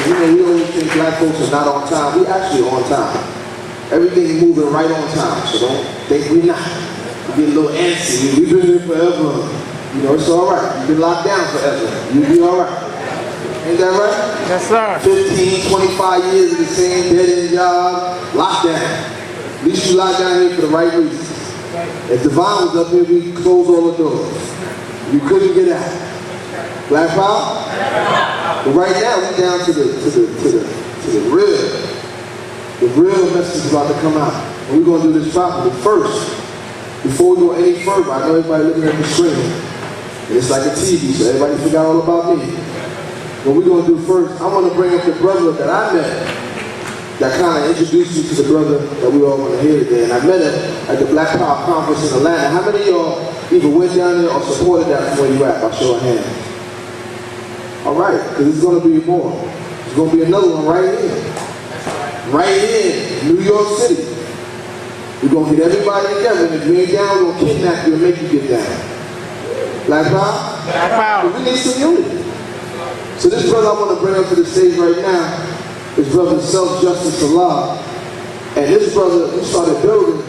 Because you know, we always think black folks are not on time. We actually are on time. Everything moving right on time, so don't think we're not. We get a little antsy. We've been here forever. You know, it's all right. You've been locked down forever. You'll be all right. Ain't that right? Yes, sir. 15, 25 years of the same dead-end job, locked down. At least you locked down here for the right reasons. If Divine was up here, we'd close all the doors. You couldn't get out. Black power? But right now, we're down to the real message is about to come out. And we're going to do this properly. First, before we go any further, I know everybody looking at the screen. And it's like a TV, so everybody forgot all about me. What we're going to do first, I want to bring up the brother that I met that kind of introduced you to the brother that we all want to hear today. And I met him at the Black Power Conference in Atlanta. How many of y'all either went down there or supported that from where you at? By show of hands. All right, because there's going to be more. There's going to be another one right here. Right here in New York City. We're going to get everybody together, and if you ain't down, we're going to kidnap you and make you get down. Black Power? Black Power. We need some unity. So this brother I want to bring up to the stage right now is brother Self-Justice Allah. And this brother, we started building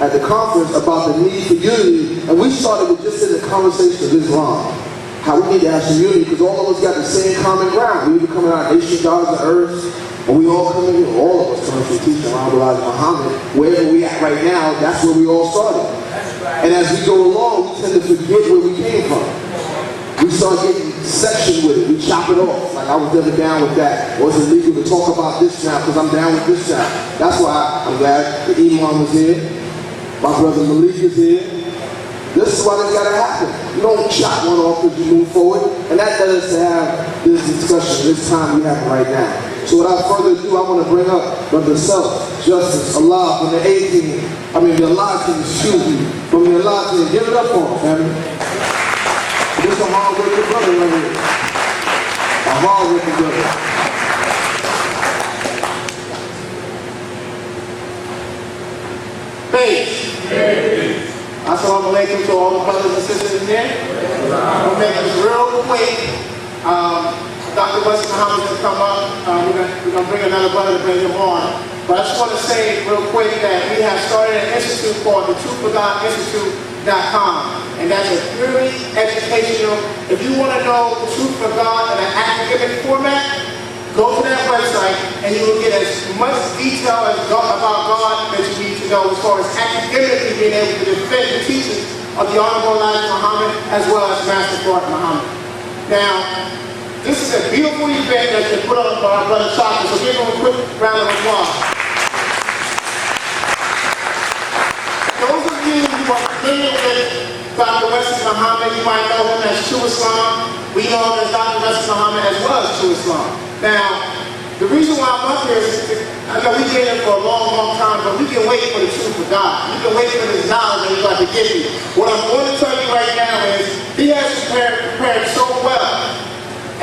at the conference about the need for unity. And we started with just in the conversation of Islam. How we need to have some unity because all of us got the same common ground. We either coming out of nation, dollars, and earth, and we all coming here, all of us coming from teaching Muhammad. Wherever we at right now, that's where we all started. And as we go along, we tend to forget where we came from. We start getting sectioned with it. We chop it off. Like I was never down with that. It wasn't legal to talk about this now because I'm down with this now. That's why I'm glad the Imam was here. My brother Malik is here. This is why this gotta happen. You don't chop one off as you move forward. And that led us to have this discussion, this time we have right now. So without further ado, I want to bring up Brother Self-Justice Allah from the A team. The Allah team, excuse me. From the Allah team. Give it up for him, family. This is a hard-working brother right here. A hard-working brother. Peace. Assalamu alaikum to all the brothers and sisters in there. I'm going to make this real quick. Dr. Wesley Muhammad has come up. We're going to bring another brother to bring him on. But I just want to say real quick that we have started an institute called the TruthForGodInstitute.com. And that's a purely educational. If you want to know the truth for God in an academic format, go to that website and you will get as much detail about God that you need to know as far as academically being able to defend the teachings of the Honorable Elijah Muhammad as well as Master Prophet Muhammad. Now, this is a beautiful event that's been put on by our brother Chaka, so give him a quick round of applause. Those of you who are familiar with Dr. Wesley Muhammad, you might know him as True Islam. We know him as Dr. Wesley Muhammad as well as True Islam. Now, the reason why I'm up here is, I know we've been here for a long, long time, but we can wait for the truth of God. We can wait for this knowledge that He's about to give you. What I'm going to tell you right now is, He has prepared so well.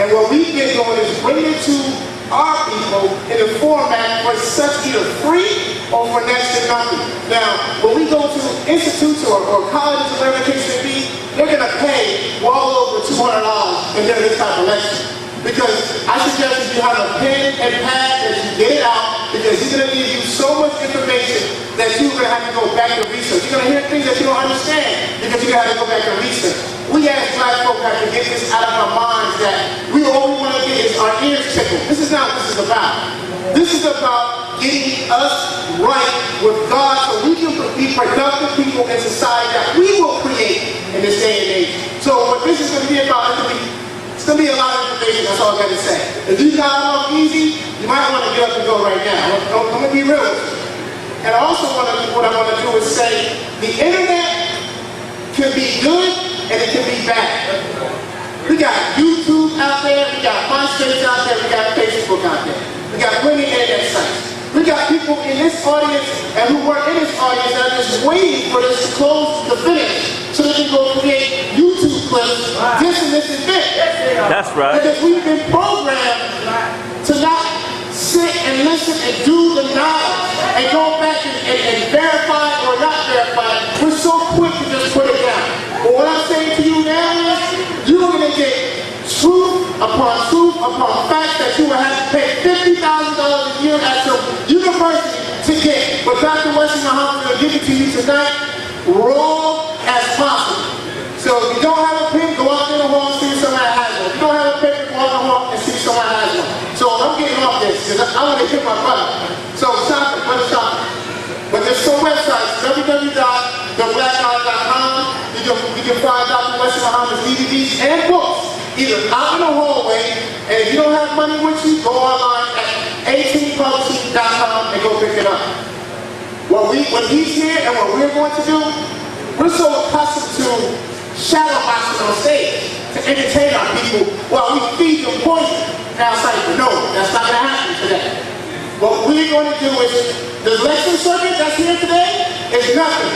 And what we've been doing is bringing it to our people in a format for such either free or for next to nothing. Now, when we go to institutes or colleges or whatever the case may be, they're going to pay well over $200 to hear this type of lecture. Because I suggest if you have a pen and pad that you get it out, because He's going to give you so much information that you're going to have to go back and research. You're going to hear things that you don't understand because you're going to have to go back and research. We as black folk have to get this out of our minds that all we want to get is our ears tickled. This is not what this is about. This is about getting us right with God so we can be productive people in society that we will create in this day and age. So what this is going to be about, it's going to be a lot of information, that's all I got to say. If you got it off easy, you might want to get up and go right now. I'm going to be real with you. And also what I want to do is say, the internet can be good and it can be bad. We got YouTube out there, we got MySpace out there, we got Facebook out there. We got plenty of internet sites. We got people in this audience and who work in this audience that are just waiting for this to close the finish so they can go create YouTube clips just in this event. That's right. Because we've been programmed to not sit and listen and do the knowledge and go back and verify or not verify. We're so quick to just put it down. But what I'm saying to you now is you're going to get truth upon truth upon facts that you will have to pay $50,000 a year at your university to get. But Dr. Wesley Muhammad will give it to you tonight, raw as possible. So if you don't have a pen, go out in the hall and see if somebody has one. If you don't have a paper, go out in the hall and see if somebody has one. So I'm getting off this because I want to hit my brother. So shop it, brother, shop it. But there's some websites, www.theblackguy.com. You can find Dr. Wesley Muhammad's DVDs and books, either out in the hallway, and if you don't have money with you, go online at 18publishing.com and go pick it up. When he's here and what we're going to do, we're so accustomed to shadow boxing on stage to entertain our people while we feed them poison. Now it's like, no, that's not going to happen today. What we're going to do is, the lecture circuit that's here today is nothing.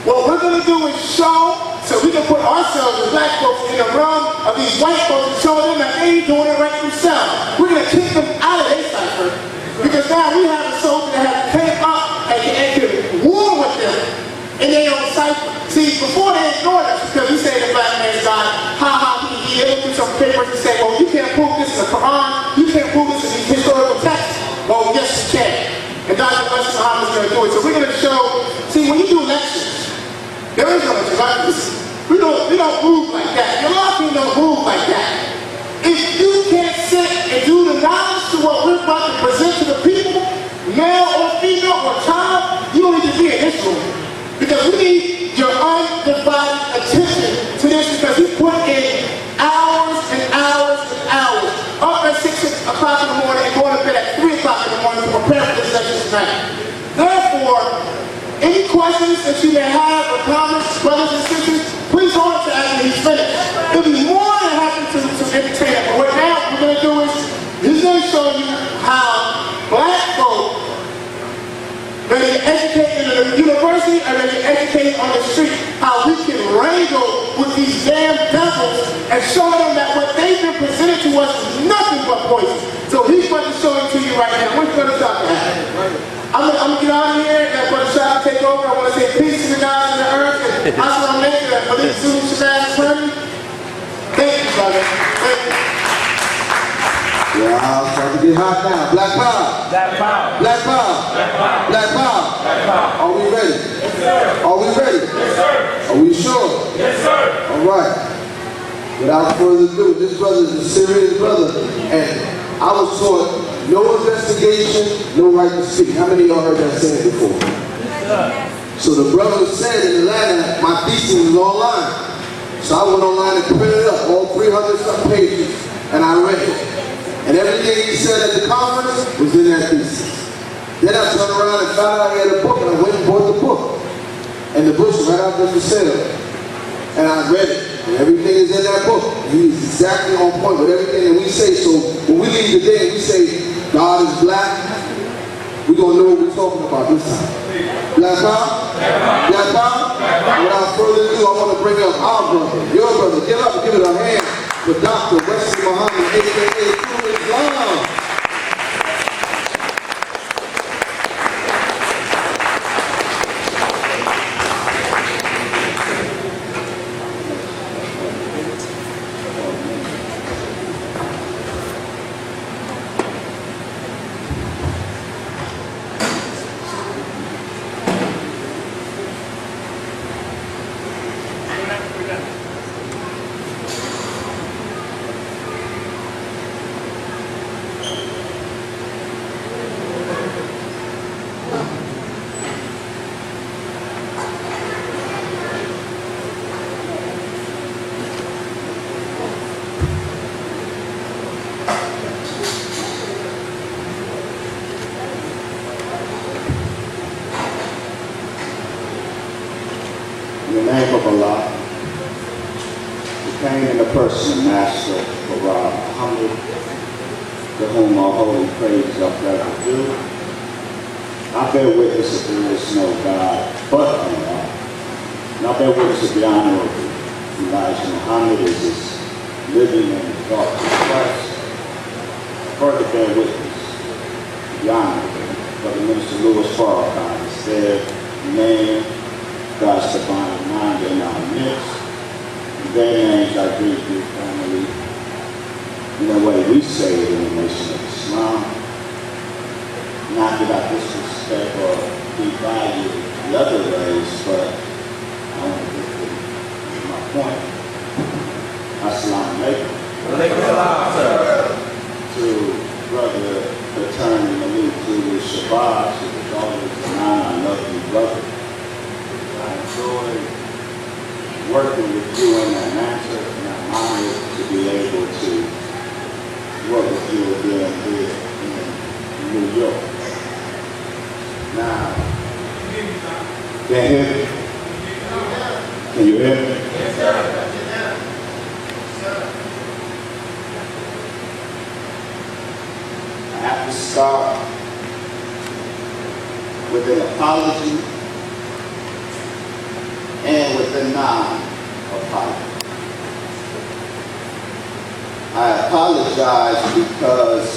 What we're going to do is show, so we can put ourselves as black folks in the realm of these white folks and show them that they ain't doing it right themselves. We're going to kick them out of their cipher, because now we have a soldier that has came up and can war with them in their own cipher. See, before they ignored us, because we say the black man's God, he looked at some papers and say, well, you can't prove this in the Quran, you can't prove this in these historical texts. Well, yes, you can. And Dr. Wesley Muhammad's going to do it. So we're going to show, see, when you do lectures, there is no interruptions. We don't move like that. Your law team don't move like that. If you can't sit and do the knowledge to what we're about to present to the people, male or female or child, you don't need to be in this room. Because we need your undivided attention to this, because he put in hours and hours and hours, up at 6 o'clock in the morning and going to bed at 3 o'clock in the morning to prepare for this lecture tonight. Therefore, any questions that you may have or comments, brothers and sisters, please hold it to after he's finished. He'll be more than happy to entertain it. But what now we're going to do is, he's going to show you how black folk, whether you're educated in the university or whether you're educated on the street, how we can wrangle with these damn devils and show them that what they've been presented to us is nothing but poison. So he's going to show it to you right now. What's going to stop that? I'm going to get out of here and let Brother Shah take over. I want to say peace to the guys in the earth and Assalamu alaikum and Malik Zulu Shabazz Attorney. Thank you, brother. Thank you. Yeah, it's starting to get hot now. Black power. Black power. Black power. Black power. Black power. Black power. Are we ready? Yes, sir. Are we ready? Yes, sir. Are we sure? Yes, sir. All right. Without further ado, this brother is a serious brother, and I was taught no investigation, no right to speak. How many of y'all heard that saying before? Yes, so the brother said in Atlanta, my thesis is online. So I went online and printed up all 300-some pages, and I read it. And everything he said at the conference was in that thesis. Then I turned around and found out he had a book, and I went and bought the book. And the book's right out there for sale. And I read it. And everything is in that book. He's exactly on point with everything that we say. So when we leave today and we say God is black, we're going to know what we're talking about this time. Black power? Black power? Without further ado, I want to bring up our brother, your brother. Get up and give it a hand for Dr. Wesley Muhammad, a.k.a. True Islam. In the name of Allah, who came in the person of Master Muhammad, to whom all holy praise are forever due, I bear witness that there is no God but Allah. And I bear witness of the Honorable Elijah Muhammad is his living and exalted Christ. Further bear witness of the Honorable Brother Minister Louis Farrakhan is their name, God's divine mind in our midst. In their names I greet you, family. in the way we say it in the Nation of Islam. Not that I disrespect or devalue the other ways, but I want to get to my point. Assalamu alaikum. To brother attorney Malik Julius Shabazz, to the daughters and I love you, brother. I enjoy working with you in Atlanta, and I'm honored to be able to work with you again here in New York. Now, can you hear me? Can you hear me? Yes, sir. I have to start with an apology and with a non-apology. I apologize because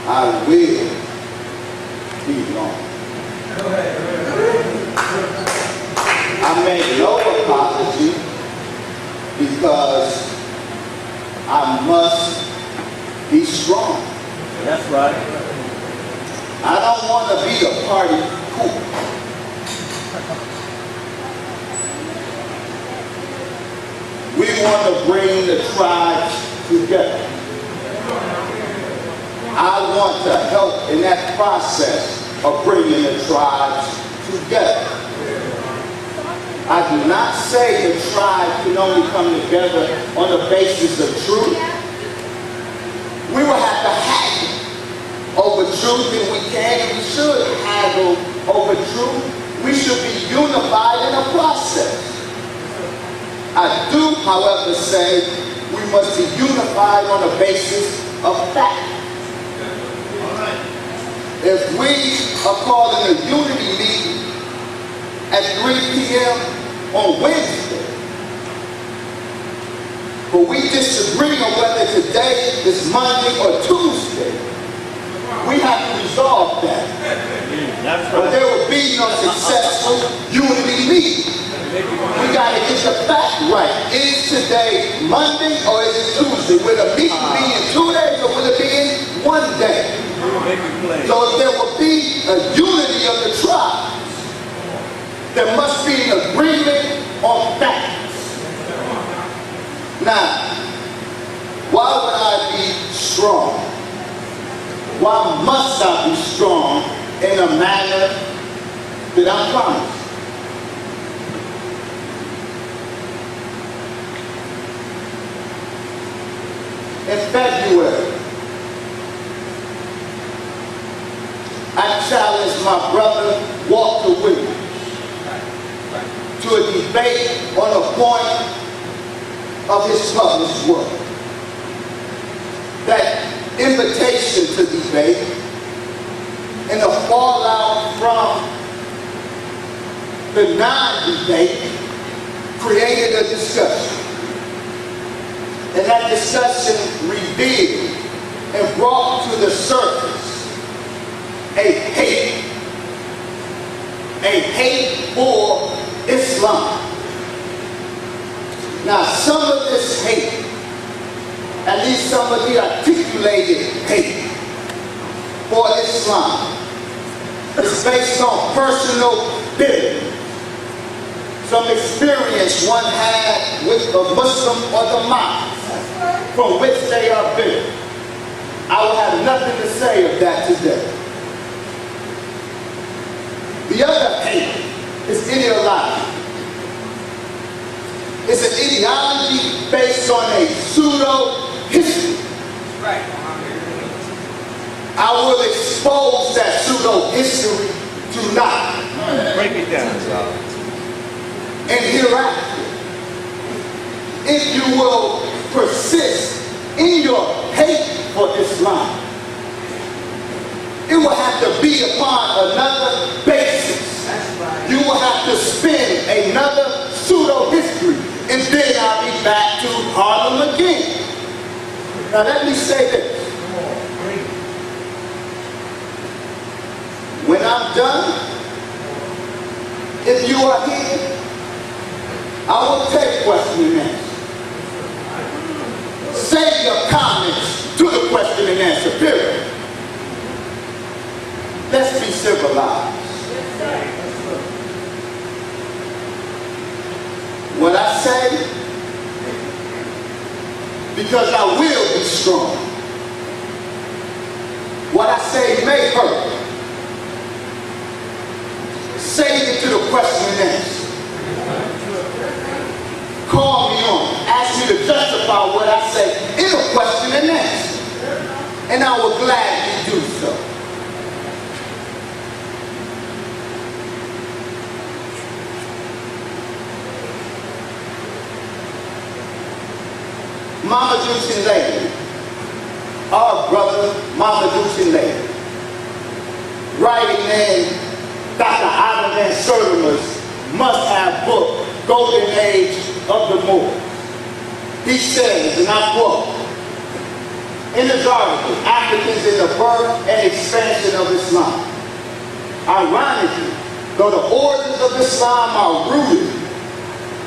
I will be wrong. I make no apology because I must be strong. That's right. I don't want to be a party pooper. We want to bring the tribes together. I want to help in that process of bringing the tribes together. I do not say the tribes can only come together on the basis of truth. We will have to haggle over truth, and we can and we should haggle over truth. We should be unified in the process. I do, however, say we must be unified on the basis of fact. If we are calling a unity meeting at 3 p.m. on Wednesday, but we disagree on whether today is Monday or Tuesday, we have to resolve that. That's But right. there will be no successful unity meeting. We got to get the fact right. Is today Monday or is it Tuesday? Will the meeting be in 2 days or will it be in 1 day? So if there will be a unity of the tribes, there must be an agreement on facts. Now, why would I be strong? Why must I be strong in a manner that I'm promised? In February, I challenged my brother Walter Williams to a debate on a point of his published work. That invitation to debate and the fallout from the non-debate created a discussion. And that discussion revealed and brought to the surface a hate for Islam. Now, some of this hate, at least some of the articulated hate for Islam, is based on personal bitterness. Some experience one had with a Muslim or the Muslims from which they are bitter. I will have nothing to say of that today. The other hate is ideological. It's an ideology based on a pseudo-history. I will expose that pseudo-history tonight. Break it down, y'all. And hereafter, if you will persist in your hate for Islam, it will have to be upon another basis. You will have to spin another pseudo-history, and then I'll be back to Harlem again. Now let me say this. When I'm done, if you are here, I will take question and answer. Say your comment. superior. Let's be civilized. What I say, because I will be strong. What I say may hurt. Save it to the question and answer. Call me on. Ask me to justify what I say in a question and answer. And I will gladly do so. Mama Juicy Lady, our brother Mama Juicy Lady, writing in Dr. Ivan Van Sertima's must-have book, Golden Age of the Moor. He says, and I quote, in his article, Africans in the birth and expansion of Islam. Ironically, though the origins of Islam are rooted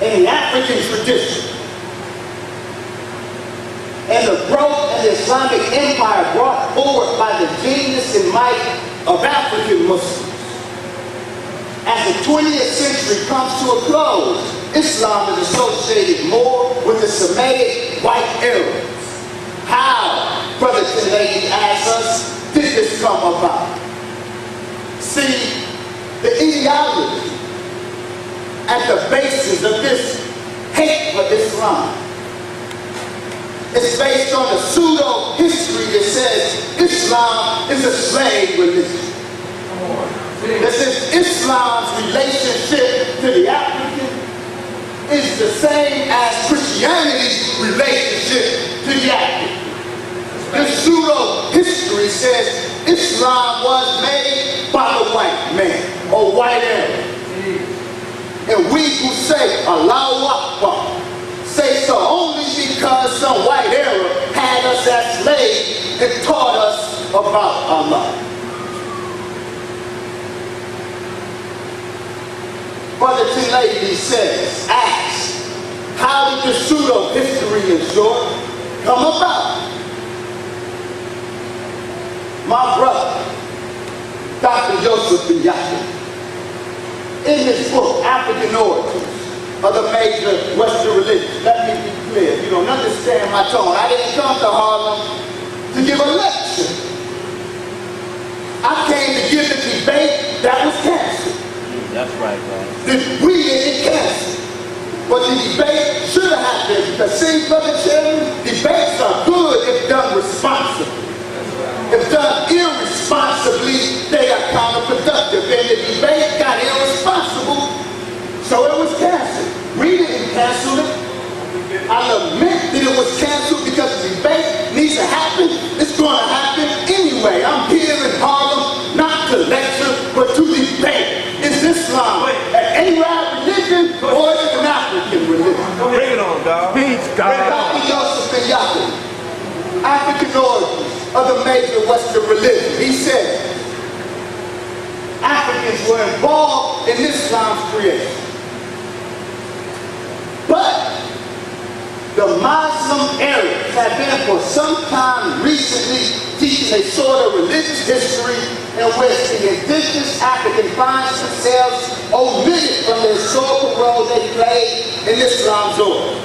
in the African tradition, and the growth of the Islamic empire brought forward by the genius and might of African Muslims. As the 20th century comes to a close, Islam is associated more with the Semitic white Arabs. How, Brother Lady asks us, did this come about? See, the ideology at the basis of this hate for Islam is based on a pseudo-history that says Islam is a slave religion. That says Islam's relationship to the African is the same as Christianity's relationship to the African. This pseudo-history says Islam was made by the white man or white Arab. And we who say Allahu Akbar say so only because some white Arab had us as slaves and taught us about Allah. Brother T-Lady says, asks, how did the pseudo-history in short come about? My brother, Dr. Joseph B. Yakin, in his book, African Origins of the Major Western Religions, let me be clear, you don't understand my tone. I didn't come to Harlem to give a lecture. I came to give the debate that was canceled. That's right, bro. We didn't cancel. But the debate should have happened because, see, Brother Chairman, debates are good if done responsibly. If done irresponsibly, they are counterproductive. And the debate got irresponsible, so it was canceled. We didn't cancel it. I lament that it was canceled because the debate needs to happen. It's going to happen anyway. I'm here in Harlem not to lecture, but to debate. Is Islam an Arab religion or is it an African religion? Bring it on, dog. Peace, God. Dr. Joseph bin Yakin, African origins of the major Western religion. He said, Africans were involved in Islam's creation. But the Muslim Arabs have been for some time recently teaching a sort of religious history in which the indigenous African finds themselves omitted from the historical role they played in Islam's order.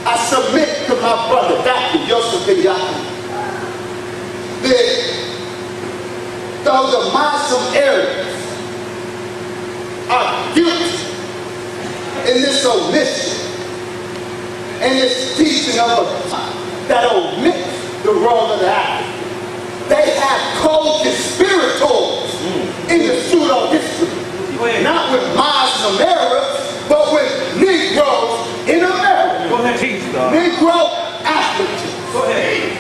I submit to my brother, Dr. Joseph bin Yakin, that though the Muslim Arabs are guilty in this omission and this teaching of a that omits the role of the African, they have co-conspirators in the pseudo-history, not with Muslim Arabs, but with Negroes in America. Go ahead, teach, dog. Negro Africans. Go ahead.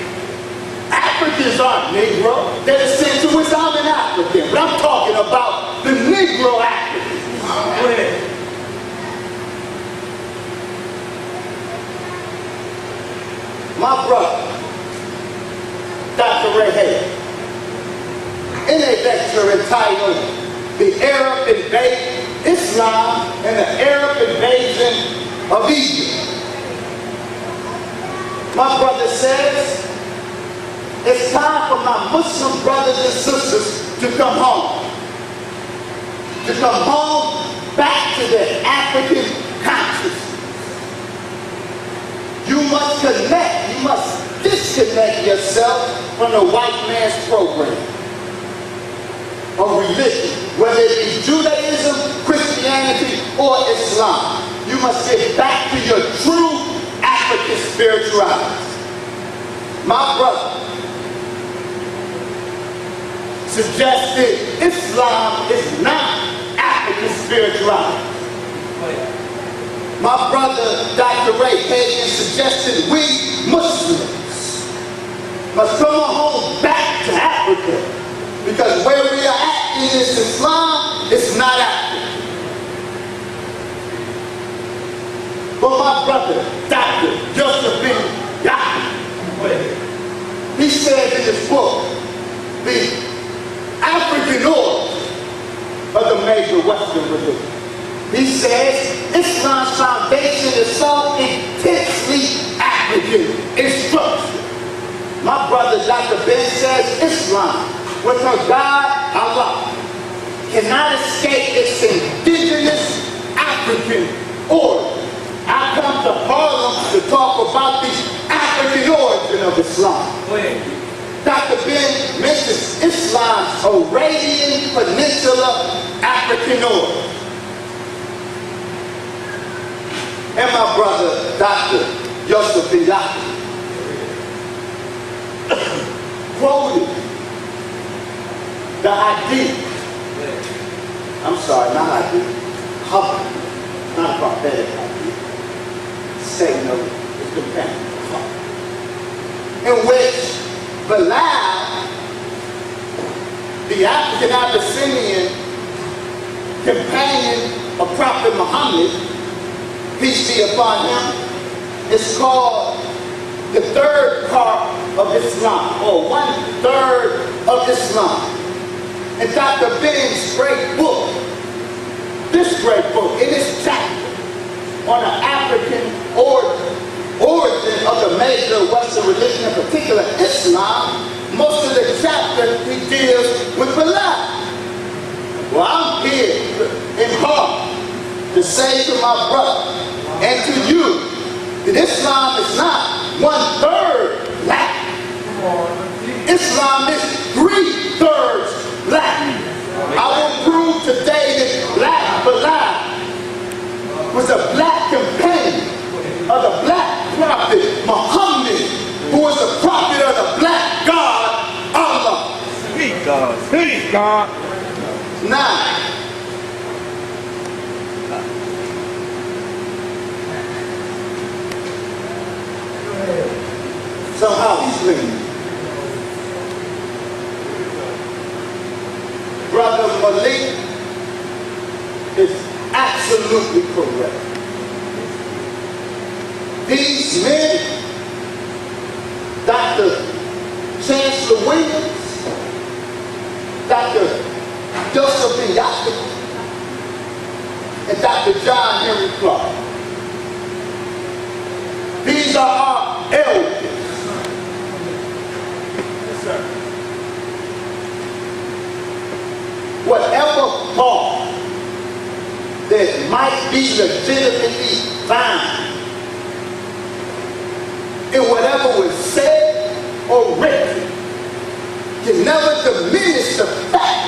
Africans aren't Negro. They're essential I'm an African, but I'm talking about the Negro Africans. Go ahead. My brother, Dr. Ray Hay, in a lecture entitled The Arab Invasion, Islam and the Arab Invasion of Egypt, my brother says It's time for my Muslim brothers and sisters to come home. To come home back to their African consciousness. You must connect, you must disconnect yourself from the white man's program of religion, whether it be Judaism, Christianity, or Islam. You must get back to your true African spirituality. My brother suggested Islam is not African spirituality. My brother, Dr. Ray Hagan, suggested we Muslims must come home back to Africa, because where we are at in this Islam is not Africa. But my brother, Dr. Joseph bin Yahya, he said in his book, the African order of the major Western religion. He says Islam's foundation is so intensely African in structure. My brother Dr. Ben says Islam, with her God, Allah, cannot escape its indigenous African order. I come to Harlem to talk about the African origin of Islam. Dr. Ben mentions Islam's Arabian Peninsula African order. And my brother, Dr. Yosef bin Yahya, quoted the hadith. I'm sorry, not hadith. Hubbard, not prophetic hadith. Satan of his companion. In which Bilal, the African Abyssinian companion of Prophet Muhammad, peace be upon him, is called the third part of Islam, or 1/3 of Islam. And Dr. Ben's great book, this great book, in its chapter on the African origin of the major Western religion, in particular Islam, most of the chapter he deals with Bilal. Well, I'm here in Harlem to say to my brother and to you that Islam is not 1/3 Latin. Islam is 3/3 Latin. I will prove today that Bilal was a black companion of the black prophet Muhammad, who was the prophet of the black God, Allah. Speak God. Speak God. Now, somehow he's leaving. Brother Malik is absolutely correct. These men, Dr. Chancellor Williams, Dr. Joseph bin Yahya, and Dr. John Henry Clark, these are our elders. Yes, sir. Whatever fault that might be legitimately found in whatever was said or written can never diminish the fact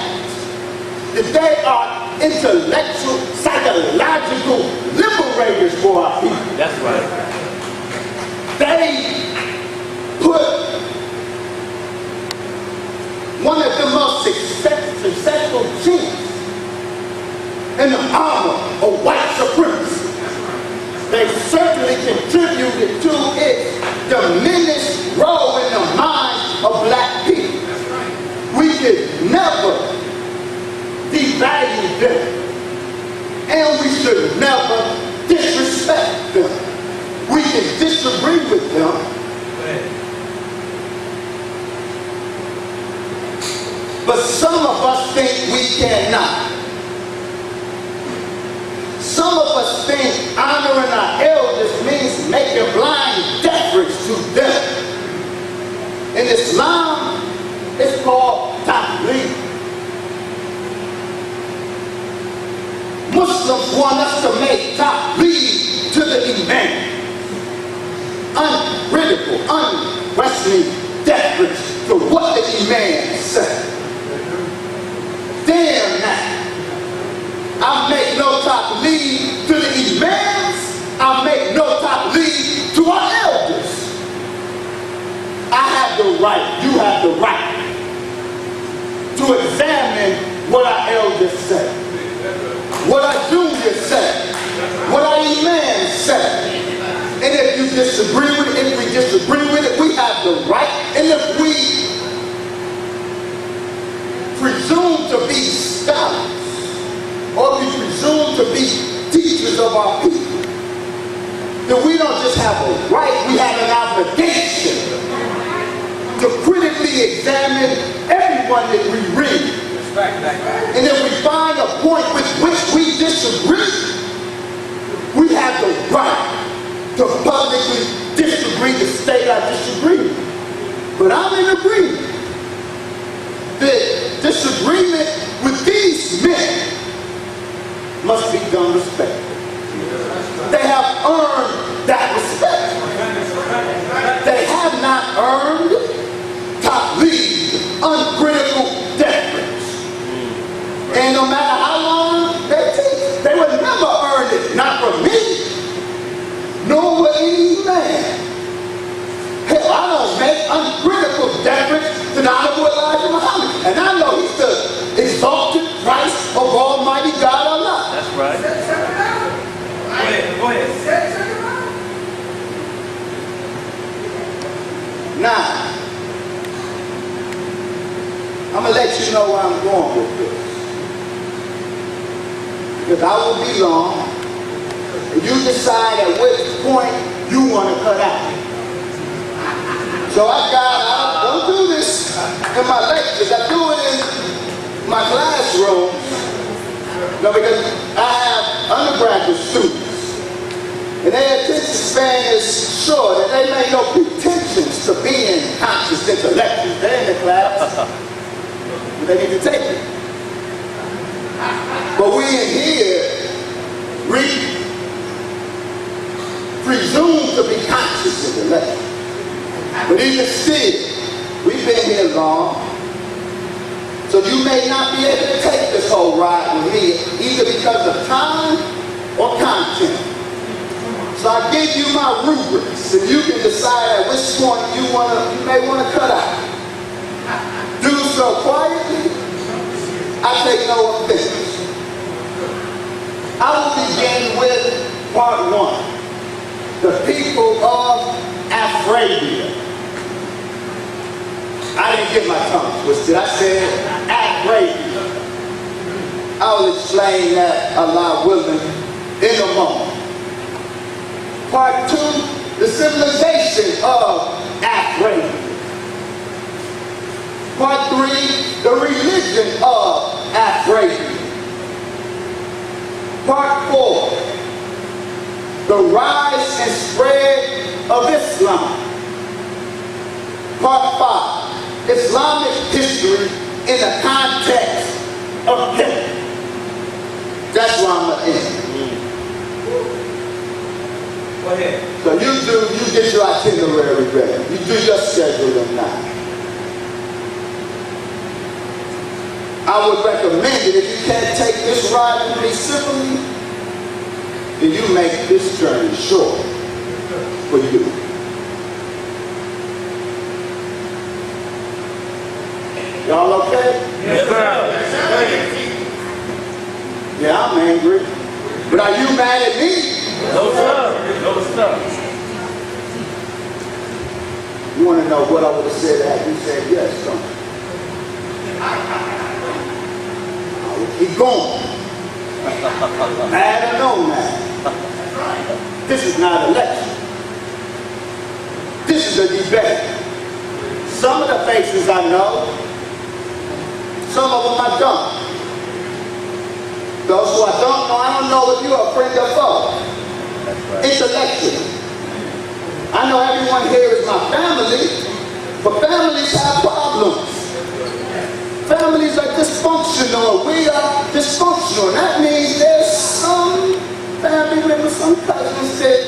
that they are intellectual, psychological liberators for our people. That's right. They put one of the most successful chiefs in the armor of white supremacy. They certainly contributed to its diminished role in the minds of black people. We could never devalue them, and we should never disrespect them. We can disagree with them, but some of us think we cannot. Some of us think honoring our elders means making blind deference to them. And Islam, it's called Taqlid. Muslims want us to make Taqlid to the Imam. Uncritical, unquestioning deference to what the Imam said. Damn that. I make no Taqlid to the Imams. I make no Taqlid to our elders. I have the right, you have the right to examine what our elders say, what our juniors say, what our imams say. And if you disagree with it, if we disagree with it, we have the right. And if we presume to be scholars, or we presume to be teachers of our people, then we don't just have a right, we have an obligation to critically examine everyone that we read. And if we find a point with which we disagree, we have the right to publicly disagree, to state our disagreement. But I'm in agreement that disagreement with these men must be done respectfully. They have earned that respect. They have not earned Taqlid, uncritical deference. And no matter how long they teach, they would never earn it. Not from me, nor will any man. Hell, I don't make uncritical deference to the Honorable Elijah Muhammad. And I know he's the exalted Christ of Almighty God Allah. That's right. Go ahead. Now, I'm going to let you know where I'm going with this. Because I will be long, and you decide at which point you want to cut out. So I don't do this in my lectures. I do it in my classroom. No, because I have undergraduate students. And their attention span is short, and they make no pretensions to being conscious intellectuals. They're in the class, but they need to take it. But we in here, we presume to be conscious intellectuals. But even still, we've been here long, so you may not be able to take this whole ride with me, either because of time or content. So I give you my rubrics, and you can decide at which point you may want to cut out. Do so quietly. I take no offense. I will begin with part one. The people of Arabia. I didn't get my tongue twisted. I said Arabia. I will explain that, Allah willing, in a moment. Part two, the civilization of Arabia. Part three, the religion of Arabia. Part four, the rise and spread of Islam. Part five, Islamic history in the context of Hitler. That's where I'm going to end. Go ahead. So you get your itinerary ready. You do your schedule now. I would recommend it if you can't take this ride with me civilly, then you make this journey short for you. Y'all okay? Yes, sir. Yeah, I'm angry. But are you mad at me? No, sir. No, sir. You want to know what I would have said had you said yes, don't you? I would keep going. Mad or no mad. This is not an election. This is a debate. Some of the faces I know, some of them I don't. Those who I don't know if you're a friend or foe. Intellectually. I know everyone here is my family, but family families have problems. Families are dysfunctional. We are dysfunctional. And that means there's some family members, some cousins that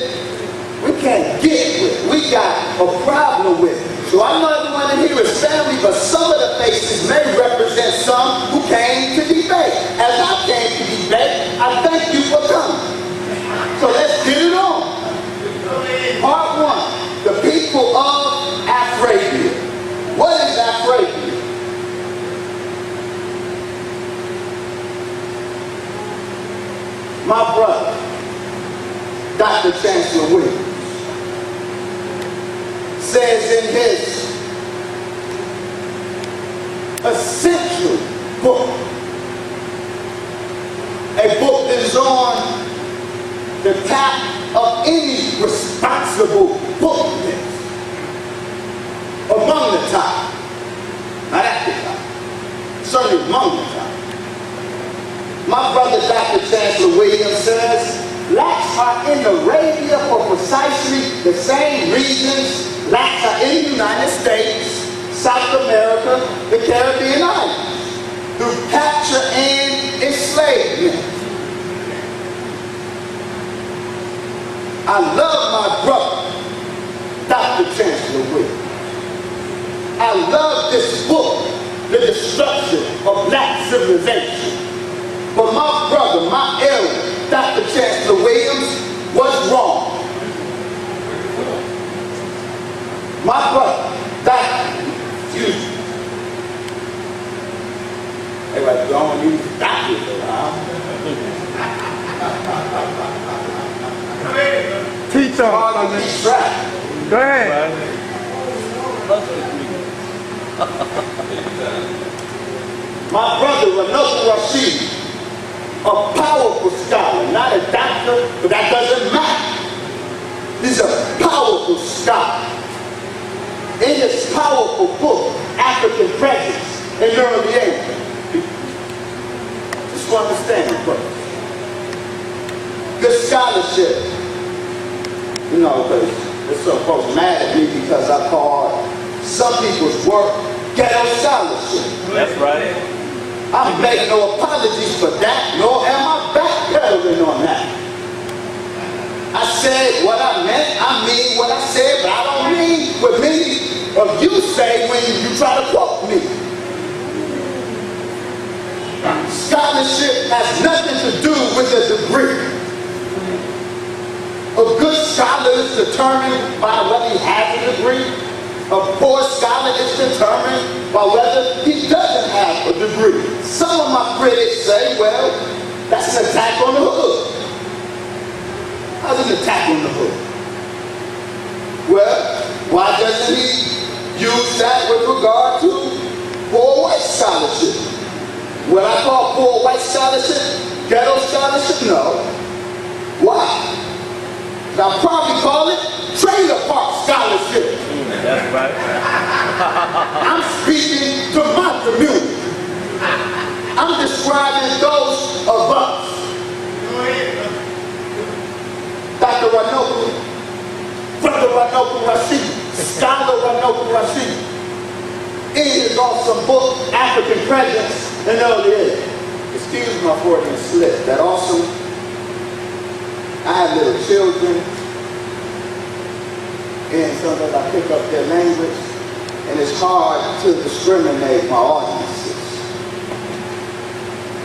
we can't get with. We got a problem with. So I know everyone in here is family, but some of the faces may represent some who came to debate. As I came to debate, I thank you for coming. So let's get it on. Part one, the people of Arabia. What is Arabia? My brother, Dr. Chancellor Williams, says in his essential book, a book that is on the top of any responsible book list, among the top, not at the top, certainly among the top. My brother, Dr. Chancellor Williams, says blacks are in Arabia for precisely the same reasons blacks are in the United States, South America, the Caribbean islands, through capture and enslavement. I love my brother, Dr. Chancellor Williams. I love this book, The Destruction of Black Civilization. But my brother, my elder, Dr. Chancellor Williams, was wrong. My brother, excuse me. Everybody don't use doctors around. Teach on. Go ahead. My brother, Ranoku Rashid, a powerful scholar, not a doctor, but that doesn't matter. He's a powerful scholar. In his powerful book, African Presence in Early Asia. Just to understand, brother. Good scholarship. You know, because there's some folks mad at me because I call some people's work ghetto scholarship. That's right. I make no apologies for that, nor am I backpedaling on that. I said what I meant, I mean what I said, but I don't mean what many of you say when you try to quote me. Scholarship has nothing to do with a degree. A good scholar is determined by whether he has a degree. A poor scholar is determined by whether he doesn't have a degree. Some of my critics say, well, that's an attack on the hood. How's an attack on the hood? Well, why doesn't he use that with regard to poor white scholarship? What I call poor white scholarship, ghetto scholarship? No. Why? I'll probably call it trailer park scholarship. That's right. I'm speaking to my community. I'm describing those of us. Dr. Ranoku, Brother Ranoku Rashid, Scholar Ranoku Rashid, in his awesome book, African Presence in Early Asia. Excuse my Freudian slip. That awesome. I have little children, and sometimes I pick up their language, and it's hard to discriminate my audiences.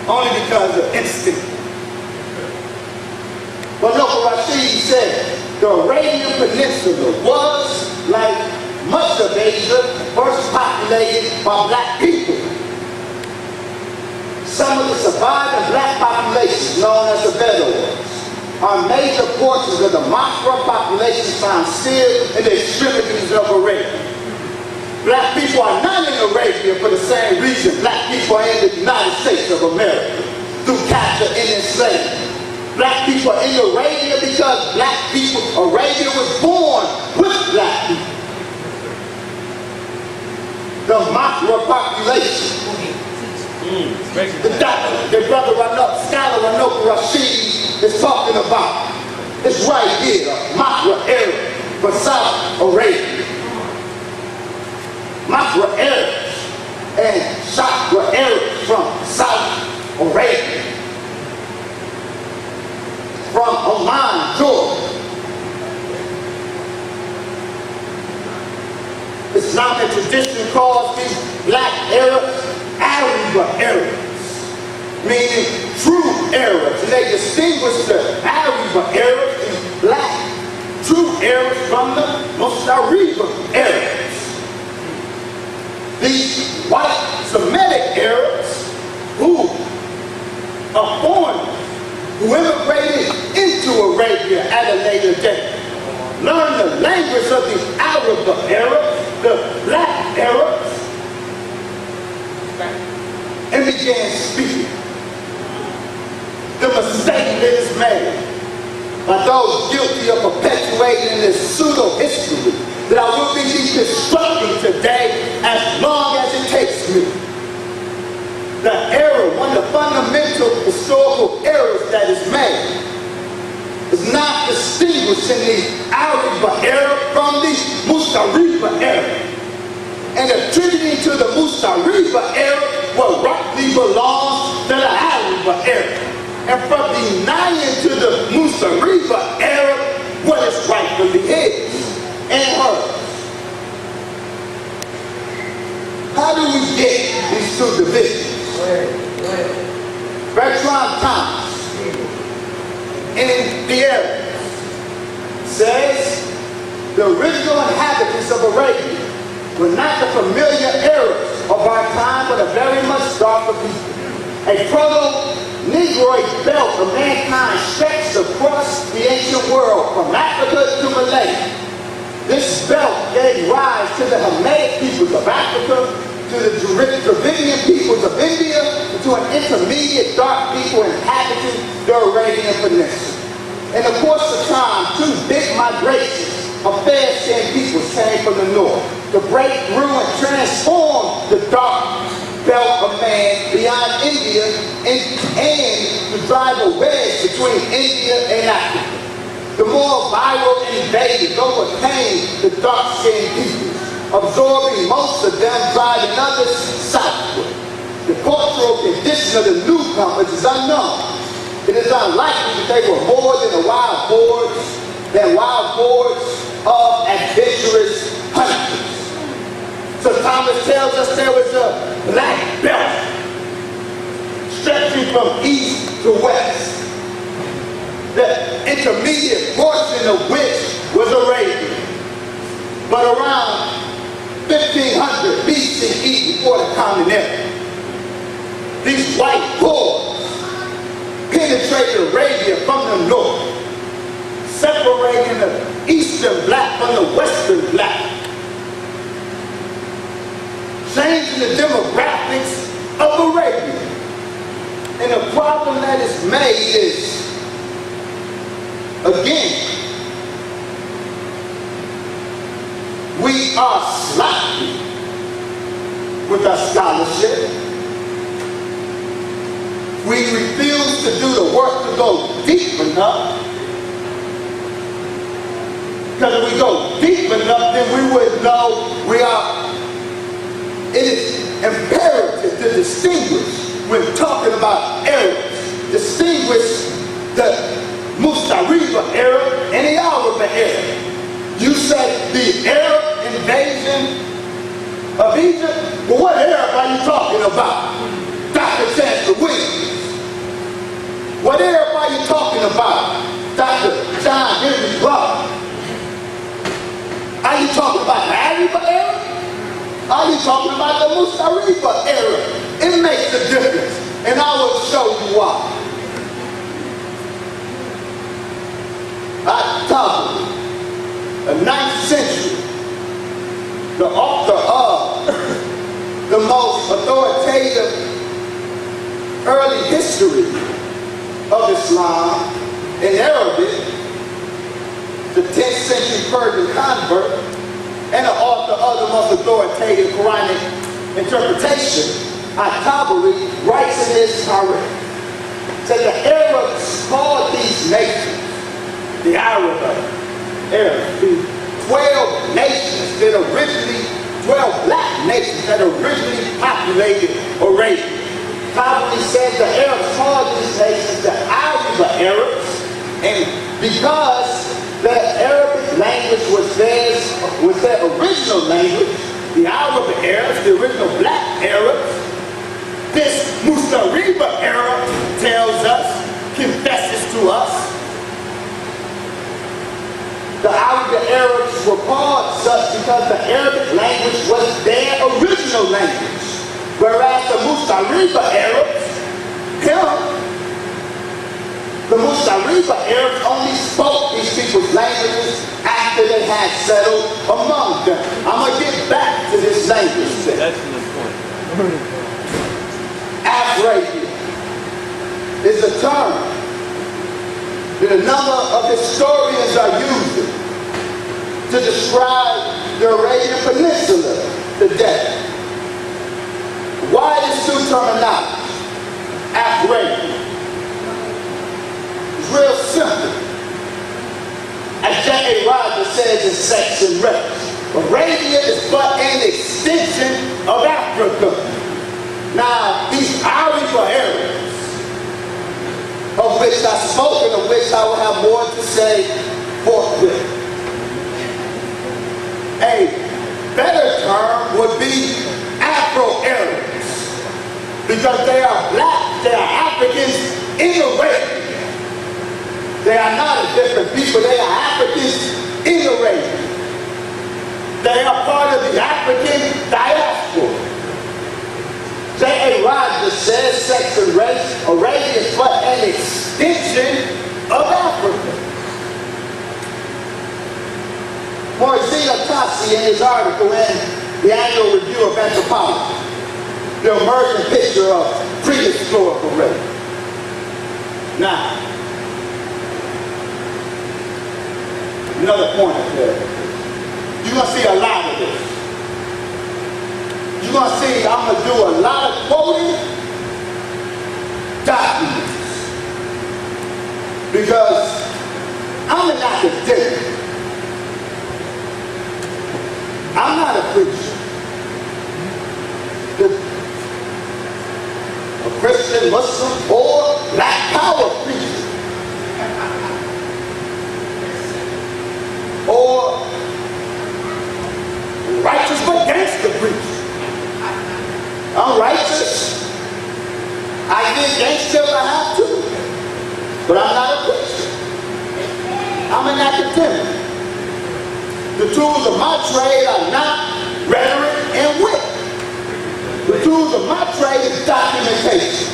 Only because of instinct. But Ranoku Rashid said, the Arabian Peninsula was, like much of Asia, first populated by black people. Some of the surviving black populations, known as the Bedouins, are major portions of the Mafra population found still in the extremities of Arabia. Black people are not in Arabia for the same reason black people are in the United States of America, through capture and enslavement. Black people are in Arabia because Arabia was born with black people. The Mafra population. The brother Scholar Ranoku Rashid is talking about. It's right here, Mafra area for South Arabia. Mafra Arabia. From Oman, Jordan. Islamic tradition calls these black Arabs Arabs, meaning true Arabs. And they distinguish the Arabs, these black true Arabs, from the Mustariba Arabs. These white Semitic Arabs who are foreigners, who immigrated into Arabia at a later date, learned the language of the Arabs, the black Arabs, and began speaking. The mistake that is made by those guilty of perpetuating this pseudo-history that I will be deconstructing today as long as it takes me. The error, one of the fundamental historical errors that is made, is not distinguishing the Arab era from the Mustariba era, and attributing to the Mustariba era what rightly belongs to the Arab era, and from denying to the Mustariba era what is rightfully his and hers. How do we get these two divisions? Bertrand Thomas in the Arabs says the original inhabitants of Arabia were not the familiar Arabs of our time, but a very much darker people. A proto-Negroid belt of mankind stretched across the ancient world from Africa to Malaya. This belt gave rise to the Hamitic peoples of Africa, to the Dravidian peoples of India, and to an intermediate dark people inhabiting the Arabian Peninsula. In the course of time, two big migrations of fair-skinned peoples came from the north to break through and transform the dark belt of man beyond India and to drive a wedge between India and Africa. The more viral invaders overcame the dark-skinned peoples, absorbing most of them, driving others southward. The cultural condition of the newcomers is unknown. It is unlikely that they were more than wild boars of adventurous hunters. So Thomas tells us there was a black belt stretching from east to west, the intermediate portion of which was Arabia. But around 1500 BCE, before the Common Era, these white boars penetrated Arabia from the north, separating the eastern black from the western black, changing the demographics of Arabia. And the problem that is made is, again, we are sloppy with our scholarship. We refuse to do the work to go deep enough. Because if we go deep enough, then we would know it is imperative to distinguish when talking about Arabs. Distinguish the Mustariba Arab and the Arab Arab. You said the Arab invasion of Egypt? Well, what Arab are you talking about? Dr. Chancellor Williams. What Arab are you talking about? Dr. John Henry Clark. Are you talking about the Arab Arab? Are you talking about the Mustariba Arab? It makes a difference, and I will show you why. At-Tabari, the 9th century, the author of the most authoritative early history of Islam in Arabic, the 10th century Persian convert, and the author of the most authoritative Quranic interpretation, At-Tabari, writes in his Tarikh, that the Arabs called these nations, the Arabs, the 12 nations that originally, 12 black nations that originally populated Arabia. probably said the Arabs called these nations the Arabs, and because the Arabic language was their original language, the Arabs, the original black Arabs, this Musariba Arab tells us, confesses to us, the Arabic Arabs were called such because the Arabic language was their original language. Whereas the Musariba Arabs, the Musariba Arabs only spoke these people's languages after they had settled among them. I'm going to get back to this language thing. Excellent point. Arabia is a term that a number of historians are using to describe the Arabian Peninsula today. Why this new terminology? Arabia. It's real simple. As J.A. Rogers says in Sex and Race, Arabia is but an extension of Africa. Now, these Arabs, of which I spoke and of which I will have more to say forthwith. A better term would be Afro-Arabs, because they are black, they are Africans in Arabia. They are not a different people, they are Africans in Arabia. They are part of the African diaspora. J.A. Rogers says, Sex and Race, Arabia is but an extension of Africa. Morzino Tassi, in his article in the Annual Review of Anthropology, the emerging picture of prehistoric Arabia. Now, another point there. You're going to see a lot of this. You're going to see I'm going to do a lot of quoting documents because I'm an academic. I'm not a preacher. A Christian, Muslim, or Black Power preacher. Or righteous but gangster preacher. I'm righteous. I get gangster if I have to. But I'm not a preacher. I'm an academic. The tools of my trade are not rhetoric and wit. The tools of my trade is documentation.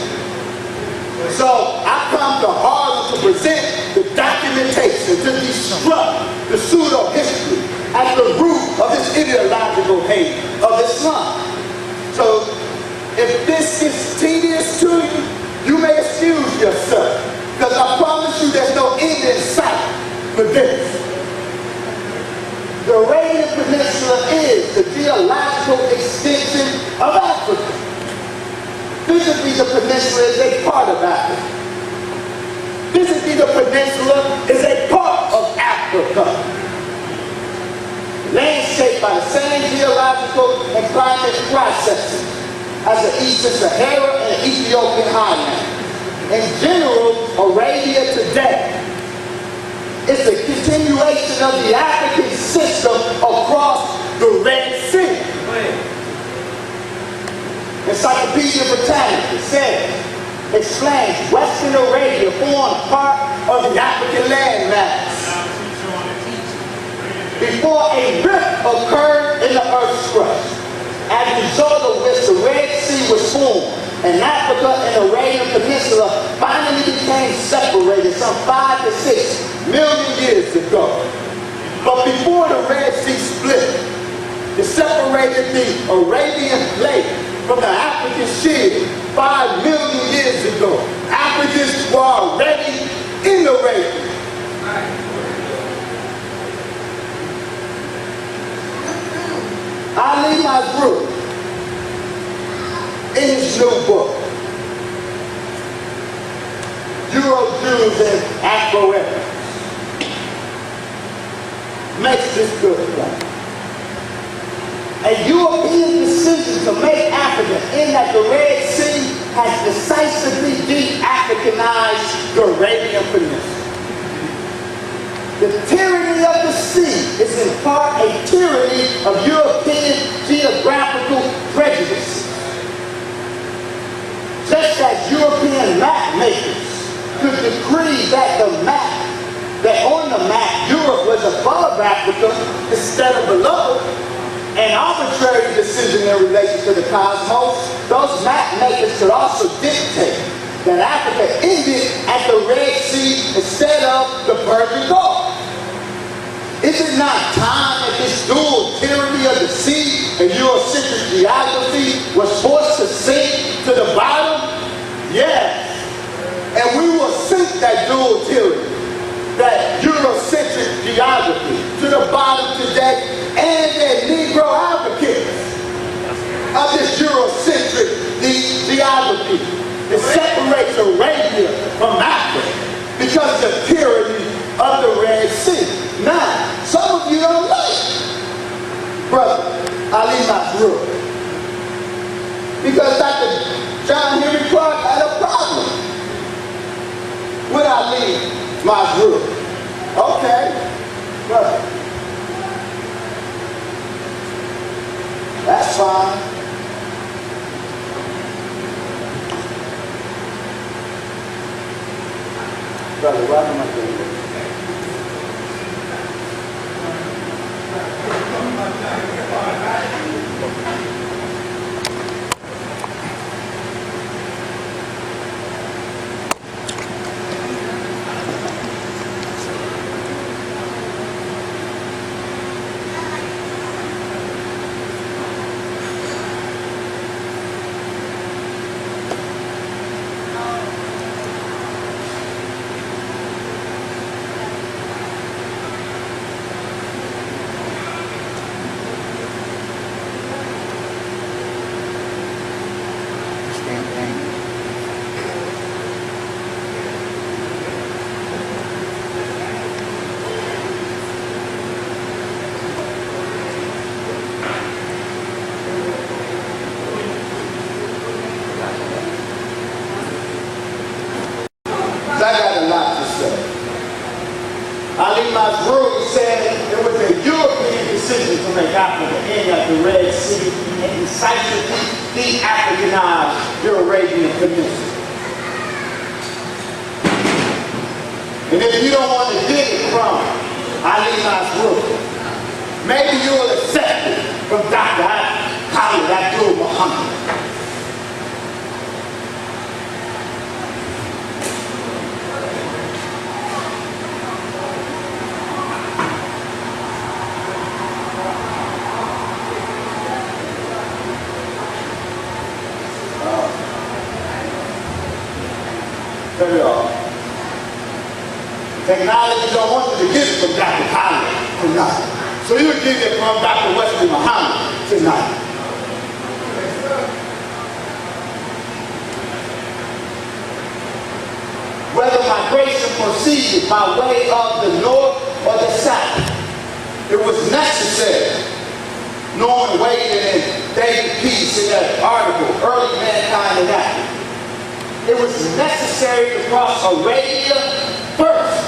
So I come to Harlem to present the documentation, to disrupt the pseudo-history at the root of this ideological hate of Islam. So if this is tedious to you, you may excuse yourself, because I promise you there's no end in sight for this. The Arabian Peninsula is the geological extension of Africa. Physically, the peninsula is a part of Africa. Physically, the peninsula is a part of Africa. Landscaped by the same geological and climate processes as the Eastern Sahara and the Ethiopian highlands. In general, Arabia today is a continuation of the African system across the Red Sea. Encyclopedia Britannica says, explains Western Arabia formed part of the African landmass before a rift occurred in the earth's crust, as a result of which the Red Sea was formed, and Africa and the Arabian Peninsula finally became separated some 5 to 6 million years ago. But before the Red Sea split, it separated the Arabian plate from the African shield 5 million years ago. Africans were already in Arabia. Ali Mazrou, in his new book, Euro-Jews and Afro-Arabs, makes this good point. A European decision to make Africa in that the Red Sea has decisively de-Africanized the Arabian Peninsula. The tyranny of the sea is in part a tyranny of European geographical prejudice. Just as European map makers could decree that on the map Europe was above Africa instead of below, an arbitrary decision in relation to the cosmos, those map makers could also dictate that Africa ended at the Red Sea instead of the Persian Gulf. Is it not time that this dual tyranny of the sea and Eurocentric geography was forced to sink to the bottom? Yes. And we will sink that dual tyranny, that Eurocentric geography, to the bottom today, and that Negro advocates of this Eurocentric geography that separates Arabia from Africa because of the tyranny of the Red Sea. Now, some of you don't like Brother Ali Masrur, because Dr. John Henry Clark had a problem with Ali Masrur. Okay, brother, that's fine. Brother, welcome up here. Ali Masrur said it was a European decision to make Africa end at the Red Sea and decisively de-Africanize the Arabian Peninsula. And if you don't want to get it from Ali Masrur, maybe you will accept it from Dr. Khalid Abdul Muhammad. Technology don't want you to get it from Dr. Khalid tonight. So you get it from Dr. Wesley Muhammad tonight. Whether migration proceeded by way of the north or the south, it was necessary. Norman Wade and David Peace in that article, Early Mankind in Africa. It was necessary to cross Arabia first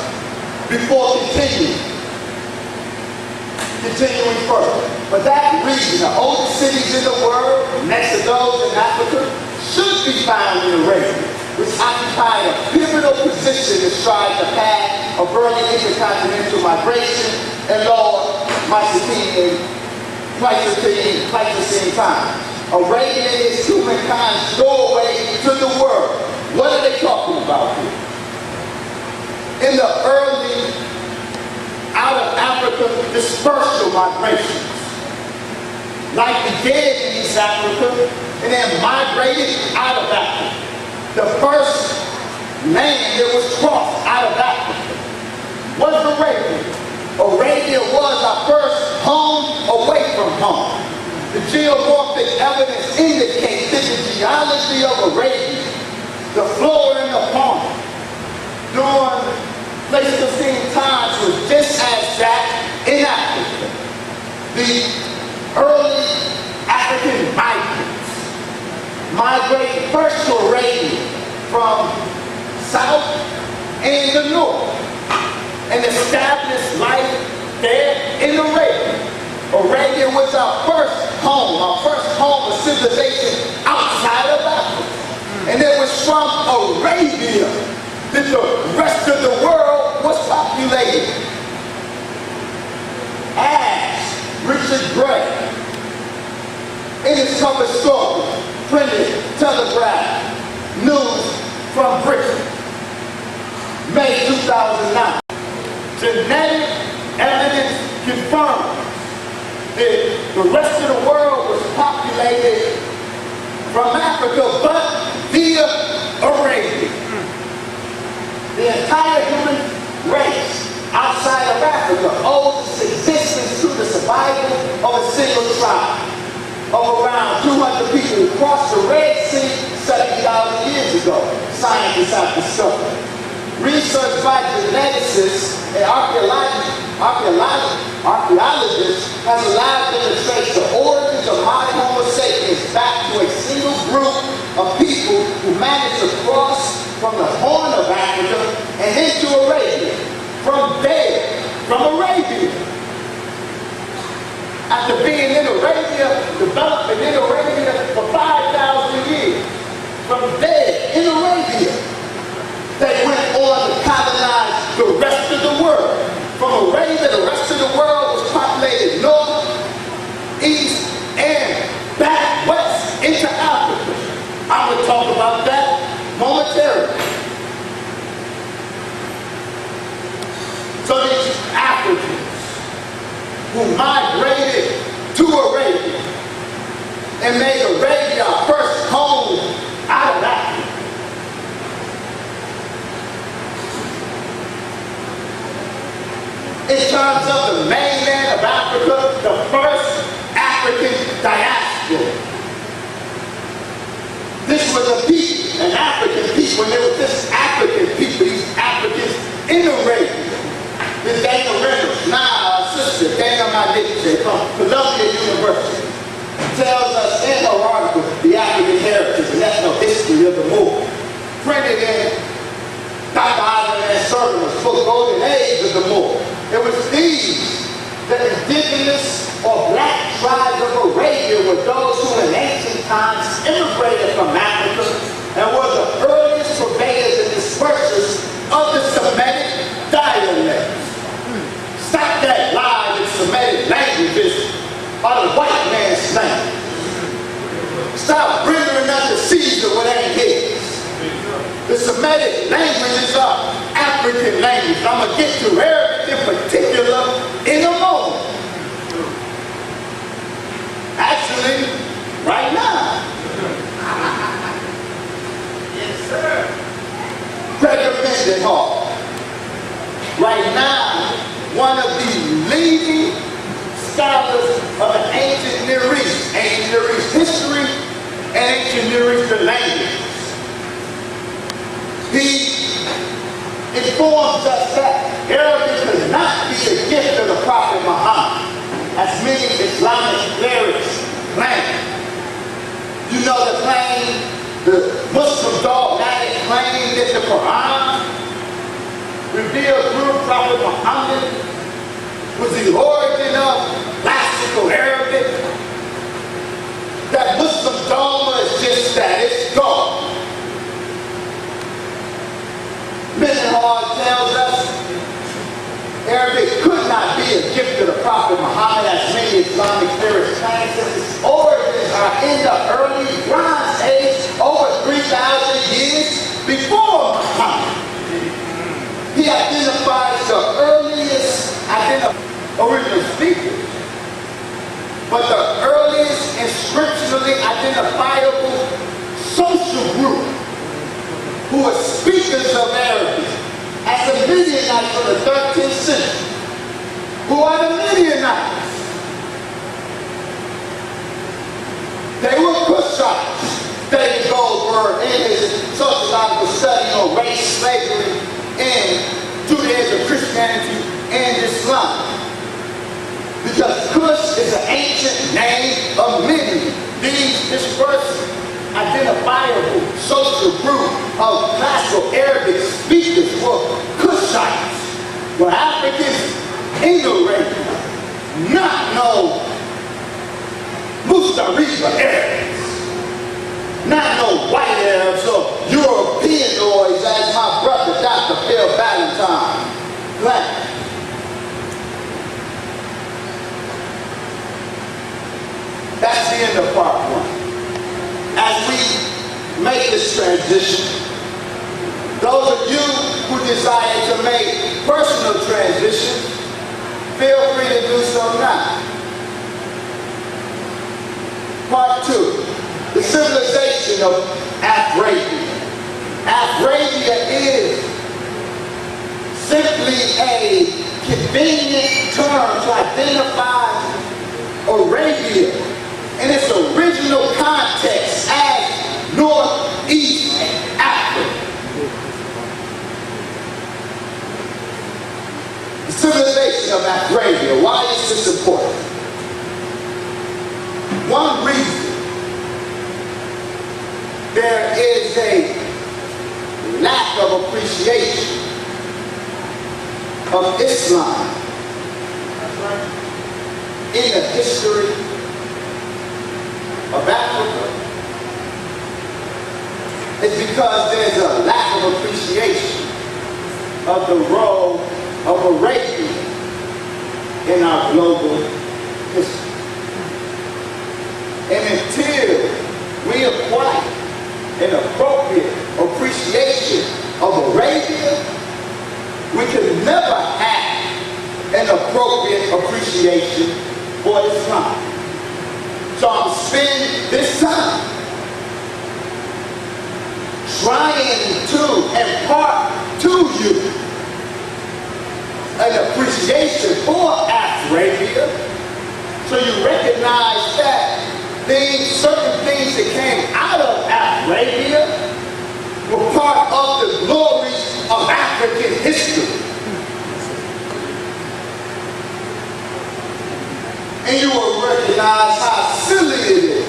before continuing further. For that reason, the oldest cities in the world, next to those in Africa, should be found in Arabia, which occupied a pivotal position astride the path of early intercontinental migration and lower Pleistocene times. Arabia is humankind's doorway to the world. What are they talking about here? In the early out of Africa dispersal migrations, like began in East Africa and then migrated out of Africa. The first land that was crossed out of Africa was Arabia. Arabia was our first home away from home. The geomorphic evidence indicates that the geology of Arabia, the flora and the fauna, during Pleistocene times was just as that in Africa. The early African migrants migrated first to Arabia there in Arabia. Arabia was our first home of civilization outside of Africa. And it was from Arabia that the rest of the world was populated. As Richard Gray, in his cover story, printed Telegraph News from Britain, May 2009. Genetic evidence confirmed that the rest of the world was populated from Africa, but via Arabia. The entire human race outside of Africa owes its existence to the survival of a single tribe of around 200 people who crossed the Red Sea 70,000 years ago. Scientists have discovered. Research by geneticists and archaeologists has allowed them to trace the origins of modern Homo sapiens back to a single group of people who managed to cross from the Horn of Africa and into Arabia. From there, from Arabia. After being in Arabia, developing in Arabia for 5,000 years. From there, in Arabia, they went on to colonize the rest of the world. From Arabia, the rest of the world was populated north, east, and back west into Africa. I'm going to talk about that momentarily. So these Africans who migrated to Arabia and made Arabia our first home out of Africa. In terms of the mainland of Africa, the first African diaspora. This was a people, an African people, and there was this African people, these Africans in Arabia. This Dana Reynolds, now sister, Dana Madiche from Columbia University, tells us in her article, The African Heritage and National History of the Moor, printed in Dr. Ivan and Servan's book, Golden Age of the Moor. It was these, the indigenous or black tribes of Arabia, were those who in ancient times immigrated from Africa and were the earliest purveyors and dispersers of the Semitic dialect. Stop that lie that Semitic languages are the white man's language. Stop rendering unto Caesar what ain't his. The Semitic languages are African language. I'm going to get to Arabic in particular in a moment. Actually, right now. Yes, sir. Gregor Mendenhall. Right now, one of the leading scholars of the ancient Near East history, and ancient Near Eastern language. He informs us that Arabic could not be a gift of the Prophet Muhammad, as many Islamic clerics claim. You know the claim, the Muslim dogmatic claim that the Quran revealed through Prophet Muhammad was the origin of classical Arabic. That Muslim dogma is just that, it's God. Mendenhall tells us Arabic could not be a gift of the Prophet Muhammad, as many Islamic theorists claim, since its origins are in the early Bronze Age, over 3,000 years before Muhammad. He identifies the earliest original speakers, but the earliest inscriptionally identifiable social group who were speakers of Arabic as the Midianites from the 13th century. Who are the Midianites? They were Kushites. David Goldberg, in his sociological study on race, slavery, and Judaism, Christianity, and Islam. Because Kush is an ancient name of Midian. This first identifiable social group of classical Arabic speakers were Kushites, were Africans in Arabia, not no Mustariba Arabs, not no white Arabs or Europeanoids as my brother Dr. Phil Valentine claimed. That's the end of part one. As we make this transition, those of you who desire to make personal transitions, feel free to do so now. Part two, the civilization of Afrabia. Afrabia is simply a convenient term to identify Arabia in its original context as Northeast Africa. The civilization of Afrabia. Why is this important? One reason, there is a lack of appreciation of Islam in the history of Africa. It's because there's a lack of appreciation of the role of Arabia in our global history. And until we acquire an appropriate appreciation of Arabia, we can never have an appropriate appreciation for Islam. So I'm spending this time trying to impart to you an appreciation for Arabia, so you recognize that certain things that came out of Arabia were part of the glories of African history. And you will recognize how silly it is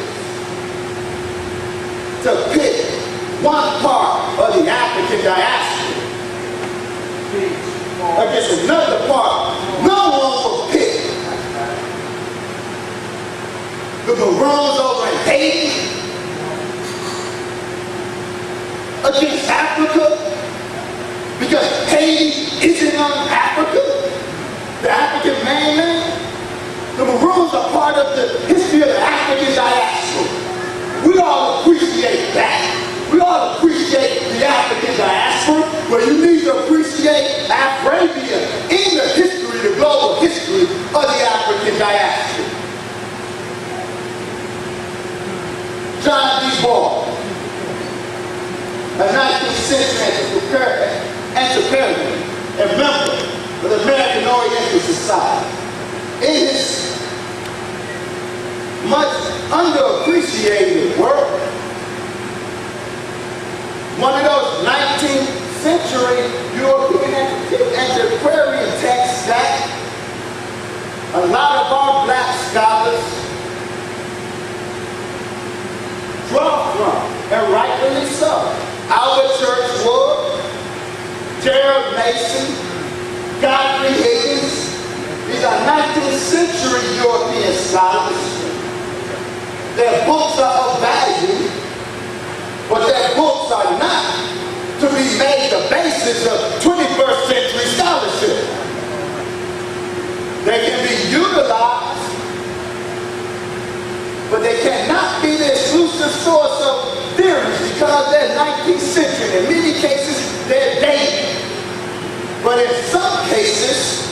to pick one part of the African diaspora against another part. No one will pick the Maroons over in Haiti against Africa, because Haiti isn't on Africa, the African mainland. The Maroons are part of the history of the African diaspora. We all appreciate that. We all appreciate the African diaspora, but you need to appreciate Arabia in the history, the global history of the African diaspora. John D. Ball, a 19th century antiquarian and member of the American Oriental Society, in his much underappreciated work, one of those 19th century European antiquarian texts that a lot of our black scholars draw from, and rightfully so. Our church would, Gerald Mason, Godfrey Higgins. These are 19th century European scholars. Their books are of value, but their books are not to be made the basis of 21st century scholarship. They can be utilized, but they cannot be the exclusive source of theories, because they're 19th century. In many cases, they're dated. But in some cases,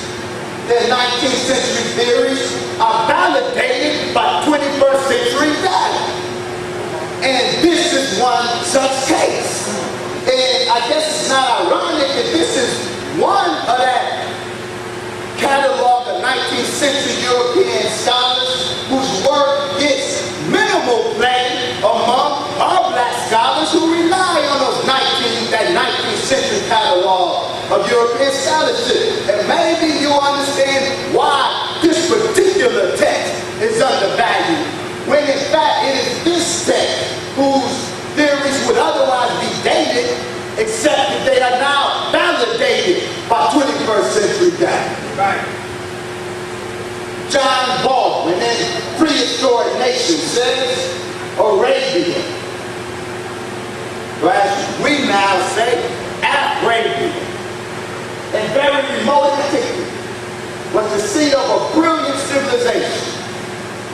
their 19th century theories are validated by 21st century data. And this is one such case. And I guess it's not ironic that this is one of that catalog of 19th century European scholars whose work gets minimal play among our black scholars who rely on that 19th century catalog of European scholarship. And maybe you understand why this particular text is undervalued, when in fact it is this text whose theories would otherwise be dated, except that they are now validated by 21st century data. Right. John Baldwin in Prehistoric Nation says Arabia. Or as we now say, Arabia. And very remote antiquity was the seat of a brilliant civilization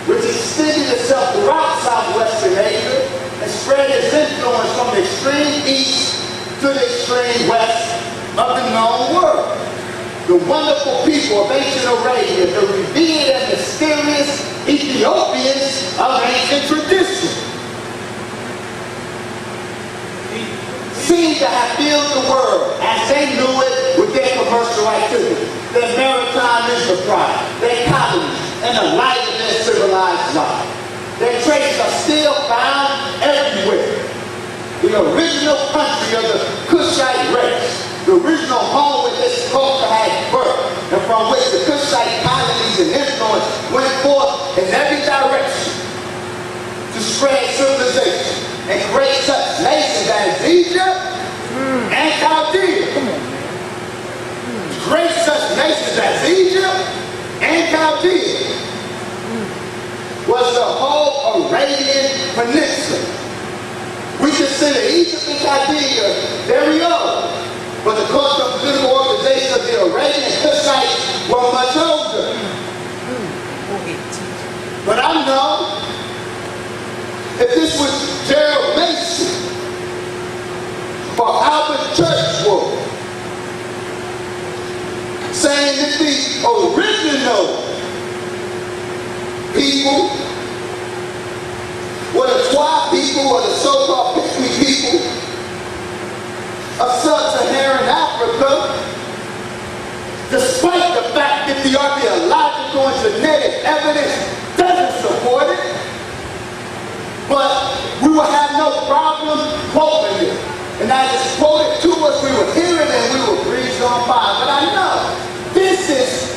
which extended itself throughout southwestern Asia and spread its influence from the extreme east to the extreme west of the known world. The wonderful people of ancient Arabia, the revered and mysterious Ethiopians of ancient tradition, seem to have filled the world as they knew it with their commercial activity, their maritime enterprise, their colonies, and the light of their civilized life. Their traces are still found everywhere. The original country of the Kushite race, the original home where this culture had birth, and from which the Kushite colonies and influence went forth in every direction to spread civilization and create such nations as Egypt and Chaldea. To create such nations as Egypt and Chaldea was the whole Arabian Peninsula. We consider Egypt and Chaldea very old, but the cultural and political organization of the Arabian Kushites were much older. But I know if this was Gerald Mason or Albert Churchward saying that the original people were the Twa people or the so-called Pygmy people of sub-Saharan Africa, despite the fact that the archaeological and genetic evidence doesn't support it. But we will have no problem quoting it. And as it's quoted to us, we will hear it and we will breeze on by. But I know this is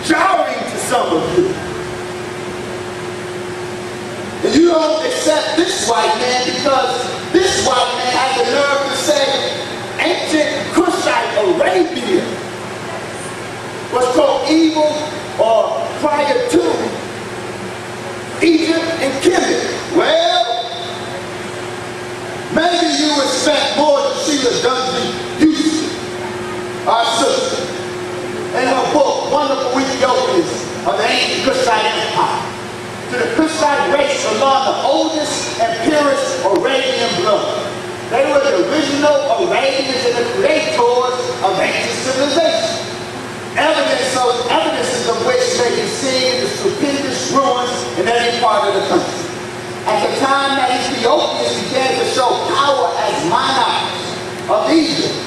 jarring to some of you. And you don't accept this white man because this white man has the nerve to say ancient Kushite Arabia was called evil or prior to Egypt and Kemet. Well, maybe you respect more than Sheila Dungy Houston, our sister, in her book, Wonderful Ethiopians of the Ancient Kushite Empire. To the Kushite race belong the oldest and purest Arabian blood. They were the original Arabians and the creators of ancient civilization. Evidences of which may be seen in the stupendous ruins in every part of the country. At the time that Ethiopians began to show power as monarchs of Egypt,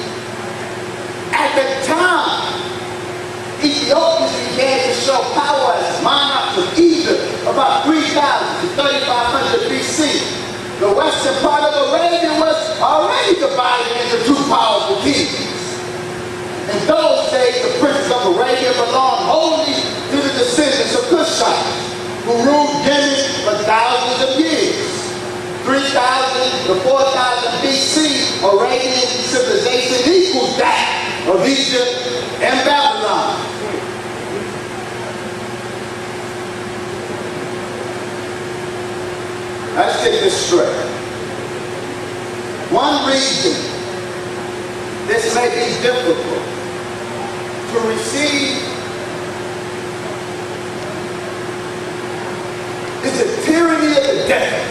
at the time Ethiopians began to show power as monarchs of Egypt about 3000 to 3500 BC. The western part of Arabia was already divided into two powerful kingdoms. In those days, the princes of Arabia belonged wholly to the descendants of Kushites, who ruled Yemen for thousands of years. 3000 to 4000 BC, Arabian civilization equals that of Egypt and Babylon. Let's get this straight. One reason this may be difficult to receive is the tyranny of the desert.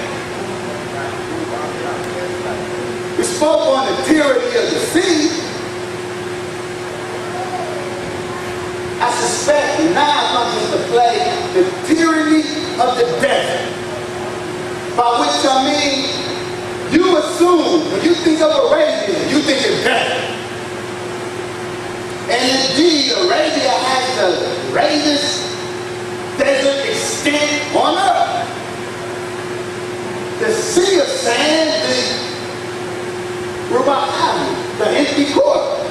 We spoke on the tyranny of the sea. I suspect now comes into play the tyranny of the desert. By which I mean, you assume, when you think of Arabia, you think of desert. And indeed, Arabia has the greatest desert extent on earth. The sea of sand, the Rubaiyat, the empty court.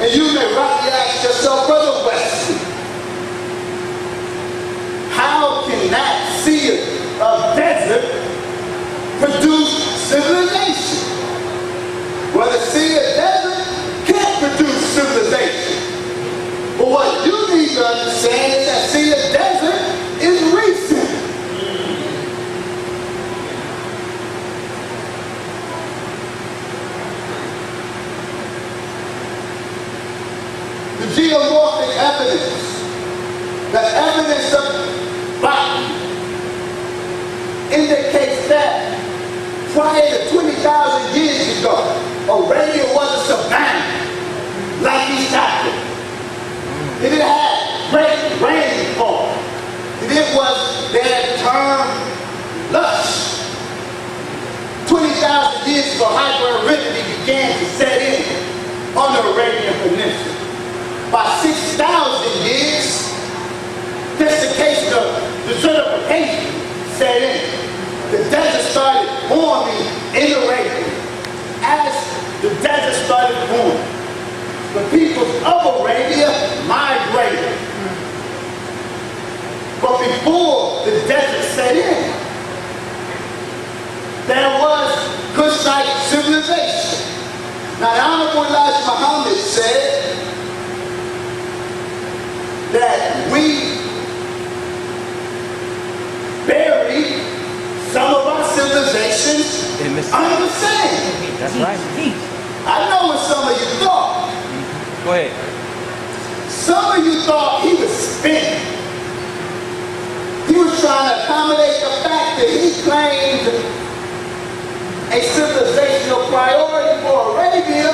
And you may rightly ask yourself, Brother Wesley, how can that sea of desert produce civilization? Well, the sea of desert can't produce civilization. But what you need to understand is that sea of desert prior to 20,000 years ago, Arabia was a savannah, like East Africa. It didn't have great rainfall. It was their term lush. 20,000 years ago, hyper-aridity began to set in on the Arabian Peninsula. By 6,000 years, desiccation of desertification set in. The desert started forming in Arabia. As the desert started forming, the peoples of Arabia migrated. But before the desert set in, there was Kushite civilization. Now, the Honorable Elijah Muhammad said that we buried some of our civilizations under the sand. That's right. I know what some of you thought. Go ahead. Some of you thought he was spinning. He was trying to accommodate the fact that he claimed a civilizational priority for Arabia,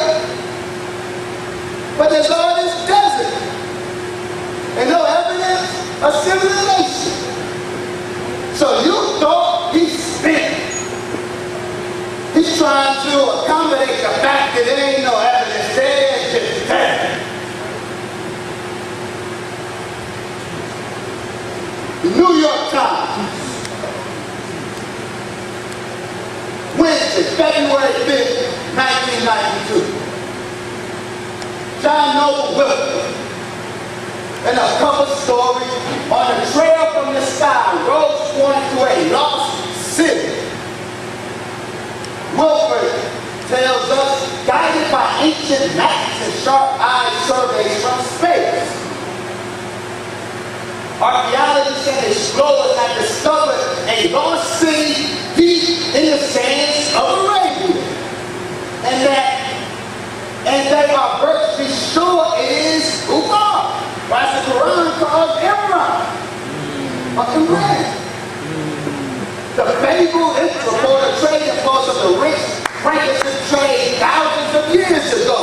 but there's all this desert and no evidence of civilization. So you thought he's spinning. He's trying to accommodate the fact that there ain't no evidence there, it's just desert. The New York Times, Wednesday, February 5th, 1992. John Noble Wilson, in a cover story on a trail from the sky, roads point to a lost city. Wilford tells us, guided by ancient maps and sharp-eyed surveys from space, archaeologists and explorers have discovered a lost city deep in the sands of Arabia. And they are virtually sure it is Ubar. Right? The Quran calls Iran. Iran. The fabled for the trading post of the rich frankincense trade thousands of years ago.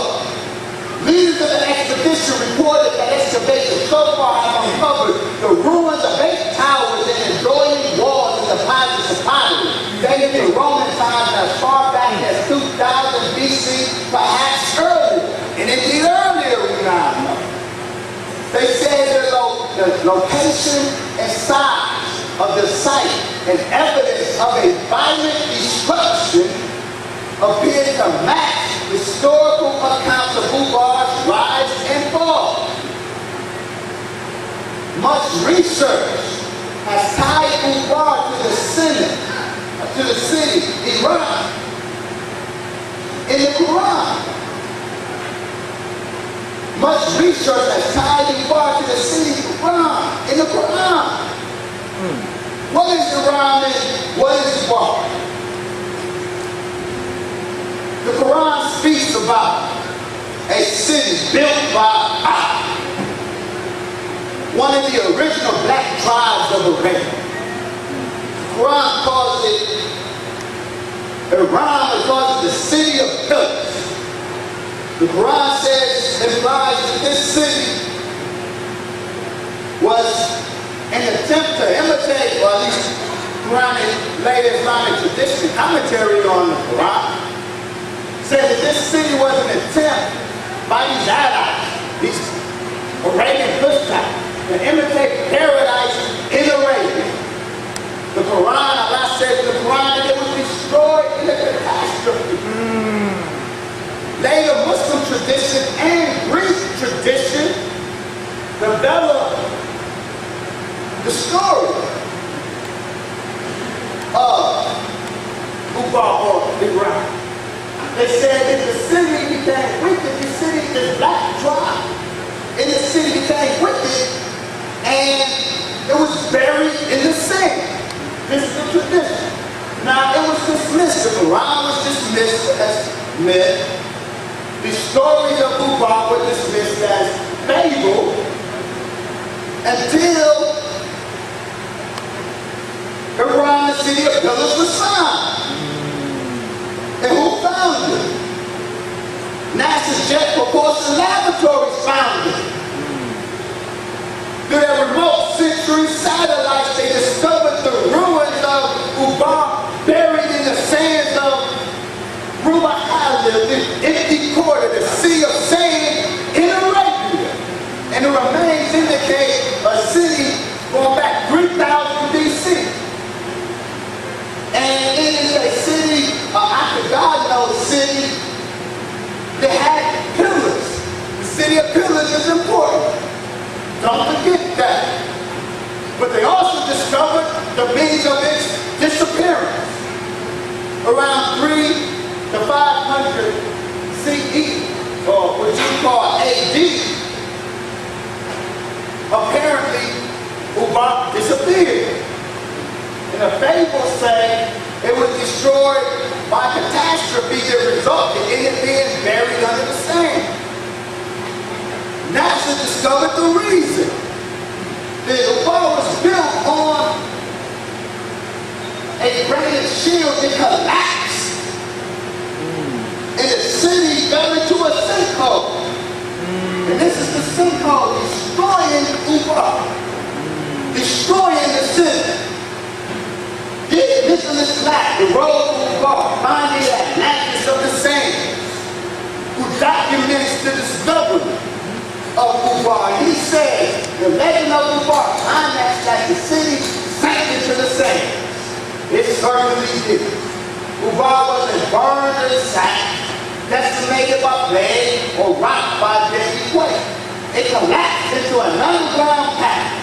Leaders of the expedition reported that excavations so far have uncovered the ruins of 8 towers and adjoining walls and deposits of pottery, dating to Roman times as far back as 2000 BC, perhaps earlier, and indeed earlier we now know. They say the location and size of the site and evidence of a violent destruction appear to match historical accounts of Ubar's rise and fall. Much research has tied Ubar to the city, Iran, in the Quran. Much research has tied Ubar to the city, Iran, in the Quran. What is Iran and what is Ubar? The Quran speaks about a city built by Allah, one of the original black tribes of Arabia. The Quran calls it Iran because it's the city of pillars. The Quran implies that this city was an attempt to imitate, or at least Quranic, later Islamic tradition, commentary on the Quran, said that this city was an attempt by these allies, these Arabian Kushites, to imitate paradise in Arabia. The Quran, Allah says in the Quran that it was destroyed in a catastrophe. Later Muslim tradition and Greek tradition developed the story of Ubar or Iran. They said that the city became wicked, the city, this black tribe, and the city became wicked, and it was buried in the sand. This is the tradition. Now, it was dismissed, the Quran was dismissed as myth. The stories of Ubar were dismissed as fable until Iran, the city of pillars, was found. NASA's Jet Propulsion Laboratories found it. Through their remote sensory satellites, they discovered the ruins of Ubar buried in the sands of Ruba Island, the empty quarter, the sea of sand in Arabia. And the remains indicate a city going back 3000 BC. And it is a city, after God knows city, that had pillars. The city of pillars is important. Don't forget that. But they also discovered the means of its disappearance. Around 3 to 500 CE, or what you call AD, apparently Ubar disappeared. And the fables say it was destroyed by catastrophe that resulted in it being buried under the sand. NASA discovered the reason. The Ubar was built on a granite shield that collapsed. And the city fell into a sinkhole. And this is the sinkhole destroying Ubar. Destroying the city. This is the slack, the road to Ubar, finding that Atlantis of the sands, who documents the discovery of Ubar. He says, the legend of Ubar climaxed that the city sank into the sands. It certainly did. Ubar wasn't burned and sacked, decimated by plague or rocked by deadly quake. It collapsed into an underground path.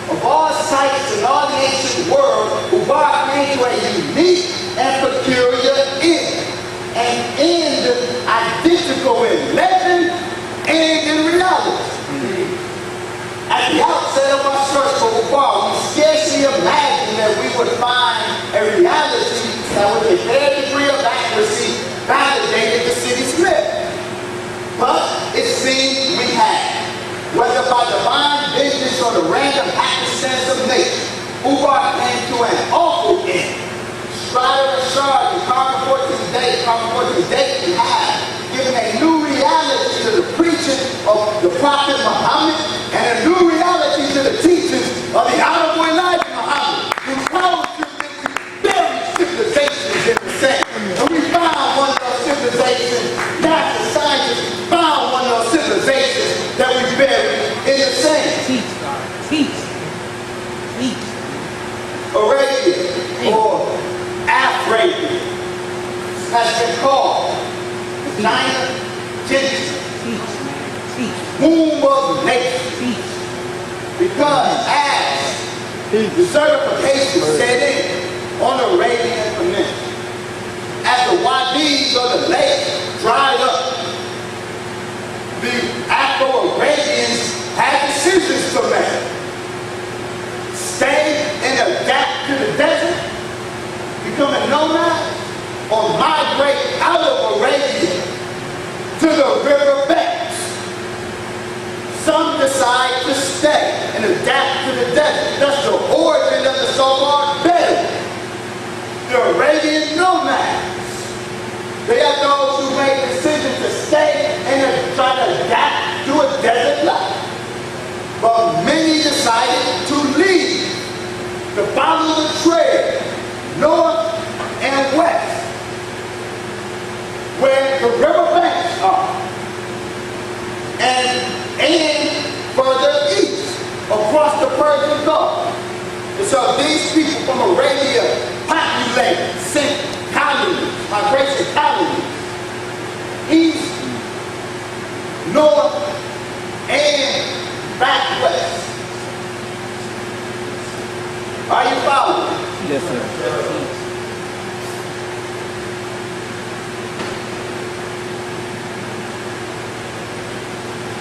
Of all sites in all the ancient world, Ubar came to a unique and peculiar end. An end identical in legend and in reality. At the outset of our search for Ubar, we scarcely imagined that we would find a reality that with a fair degree of accuracy validated the city's myth. But it seemed we had. Whether by divine vengeance or the random happenstance of nature, Ubar came to an awful end. Strider and Shard and Carnivore to date, have given a new reality to the preaching of the Prophet Muhammad and a new reality to the teachings of the Honorable Elijah Muhammad, who told you that we buried civilizations in the sand. And we found one of those civilizations, NASA scientists found one of those civilizations that we buried in the sand. Teach, God. Teach. Teach. Arabia, or Afrabia, has been called the China Genesis, Teach, man. Teach. womb of nature. Teach. Because as the certification set in on the Arabian Peninsula, as the wadis or the lakes dried up, the Afro-Arabians had decisions to make. Stay and adapt to the desert, become a nomad, or migrate out of Arabia to the river banks. Some decide to stay and adapt to the desert. That's the origin of the so-called Bedouin, the Arabian nomads. They are those who make decisions to stay and try to adapt to a desert life. But many decided to leave, to follow the trail, north and west, where the riverbanks are, and further east, across the Persian Gulf. And so these people from Arabia populate, sent colonies, migration colonies, east, north, and back west. Are you following? Yes, sir.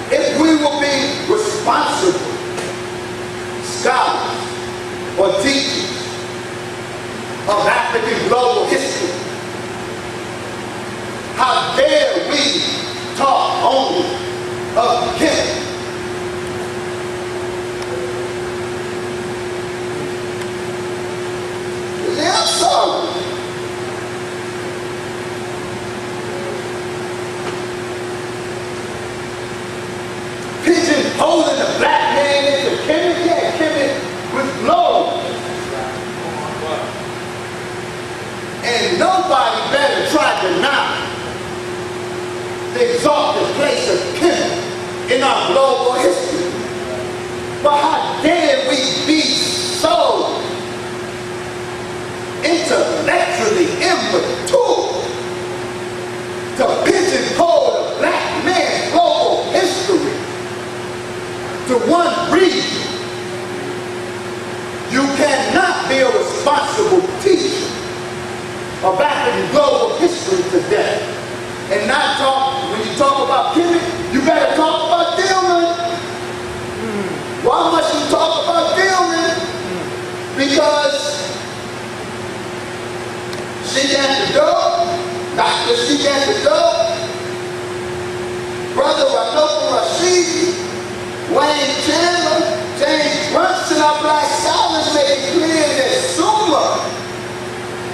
If we will be responsible scholars or teachers of African global history, how dare we talk only of him? I'm sorry. But how dare we be so intellectually immature to pigeonhole the black man's global history to one region? You cannot be a responsible teacher of African global history today and not talk, when you talk about Kemet, you better talk about Dillman. Why must you talk about Dillman? Because she got the dough, Dr. She got the dough, Brother Ranoko Rashidi, Wayne Chandler, James Brunson, our black scholars make it clear that Sumer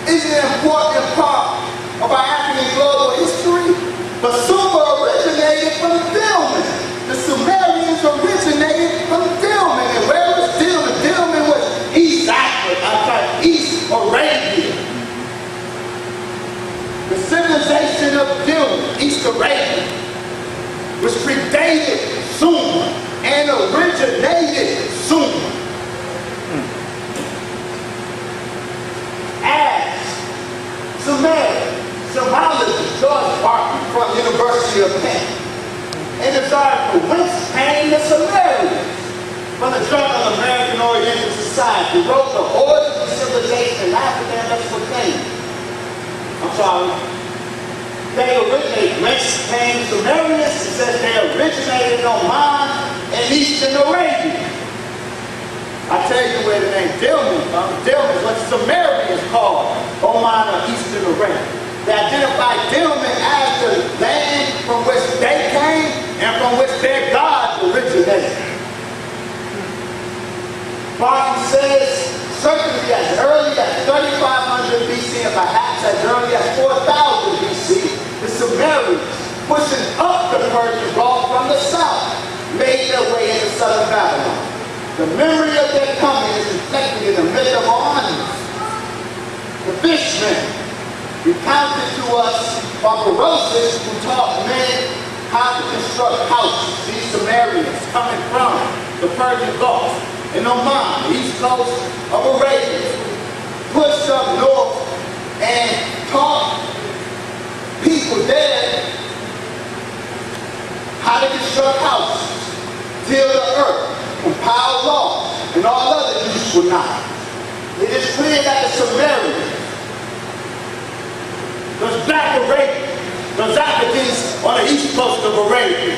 is an important part of our African global history, but Sumer originated from Dillman. The Sumerians originated from Dillman. And where was Dillman? Dillman was East Africa, East Arabia. The civilization of Dillman, East Arabia, was predated Sumer and originated Sumer. As Sumologist George Barton from University of Kent, in his article, Whence Came the Sumerians? From the Journal of American Oriental Society, wrote the origin of civilization in Africa and Mesopotamia. I'm sorry. They originate, whence came the Sumerians? It says they originated in Oman and Eastern Arabia. I tell you where the name Dillman comes. Dillman is what the Sumerians called Oman or Eastern Arabia. They identified Dillman as the land from which they came and from which their gods originated. Barton says, certainly as early as 3500 BC and perhaps as early as 4000 BC, the Sumerians, pushing up the Persian Gulf from the south, made their way into southern Babylon. The memory of their coming is reflected in the myth of Ormus. The fishmen recounted to us Barbarossa, who taught men how to construct houses. These Sumerians coming from the Persian Gulf in Oman, the east coast of Arabia, pushed up north and taught people there how to construct houses, till the earth, compile laws, and all other useful knowledge. It is clear that the Sumerians, those black Arabians, those Africans on the east coast of Arabia,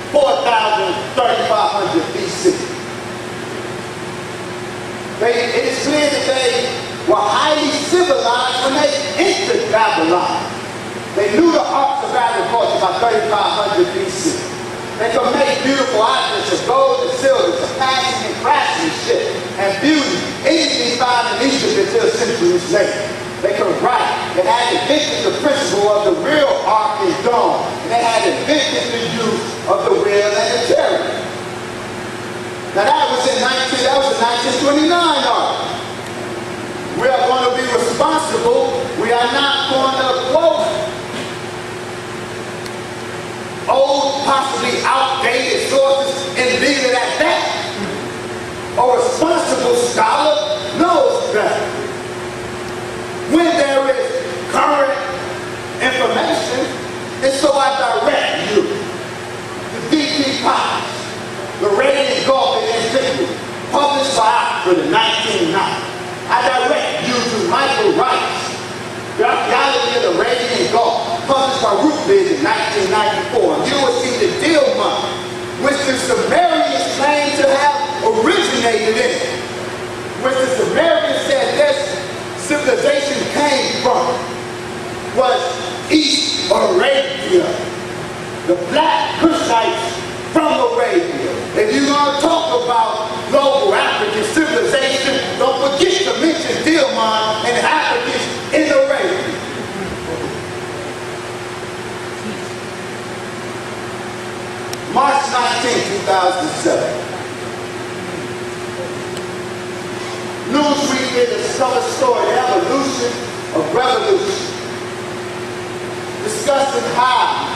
3500 BC. It is clear that they were highly civilized when they entered Babylon. They knew the arts of agriculture by 3500 BC. They could make beautiful objects of gold and silver, surpassing in craftsmanship and beauty anything found in Egypt until centuries later. They could write. They had invented the principle of the real ark and dome. And they had invented the use of the wheel and the chariot. Now that was in 1929 art. We are going to be responsible. We are not going to quote old, possibly outdated sources and leave it at that. A responsible scholar knows better. When there is current information, and so I direct you to D.P. Potts, The Radiant Gulf in Antiquity, published by Oxford in 1990. I direct you to Michael Wright's The Archaeology of the Radiant Gulf, published by Rootbid in 1994. And you will see the Dilmun, which the Sumerians claim to have originated in, which the Sumerians said this civilization came from, was East Arabia. The black Kushites from Arabia. If you're going to talk about global African civilization, don't forget to mention Dilmun and Africans in Arabia. March 19, 2007. Newsweek did a cover story, The Evolution of Revolution, discussing how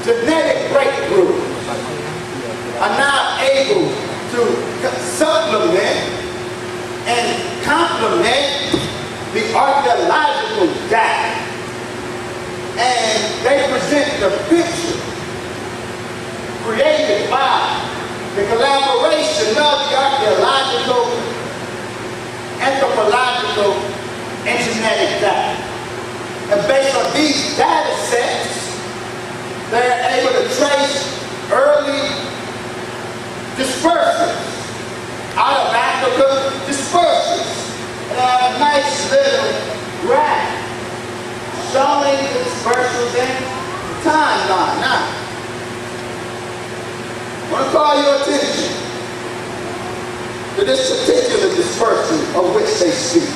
genetic breakthroughs are now able to supplement and complement the archaeological data. And they present the picture created by the collaboration of the archaeological, anthropological, and genetic data. And based on these data sets, they're able to trace early dispersals out of Africa, dispersals. And I have a nice little graph showing the dispersals and timeline. Now, I want to call your attention to this particular dispersal of which they speak.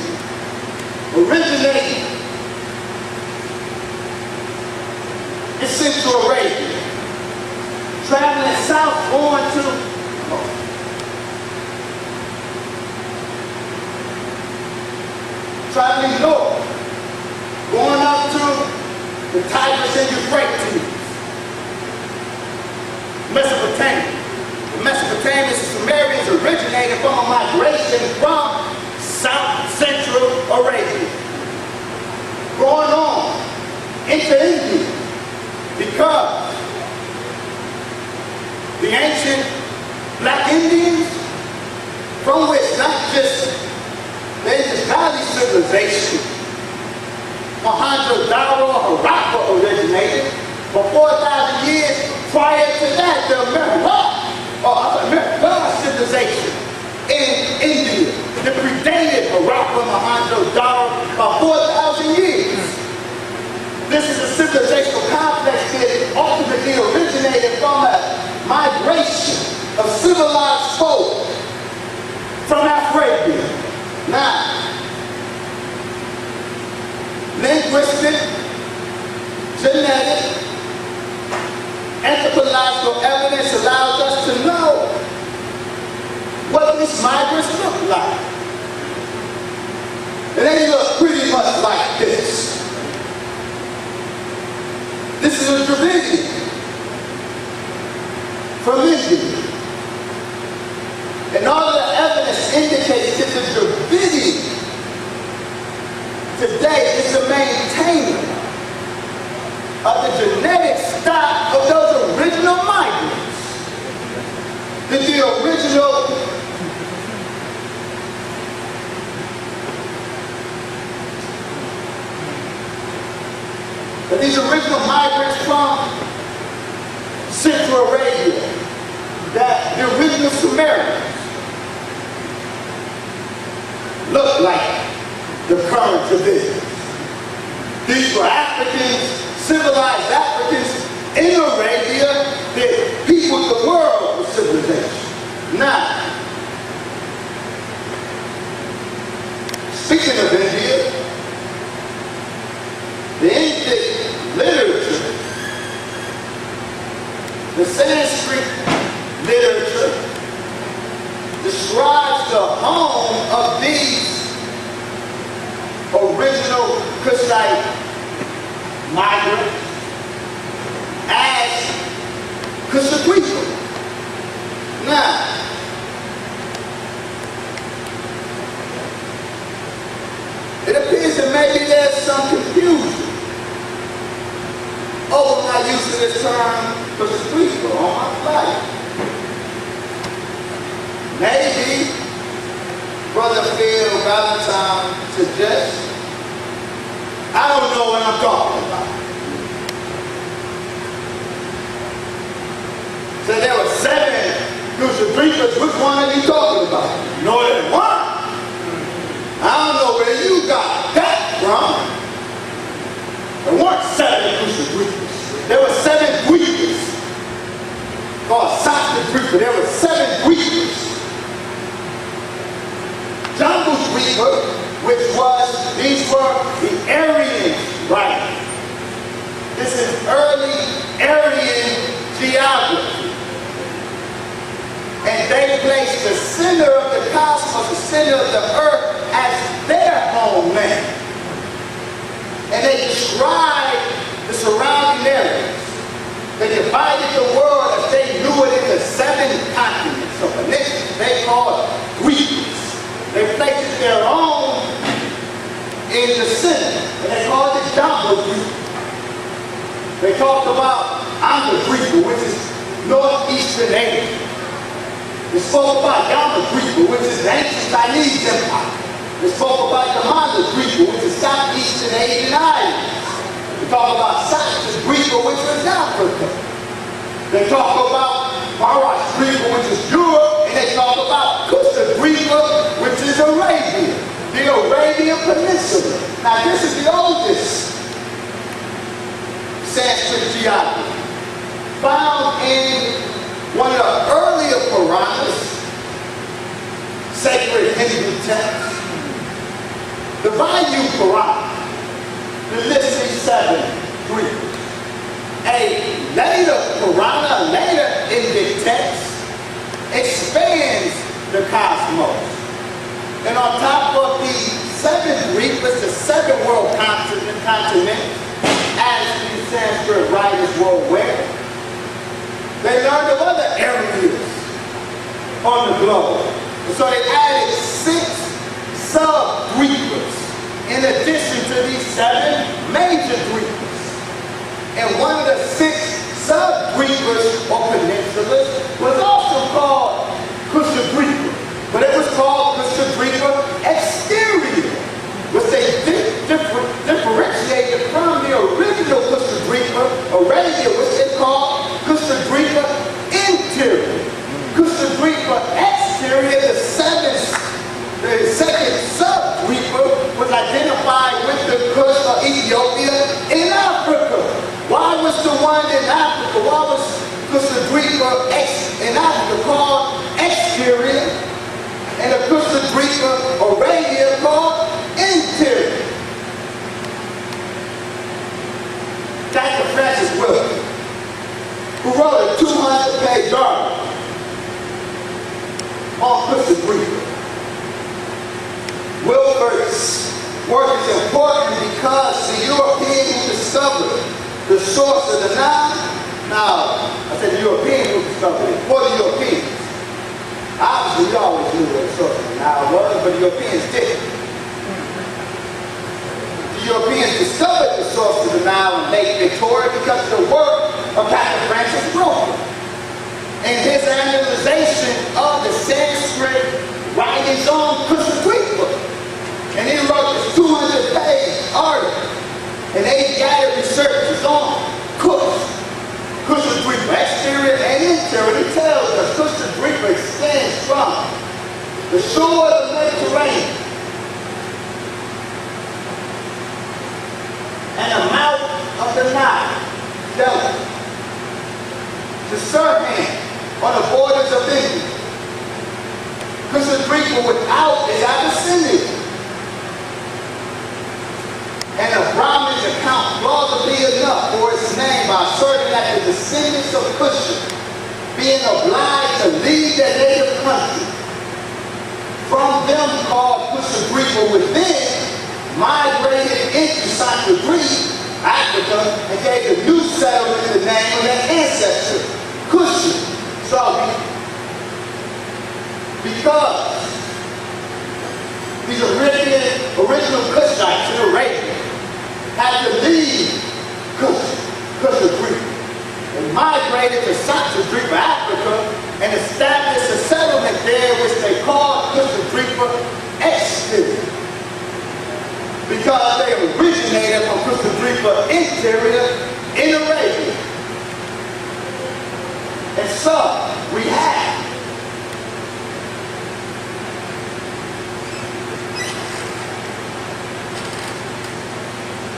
Originating in Central Arabia, traveling south going to traveling north, going up to the Tigris and Euphrates, Mesopotamia. The Mesopotamians and Sumerians originated from a migration from South Central Arabia, going on into India, because the ancient black Indians, from which not just the Indus Valley civilization, Mohenjo-Daro, Harappa originated, for 4,000 years prior to that, the American civilization in India that predated Harappa, Mohenjo-Daro by 4,000 years. This is a civilizational complex that ultimately originated from a migration of civilized folk from Africa. Now, linguistic, genetic, anthropological evidence allows us to know what these migrants look like. And they look pretty much like this. This is a Dravidian from India. And all of the evidence indicates that the Dravidian today is a maintainer of the genetic stock of those original migrants. That the original these original migrants from Central Arabia, that the original Sumerians look like the current Dravidians. These were Africans, civilized Africans in Arabia that peopled the world with civilization. Now, speaking of India, the Indic literature, the Sanskrit literature, describes the home of these original Kushite migrants as Kusha. Now, it appears that maybe there's some confusion over my use of this term Kusha on my life. Maybe Brother Phil Valentine suggests, I don't know what I'm talking about. So there were 7 Kusha. Which one are you talking about? No, there's one. I don't know where you got that from. There weren't 7 Kusha. There were 7 Dwipas. Called Sanskrit Dwipa. There were 7 Dwipas. Jungle Dwipa, these were the Aryan writing. This is early Aryan geography. And they placed the center of the cosmos, the center of the earth, as their homeland. And they described the surrounding areas. They divided the world as they knew it into 7 continents, so peninsulas, called Dwipas. They placed their own in the center, and they called it Jamba Dwipa. They talked about Anga Dwipa, which is northeastern Asia. They spoke about Yama Dwipa, which is the ancient Chinese empire. They spoke about Yamanda Dwipa, which is southeastern Asian islands. They talk about Saxon Dwipa, which was Africa. They talk about Parash Dwipa, which is Europe, and they talk about Kusha Dwipa, which is Arabia, the Arabian Peninsula. Now this is the oldest Sanskrit geography, found in one of the earlier Puranas, sacred Hindu texts. The Vayu Purana, the listing 7 Dwipas. A later Purana, later Indic text, expands the cosmos. And on top of the 7 Dwipas, the 7 world continents, as the Sanskrit writers were aware, they learned of other areas on the globe. And so they added 6 sub-Dwipas in addition to these 7 major Dwipas. And one of the 6 sub-Dwipas or peninsulas was also called Kusha Dwipa, but it was called Kusha Dwipa exterior, which they differentiated from the original Kusha Dwipa, Arabia, which they called Kusha Dwipa interior. Kusha Dwipa exterior, the second sub-Dwipa, was identified with the Kush of Ethiopia in Africa. Why was the one in Africa, why was Kusha Dwipa in Africa called exterior, and the Kusha Dwipa Arabia called interior? Dr. Francis Wilson, who wrote a 200-page article on Kusha Dwipa. Wilbert's work is important because the European who discovered the source of the Nile, now, I said the European who discovered it, for the Europeans. Obviously, we always knew where the source of the Nile was, but the Europeans didn't. The Europeans discovered the source of the Nile in Lake Victoria because of the work of Dr. Francis Wilson and his analyzation of the Sanskrit writings on Kusha Dwipa. And he wrote this 200-page article, and Asiatic research is on Kusha Dwipa, exterior and interior. He tells us Kusha Dwipa extends from the shore of the Mediterranean and the mouth of the Nile Delta to Sirhan on the borders of India. Kusha Dwipa without is Abyssinia. And the Brahmins account plausibly enough for its name by asserting that the descendants of Kusha, being obliged to leave their native country, from them called Kusha Dwipa within, migrated into Central Greece, Africa, and gave the new settlement the name of their ancestor, Kusha. So, because these original Kushites in Arabia had to leave Kusha Dwipa and migrated to Central Greece, Africa, and established a settlement there which they called Kusha Dwipa exterior, because they originated from Kusha Dwipa interior in Arabia. And so we have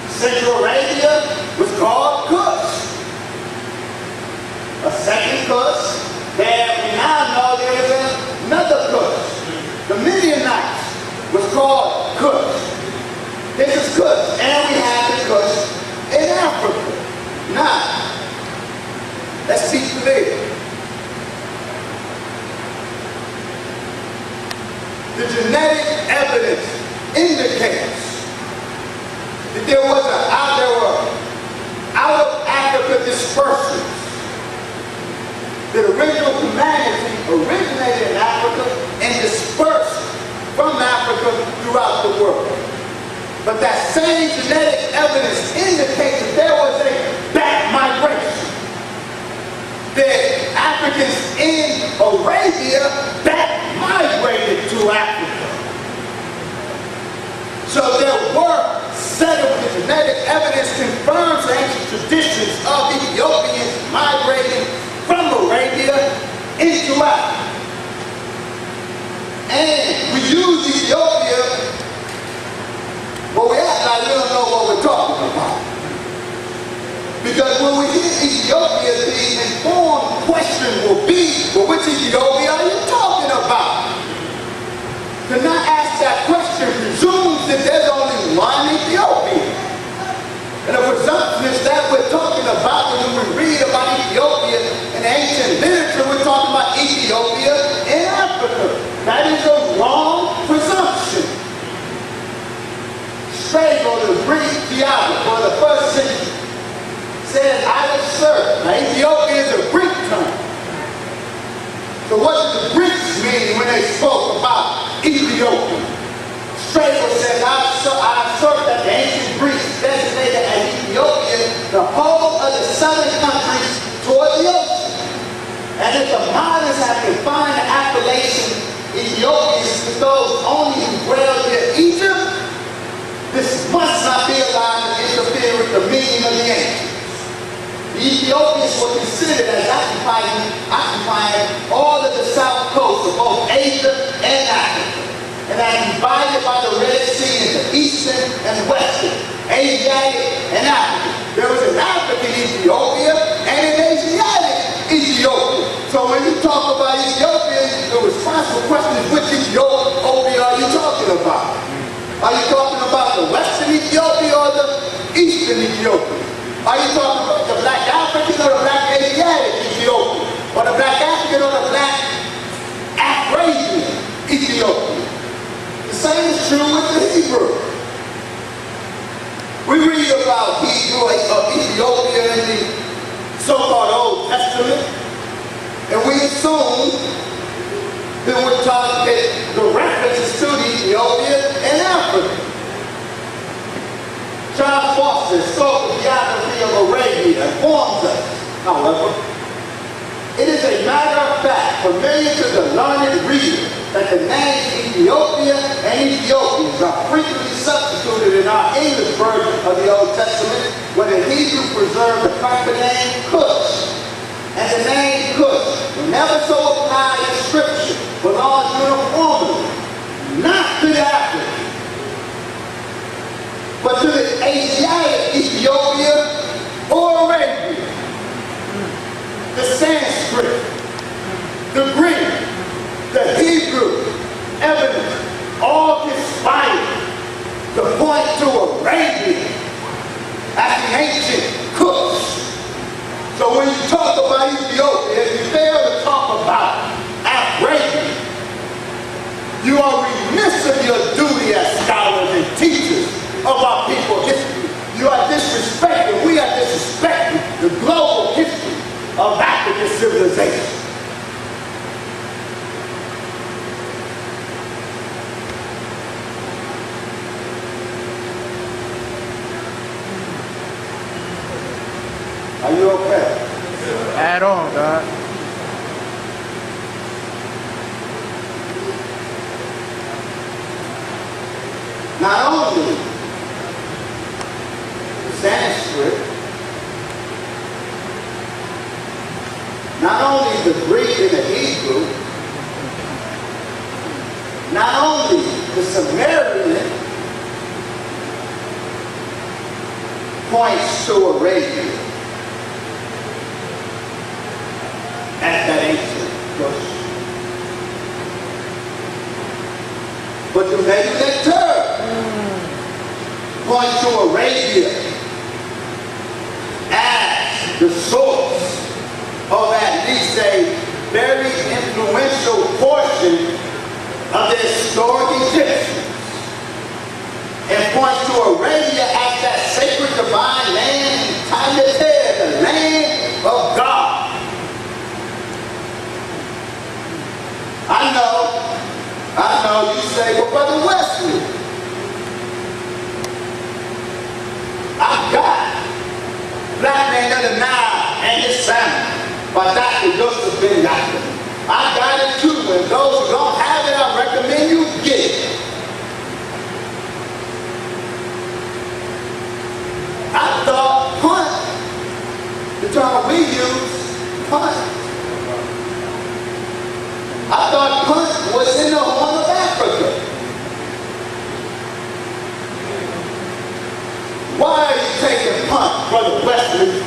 Central Arabia was called Kush. A second Kush. There we now know there is another Kush. The Midianites was called Kush. This is Kush. And we have the Kush in Africa. Now, let's be clear. The genetic evidence indicates that there were out of Africa dispersals. The original humanity originated in Africa and same genetic evidence indicates that there was a back migration. The Africans in Arabia back migrated to Africa. So there were settled genetic evidence confirms ancient traditions of Ethiopians migrating from Arabia into Africa. And we use Ethiopia, but we act like we don't know what we're talking about. Because when we hear Ethiopia, the informed question will be, well, which Ethiopia are you talking about? To not ask that question presumes that there's only one Ethiopia. And the presumption is that we're talking about, when we read about Ethiopia in ancient literature, we're talking about Ethiopia in Africa. That is a wrong presumption. Strabo, the Greek geographer of the first century, says, I assert. Now, Ethiopia is a Greek term. So what did the Greeks mean when they spoke about Ethiopia? Strabo says, I assert that the ancient Greeks designated as Ethiopia the whole of the southern countries toward the ocean. And if the moderns have defined the appellation Ethiopians to those only who dwell near Egypt, this must not be allowed to interfere with the meaning of the ancients. The Ethiopians were considered as occupying all of the south coast of both Asia and Africa, and as divided by the Red Sea into eastern and western, Asiatic and African. There was an African Ethiopia and an Asiatic Ethiopia. So when you talk about Ethiopia, the responsible question is, which Ethiopia are you talking about? Are you talking about the Western Ethiopia or the Eastern Ethiopia? Are you talking about the Black African or the Black Asiatic Ethiopia? Or the Black African or the Black Afro-Asian Ethiopia? The same is true with the Hebrew. We read about Ethiopia in the so-called Old Testament, and we assume that we're talking that the references to Ethiopia and Africa. John Foster, historical geography of Arabia, informs us, however, it is a matter of fact familiar to the learned reader that the names Ethiopia and Ethiopians are frequently substituted in our English version of the Old Testament, where the Hebrew preserved the proper name Cush. And the name Cush, whenever so applied in Scripture, belongs uniformly, not to the African, but to the Asiatic Ethiopia or Arabia. The Sanskrit, the Greek, the Hebrew, evidence, all conspire to point to Arabia as the ancient Cush. So when you talk about Ethiopia, if you fail to talk about Arabia, you are remiss of your duty as scholars and teachers of our people's history. You are disrespecting, we are disrespecting the global history of African civilization. Are you okay? Add on, God. Not only the Sanskrit, not only the Greek and the Hebrew, not only the Sumerian points to Arabia as that ancient Cush, but the Megalith points to Arabia as the source of at least a very influential portion of the historic Egyptians, and points to Arabia as that sacred divine land, the land of God. I know, you say, well, Brother Wesley, for those who don't have it, I recommend you get it. I thought punt, the term we use, punt. I thought punt was in the Horn of Africa. Why are you taking punt, Brother Wesley,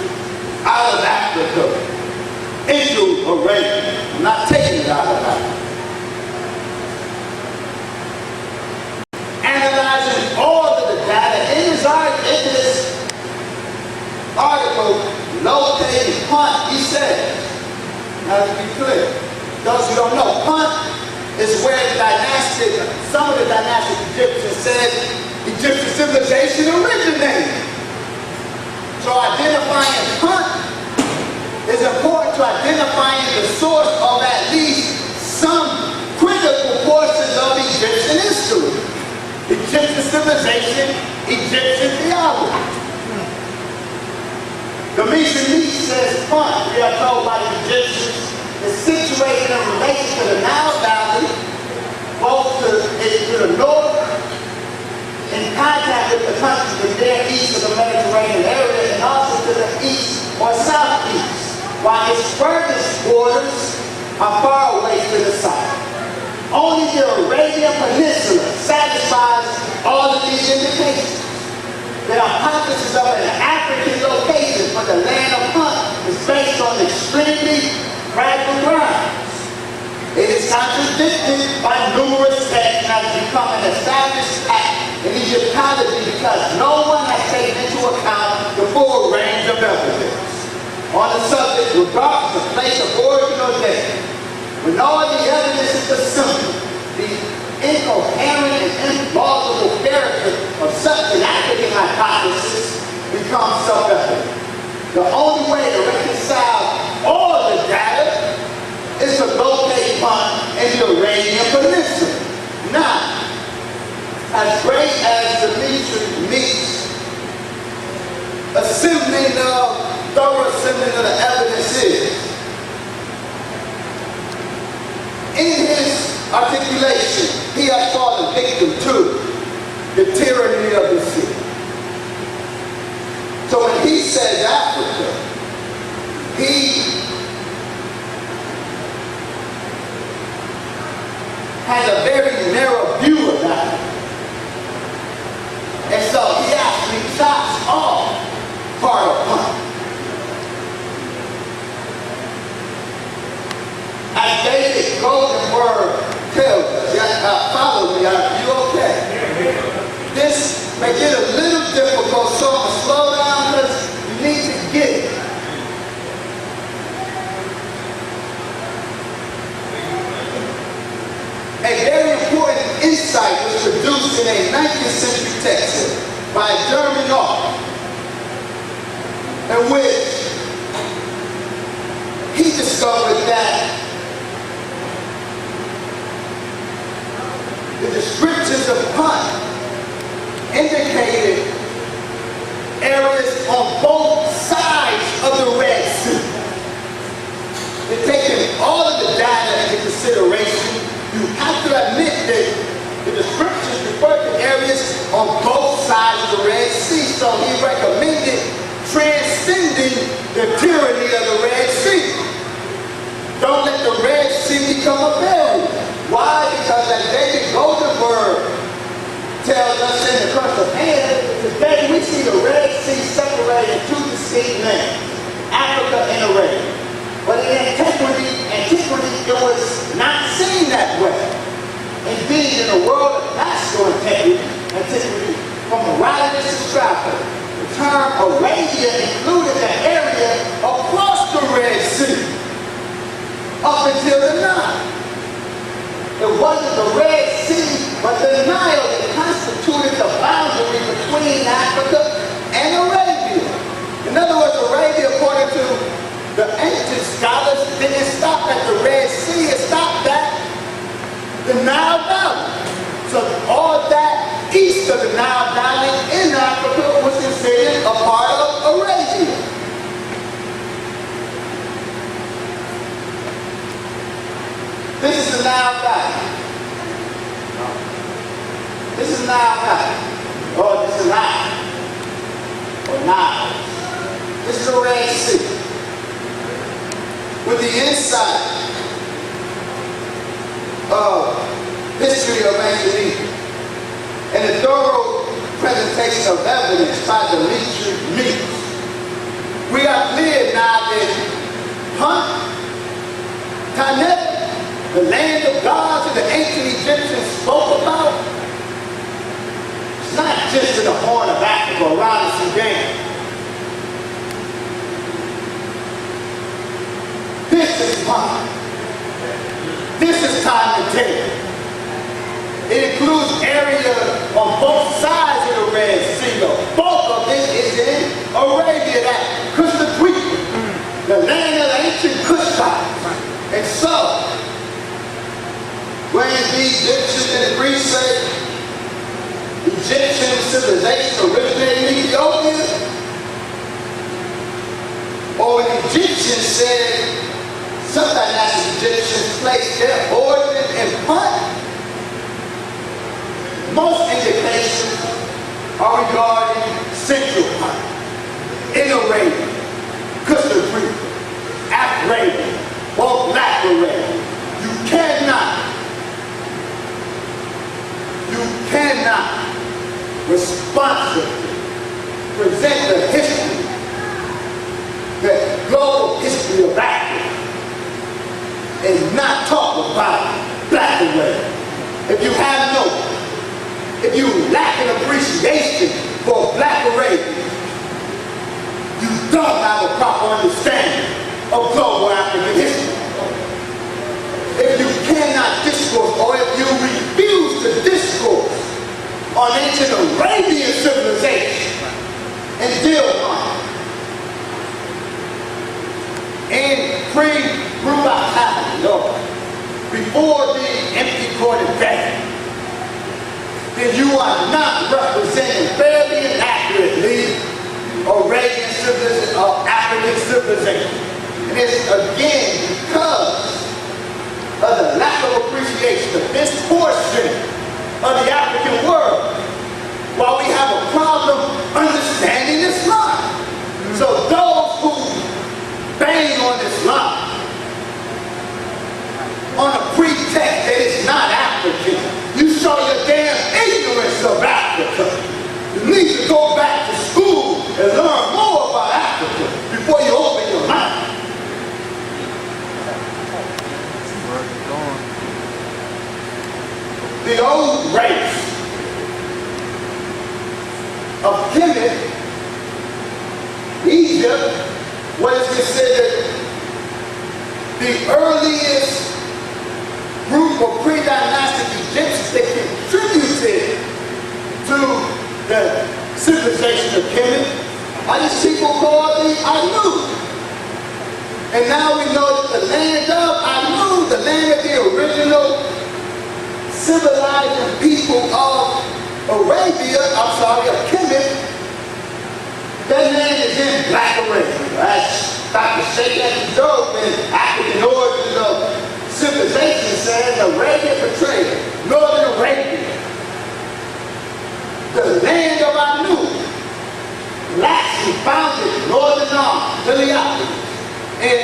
out of Africa into Arabia? I'm not taking it out of Africa. Analyzing all of the data in this article, locating punt, he says, now to be clear, those who don't know, punt is where some of the dynastic Egyptians said Egyptian civilization originated. So identifying punt is important to identifying the source of at least some critical portions of Egyptian history. Egyptian civilization, Egyptian theology. The Mishnah says punt, we are told by the Egyptians, is situated in relation to the Nile Valley, both to the north, in contact with the countries to their east of the Mediterranean area, and also to the east or southeast, while its furthest borders are far away to the south. Only the Arabian Peninsula satisfies all of these indications. There are hypotheses of an African location, but the land of Punt is based on extremely fragile grounds. It is contradicted by numerous texts and has become an established fact in Egyptology because no one has taken into account the full range of evidence on the subject regardless of place of origin or date. When all the evidence is assembled, the incoherent and implausible character of such an African hypothesis becomes self-evident. The only way to reconcile all the data is to locate Punt in the Arabian Peninsula. Now, as great as Dimitri meets thorough assembling of the evidence is, in his articulation, he has fallen victim to the tyranny of the sea. So when he says Africa, he has a very narrow view of that. And so he actually chops off part of Punt. As David Goldenberg tells us, follow me, are you okay? This may get a little difficult, so I'm going to slow down because you need to get it. A very important insight was produced in a 19th century text by a German author, in which he discovered that the descriptions of Punt indicated areas on both sides of the Red Sea. They're taking all of the data into consideration. You have to admit that the descriptions refer to areas on both sides of the Red Sea. So he recommended transcending the tyranny of the Red Sea. Don't let the Red Sea become a barrier. Why? Because as David Goldenberg tells us in the Curse of Hand, today we see the Red Sea separated into two distinct lands, Africa and Arabia. But in antiquity, it was not seen that way. Indeed, in the world of classical antiquity, from Herodotus to Strabo, the term Arabia included the area across the Red Sea, up until the Nile. It wasn't the Red Sea, but the Nile that constituted the boundary between Africa and Arabia. In other words, Arabia, according to the ancient scholars, didn't stop at the Red Sea, it stopped at the Nile Valley. So all that east of the Nile Valley in Africa was considered a part of Arabia. This is the Nile Valley. This is the Nile Valley. Or this is Nile. Or Nile. This is the Red Sea. With the insight of history of ancient Egypt and a thorough presentation of evidence by Demetrius Meeks, we are clear now that Tanet, the land of gods that the ancient Egyptians spoke about, it's not just in the Horn of Africa or around the Sudan. This is time. This is time and tail. It includes areas on both sides of the Red Sea. Both of it is in Arabia, that Kusha, Dwipa, the land of the ancient Kusha. And so, when the Egyptians and the Greeks say Egyptian civilization originated in Ethiopia, or when the Egyptians said some dynastic Egyptians placed their origin in Punt, most indications are regarding Central Punt, in Arabia, Kusha, Dwipa, Arabia, or Black Arabia. You cannot responsibly present the history, the global history of Africa, and not talk about Black Arabia. If you lack an appreciation for Black Arabia, you don't have a proper understanding of global African history. If you cannot discourse, or if you refuse to discourse on ancient Arabian civilization and deal on it, in pre-Ruba, before the empty courted vessel, then you are not representing fairly and accurately Arabian civilization or African civilization. And it's again because of the lack of appreciation of this portion of the African world, while we have a problem understanding Islam. So those who bang on Islam on a pretext that it's not African, you show your damn ignorance of Africa. You need to go back to school and learn more about Africa before you open your mouth. The old race of Kemet, Egypt, was considered the earliest group of pre-dynastic Egyptians that contributed to the civilization of Kemet. Are these people called the Anu? And now we know that the land of Anu, the land of the original civilizing people of Arabia, of Kemet, that land is in Black Arabia. That's Dr. Sheikh Job in African Origins of Civilization says Arabia betrayed Northern Arabia, the land of Anu. Blacks who founded Northern Heliopolis in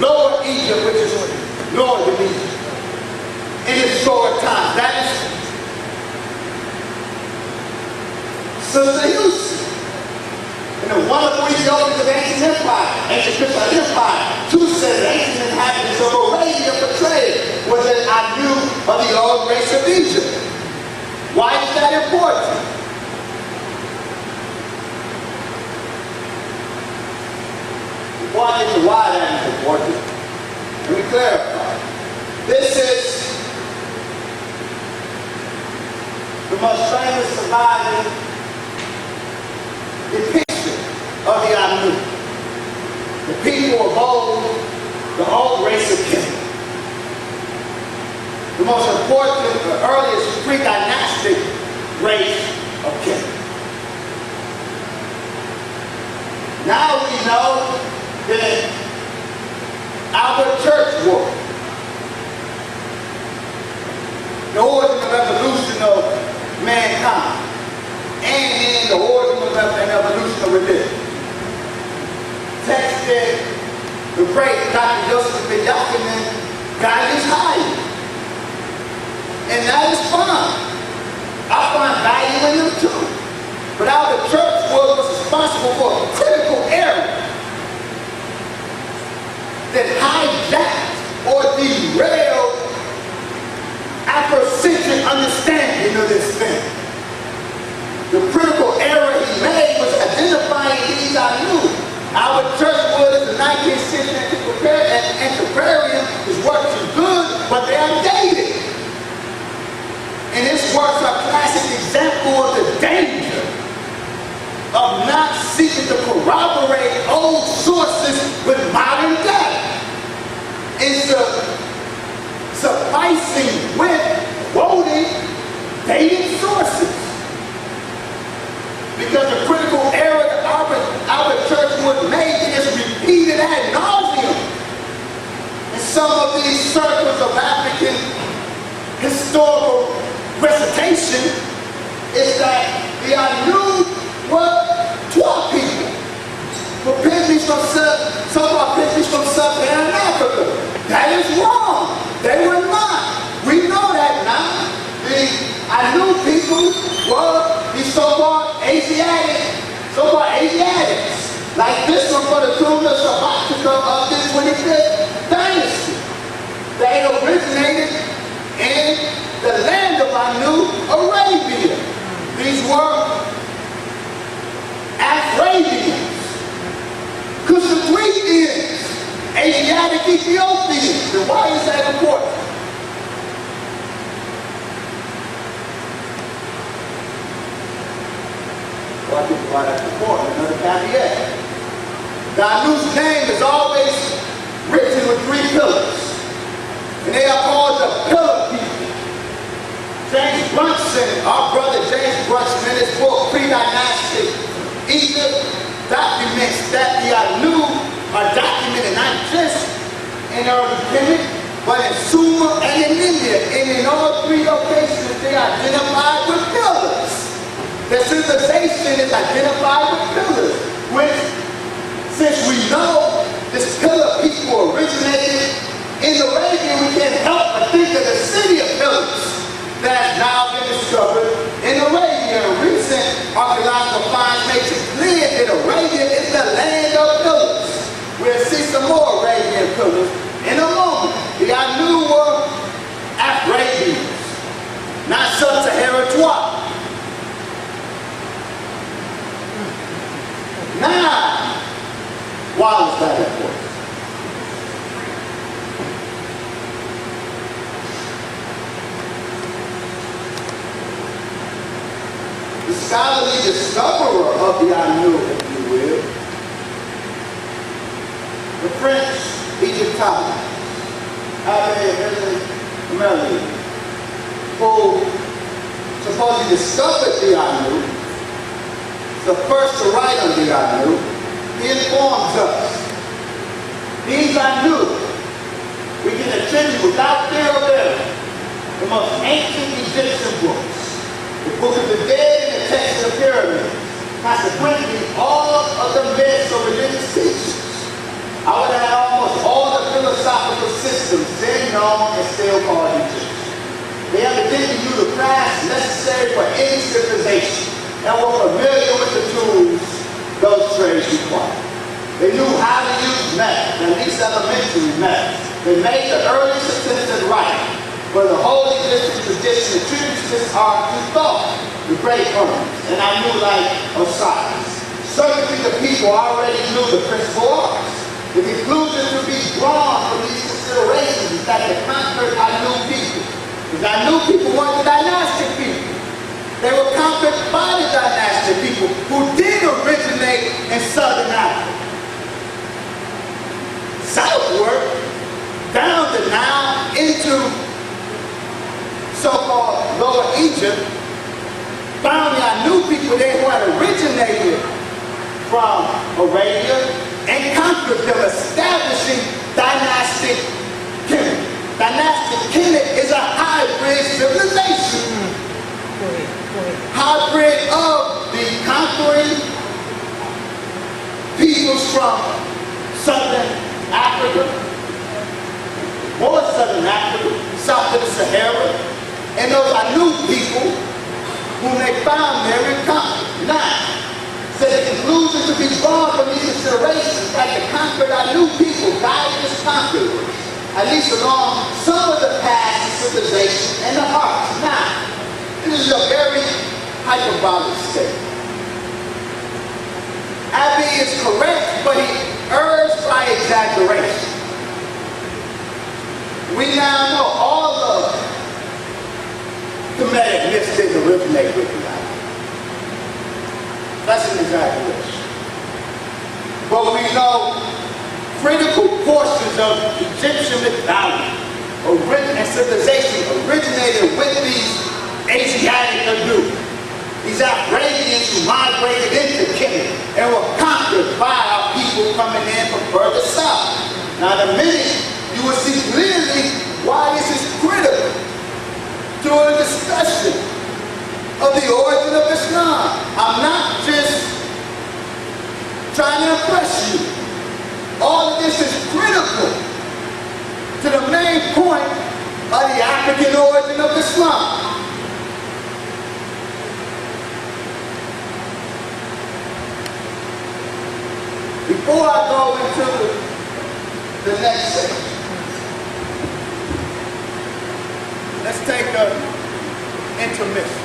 Lower Egypt, which is Northern Egypt, in historic times. That is Sister Houston. In the wonderful Ethiopians of ancient empire, ancient Christian empire, two said the ancient inhabitants of Arabia portrayed was an Anu of the old race of Egypt. Why is that important? Before I get to why that is important, let me clarify. This is the most famous surviving depiction of the Anu, the people of old, the old race of Kemet. The most important, the earliest pre-dynastic race of Kemet. Now we know that our church work. The origin of evolution of mankind, and in the origin of an evolution of religion. Text said, the great Dr. Joseph been documenting, God is higher. And that is fine. I find value in them too. But our church was responsible for a critical error that hijacked or derailed Afrocentric understanding of this thing. The critical error he made was identifying these I knew. Our church was the 19th century antiquarian. His works are good, but they are dated. And his works are a classic example of the danger of not seeking to corroborate old sources with modern data. It's sufficing with quoting dated sources. Because the critical error that our church would make is repeated ad nauseum in some of these circles of African historical recitation is that the Anu were 12 people. For pygmies from so-called pygmies from sub-Saharan Africa. That is wrong. They were not. We know that now. The Anu people were the so-called Asiatics. Like this one for the Kusha of the 25th dynasty. They originated in the land of Anu, Arabia. These were Afrabians, Kusha-Dwipians, Asiatic Ethiopians. And why is that important? Well, I think why that's important. Another caveat. The Anu's name is always written with 3 pillars. And they are called the pillar people. James Brunson, our brother James Brunson, in his book, Pre-Dynastic Egypt, documents that the Anu are documented not just in early Kemet, but in Sumer and in India. And in all 3 locations, they are identified with pillars. Their civilization is identified with pillars, which, since we know this pillar people originated in Arabia, we can't help but think of the city of pillars that has now been discovered in Arabia. Recent archaeological finds make it clear that Arabia is the land of pillars. We'll see some more Arabian pillars in a moment. The Anu were Afrabians, not sub-Saharan Twa. Now, why is that important? The scholarly discoverer of the Anu, if you will, the French Egyptologist, Wesley, who supposedly discovered the Anu, the first to write on the Anu, he informs us. These Anu, we can attribute without fear of error, the most ancient Egyptian books, the Book of the Dead and the Text of the Pyramids, consequently all of the myths or religious teachings. I would add almost all the philosophical systems then known and still called Egyptian. They evidently knew the crafts necessary for any civilization, and were familiar with the tools those trades required. They knew how to use methods, at least elementary methods. They made the earliest attempts at writing, but the whole Egyptian tradition attributes this art to thought, the great hermits, and I knew like Osiris. Certainly the people already knew the principal arts. The conclusion to be drawn from these considerations is that the conquered Anu people, because Anu people weren't the dynastic people. They were conquered by the dynastic people who did originate in southern Africa. Southward, down the Nile, into so-called Lower Egypt, found the Anu people there who had originated from Arabia and conquered them, establishing dynastic Kemet. Dynastic Kemet is a hybrid civilization. Go ahead. Hybrid of the conquering peoples from Southern Africa, more Southern Africa, south of the Sahara, and those are new people whom they found there and conquered. Now, so the conclusion to be drawn from these considerations that the conquered are new people, guided as conquerors, at least along some of the paths of civilization and the hearts. Now, this is a very hyperbolic statement. Abby is correct, but he errs by exaggeration. We now know all of the Kemetic myths didn't originate with the Bible. That's an exaggeration. But we know critical portions of Egyptian mythology and civilization originated with these Asiatic Anu. These Arabians who migrated into Kemet and were conquered by our people coming in from further south. Now, in a minute, you will see clearly why this is critical to a discussion of the origin of Islam. I'm not just trying to impress you. All of this is critical to the main point of the African origin of Islam. Before I go into the next section, let's take an intermission.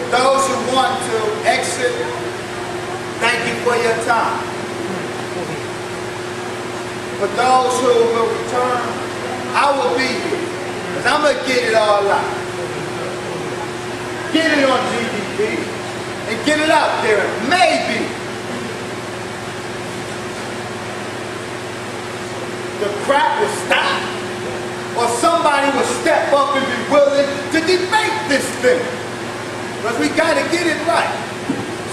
Those who want to exit, thank you for your time. For those who will return, I will be here. Because I'm going to get it all out. Get it on GDP and get it out there. Maybe the crap will stop, or somebody will step up and be willing to debate this thing. Because we got to get it right.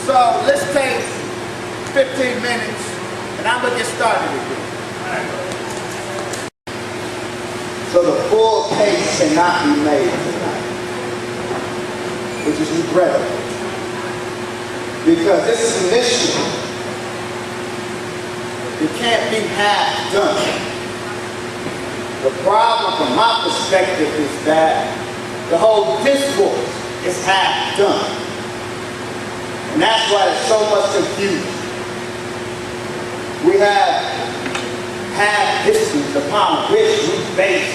So let's take 15 minutes, and I'm going to get started again. So the full case cannot be made tonight, which is regrettable. Because this is an issue. It can't be half done. The problem from my perspective is that the whole discourse is half done. And that's why there's so much confusion. We have half histories upon which we base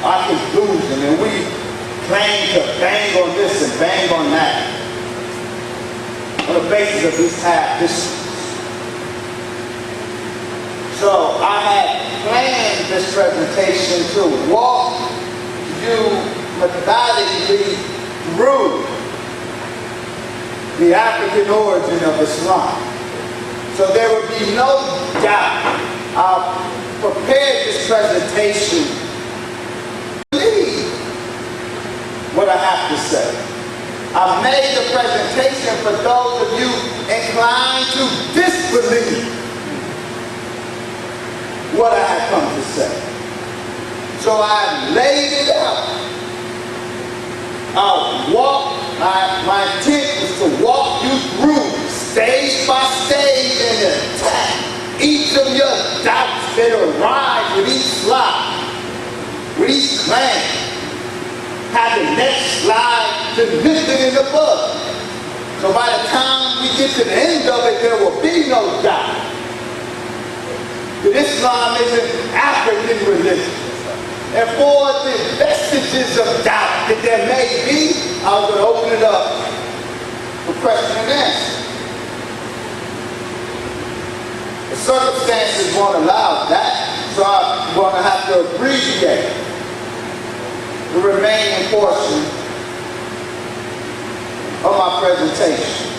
our conclusion, and we claim to bang on this and bang on that on the basis of these half histories. So I had planned this presentation to walk you methodically through the African origin of Islam. So there would be no doubt. I've prepared this presentation to believe what I have to say. I've made the presentation for those of you inclined to disbelieve what I have come to say. So I laid it out. My intent was to walk you through stage by stage and attack each of your doubts that arise with each slide, with each claim. Have the next slide to nip it in the bud. So by the time we get to the end of it, there will be no doubt that Islam is an African religion. And for the vestiges of doubt that there may be, I was going to open it up for question and answer. The circumstances won't allow that, so I'm going to have to abbreviate the remaining portion of my presentation.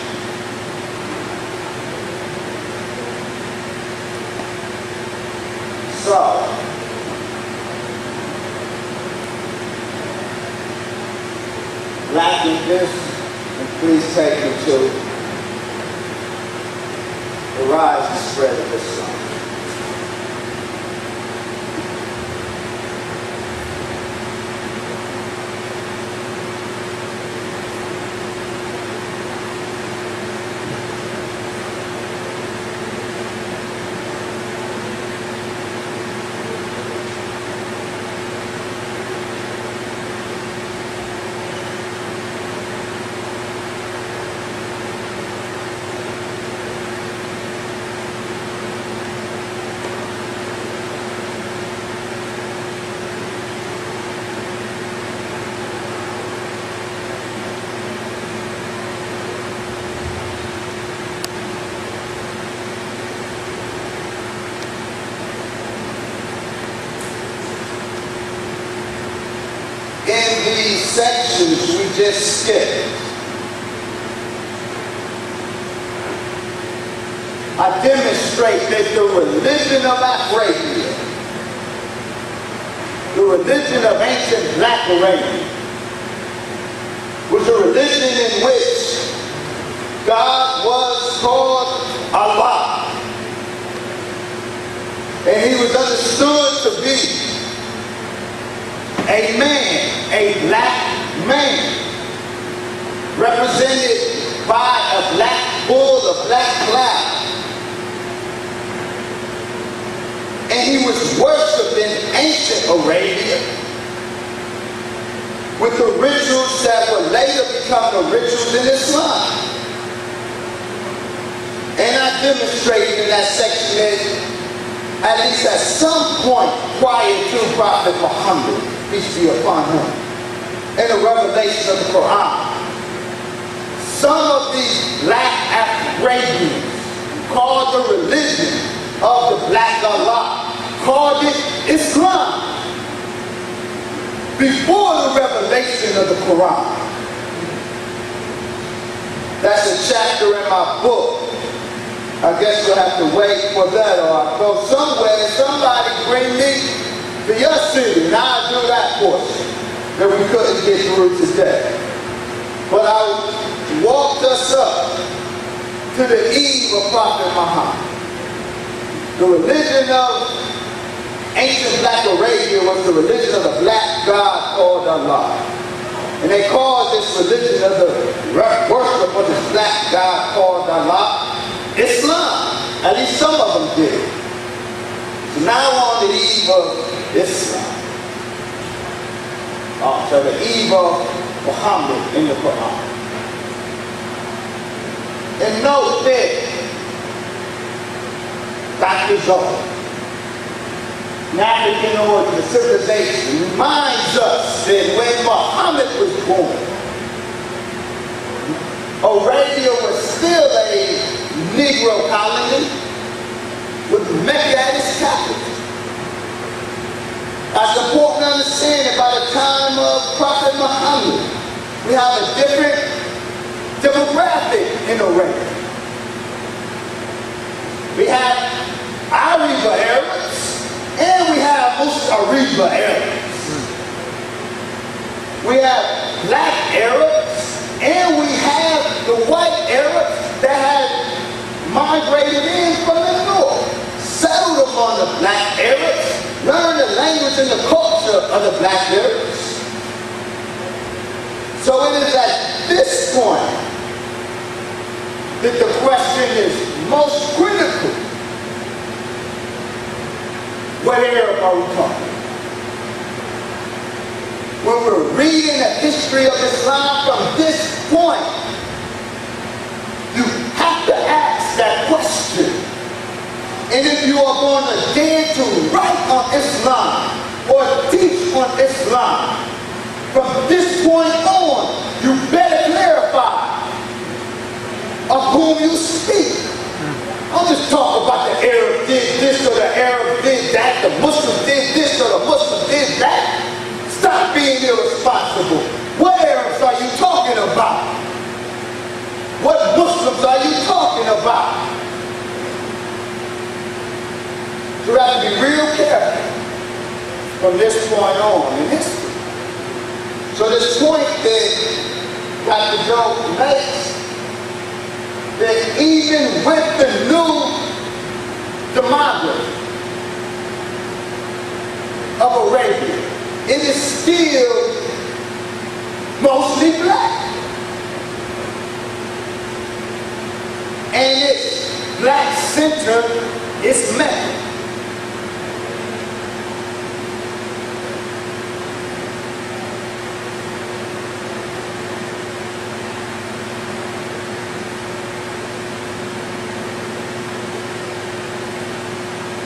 So, lacking this, and please take me to the rise and spread of Islam. in these sections we just skipped, I demonstrate that the religion of Arabia, the religion of ancient Black Arabia, was a religion in which God was called Allah. And he was understood to be a man, a black man, represented by a black bull, a black cloud. And he was worshipped in ancient Arabia with the rituals that would later become the rituals in Islam. And I demonstrated in that section that at least at some point prior to Prophet Muhammad, peace be upon him, in the revelation of the Quran, some of these black Arabians called the religion of the Black Allah, called it Islam, before the revelation of the Quran. That's a chapter in my book. I guess you'll have to wait for that, or I'll go somewhere and somebody bring me to your city and I'll do that portion that we couldn't get through today. But I walked us up to the eve of Prophet Muhammad. The religion of ancient Black Arabia was the religion of the black god called Allah. And they called this religion of the worship of this black god called Allah Islam. At least some of them did. So now on the eve of Islam. So the eve of Muhammad in the Quran. And note that Dr. Zohar, an African origin of civilization, reminds us that when Muhammad was born, Arabia was still a Negro colony with Mecca at its capital. That's important to understand that by the time of Prophet Muhammad, we have a different demographic in Arabia. We have Ariba Arabs and we have Ariba Arabs. We have black Arabs and we have the white Arabs that had migrated in from the north, settled among the black Arabs, learned the language and the culture of the black Arabs. So it is at this point that the question is most critical. What Arab are we talking? When we're reading the history of Islam from this point, you have to ask that question. And if you are going to dare to write on Islam or teach on Islam, from this point on, you better clarify of whom you speak. Don't just talk about the Arab did this or the Arab did that, the Muslim did this or the Muslim did that. Stop being irresponsible. What Arabs are you talking about? What Muslims are you talking about? So we have to be real careful from this point on in history. So this point that Dr. Joe makes, that even with the new demography of Arabia, it is still mostly black. And its black center is Mecca.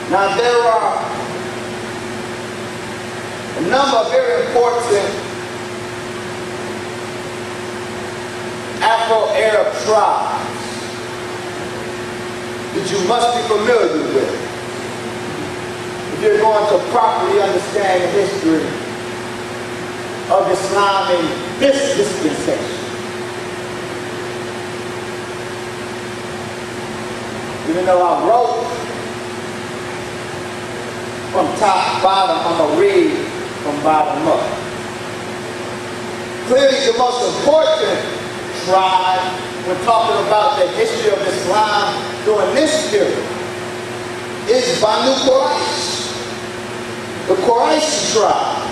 Now there are a number of very important Afro-Arab tribes that you must be familiar with if you're going to properly understand the history of Islam in this dispensation. Even though I wrote from top to bottom, I'm going to read from bottom up. Clearly the most important tribe when talking about the history of Islam during this period is Banu Quraysh, the Quraysh tribe,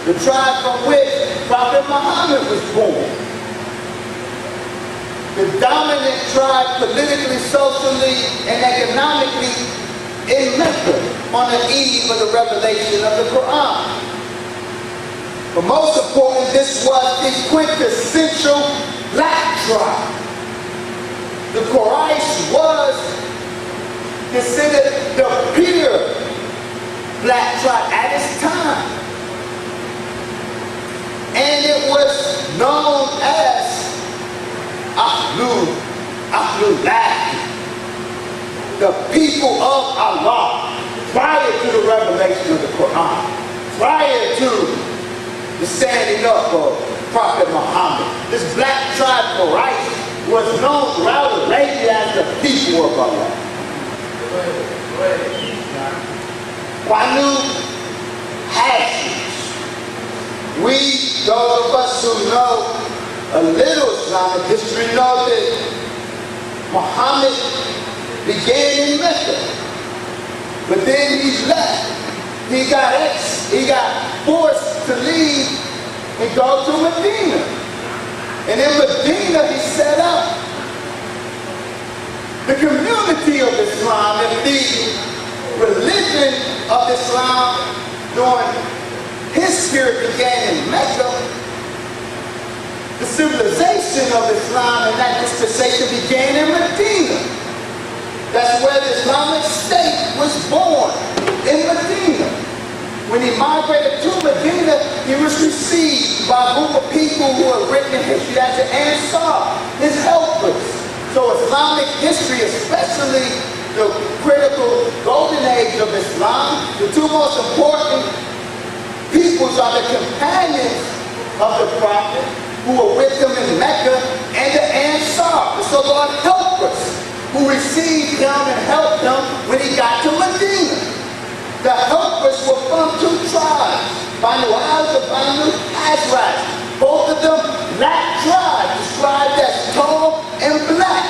the tribe from which Prophet Muhammad was born. The dominant tribe politically, socially, and economically in Mecca on the eve of the revelation of the Quran. But most important, this was the quintessential black tribe. The Quraysh was considered the pure black tribe at its time. And it was known as Ahlullah, the people of Allah, prior to the revelation of the Quran, prior to the standing up of Prophet Muhammad. This black tribe Quraysh was known throughout Arabia as the people of Allah. Banu Hashims. We, those of us who know a little Islamic history, know that Muhammad began in Mecca, but then he left. He got forced to leave and go to Medina. And in Medina he set up the community of Islam, and the religion of Islam during his period began in Mecca. The civilization of Islam and that dispensation began in Medina. That's where the Islamic State was born, in Medina. When he migrated to Medina, he was received by a group of people who are written in history as the Ansar, his helpers. So Islamic history, especially the critical golden age of Islam, the two most important peoples are the companions of the Prophet who were with him in Mecca, and the Ansar, the so-called helpers, who received him and helped him when he got to Medina. The helpers were from two tribes, Banu Aus and Banu Hazrat. Both of them black tribes, described as tall and black.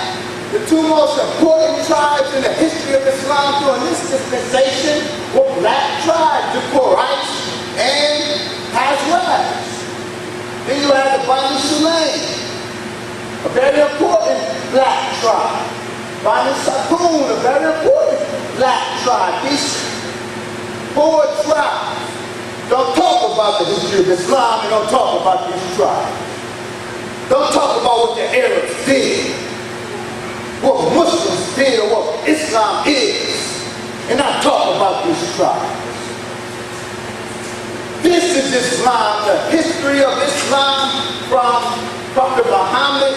The two most important tribes in the history of Islam during this dispensation were black tribes, the Quraysh and Hazrat. Then you have the Banu Sulaim, a very important black tribe. Banu Sakun, a very important black tribe. These four tribes don't talk about the history of Islam and don't talk about these tribes. Don't talk about what the Arabs did, what Muslims did, or what Islam is, and not talk about these tribes. This is Islam, the history of Islam from Prophet Muhammad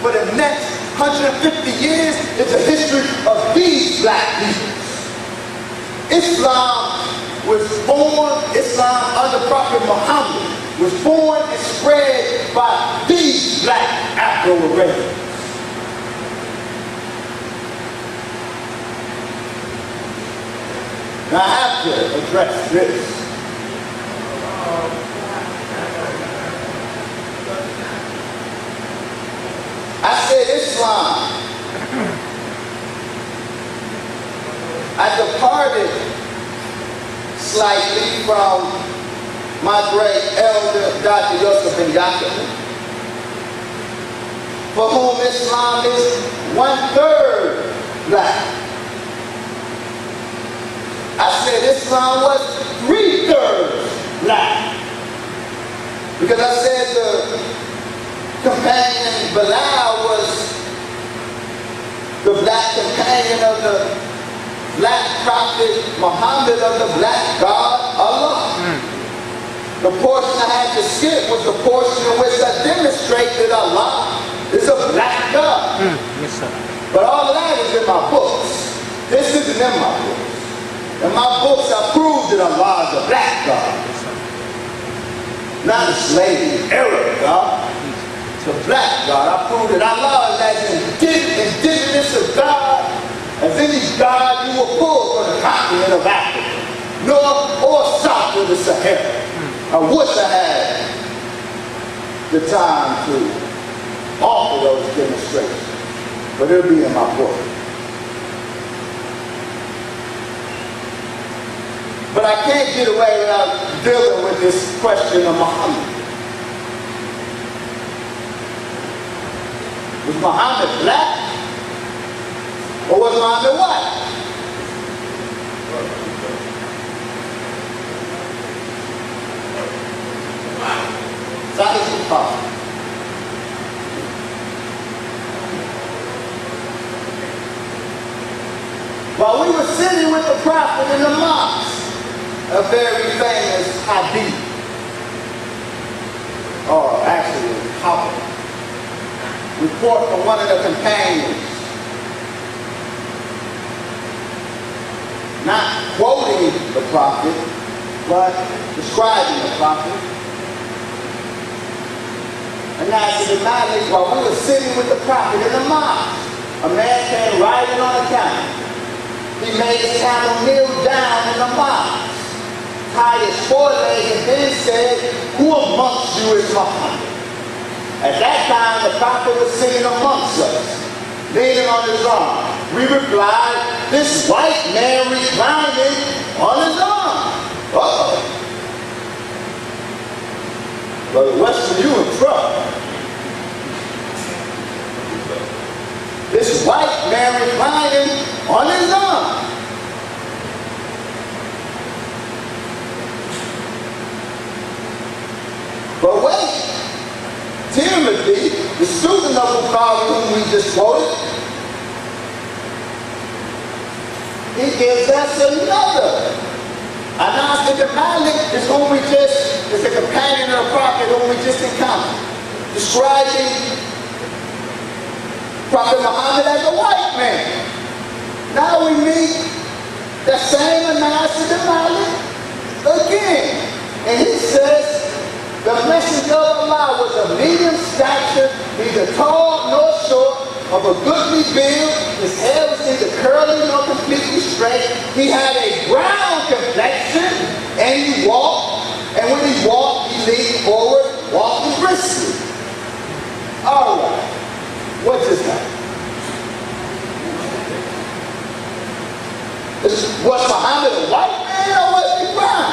for the next 150 years is the history of these black people. Islam was born, Islam under Prophet Muhammad was born and spread by these black Afro-Arabians. Now I have to address this. I said Islam. I departed slightly from my great elder, Dr. Yusuf bin Yaqub, for whom Islam is 1/3 black. I said Islam was 3/3 black. Because I said the companion Bilal was the black companion of the black prophet Muhammad, of the black God Allah. The portion I had to skip was the portion in which I demonstrate that Allah is a black God. Yes, sir. But all of that is in my books. This isn't in my books. In my books I prove that Allah is a black God. not a slave, Arab God, the black God. I proved that Allah is as indigenous of God as any God you will pull from the continent of Africa, north or south of the Sahara. I wish I had the time to offer those demonstrations, but it'll be in my book. But I can't get away without dealing with this question of Muhammad. Was Muhammad black or was Muhammad white? Science possible. While we were sitting with the prophet in the mosque, a very famous hadith, or actually hadith, report from one of the companions, not quoting the prophet, but describing the prophet. And as the Malik, while we were sitting with the prophet in the mosque, a man came riding on a camel. He made his camel kneel down in the mosque, tied his foreleg, and then said, "Who amongst you is Muhammad?" At that time, the prophet was sitting amongst us, leaning on his arm. We replied, "This white man reclining on his arm." Uh-oh. Brother Wesley, you in trouble. This white man reclining on his arm. But wait, Timothy, the student of Bukhari whom we just quoted, he gives us another. Anas ibn Malik is whom we just, is the companion of the prophet whom we just encountered, describing Prophet Muhammad as a white man. Now we meet the same Anas ibn Malik again. And he says, the messenger of Allah was of medium stature, neither tall nor short, of a goodly build. His hair was neither curly nor completely straight. He had a brown complexion, and he walked, and when he walked, he leaned forward, walking briskly. All right, what just happened? Was Muhammad a white man or was he brown?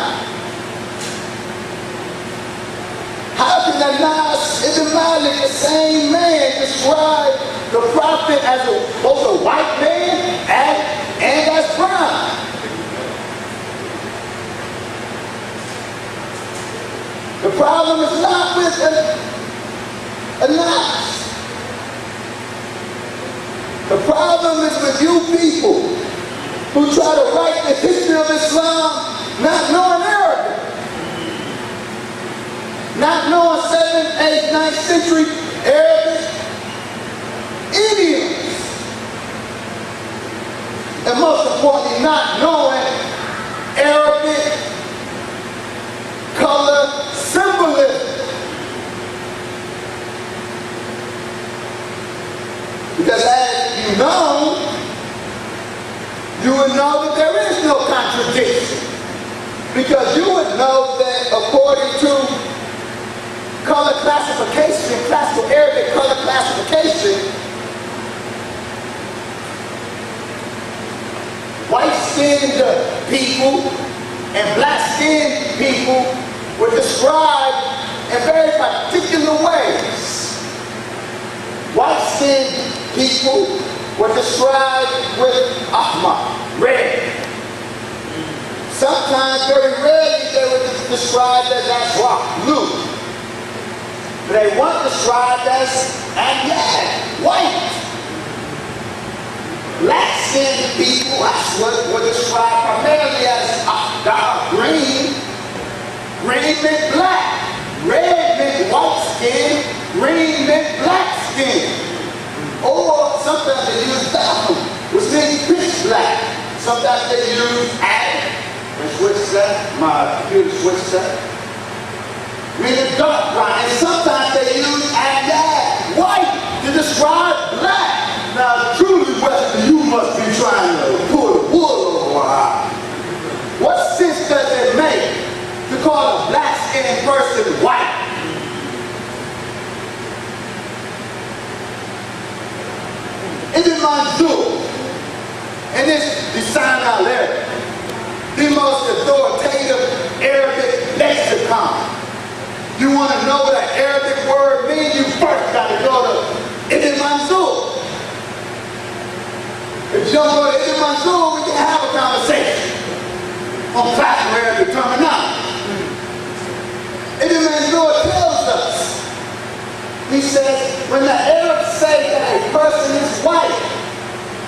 How can Anas ibn Malik, the same man, describe the prophet as both a white man and as brown? The problem is not with Anas. The problem is with you people who try to write the history of Islam not knowing Arabic, not knowing 7th, 8th, 9th century Arabic idioms, and most importantly, not knowing Arabic color symbolism. Because as you know, you would know that there is no contradiction. Because you would know that according to color classification, classical Arabic color classification, white-skinned people and black-skinned people were described in very particular ways. White-skinned people were described with ahmar, red. Sometimes, very rarely, they were described as azraq, blue. But they weren't described as amyad, white. Black-skinned people were described primarily as dark green. Green meant black. Red meant white skin. Green meant black skin. Or sometimes they use dark, which means pitch black. Sometimes they use add and switch that. My computer switched that. Meaning black-skinned person white. Ibn Mansour, in this Lisan al-Arab, the most authoritative Arabic lexicon. You want to know what an Arabic word means, you first got to go to Ibn Mansour. If you don't go to Ibn Mansour, we can have a conversation on classical Arabic terminology. Ibn Mansour tells us, he says, when the Arabs say that a person is white,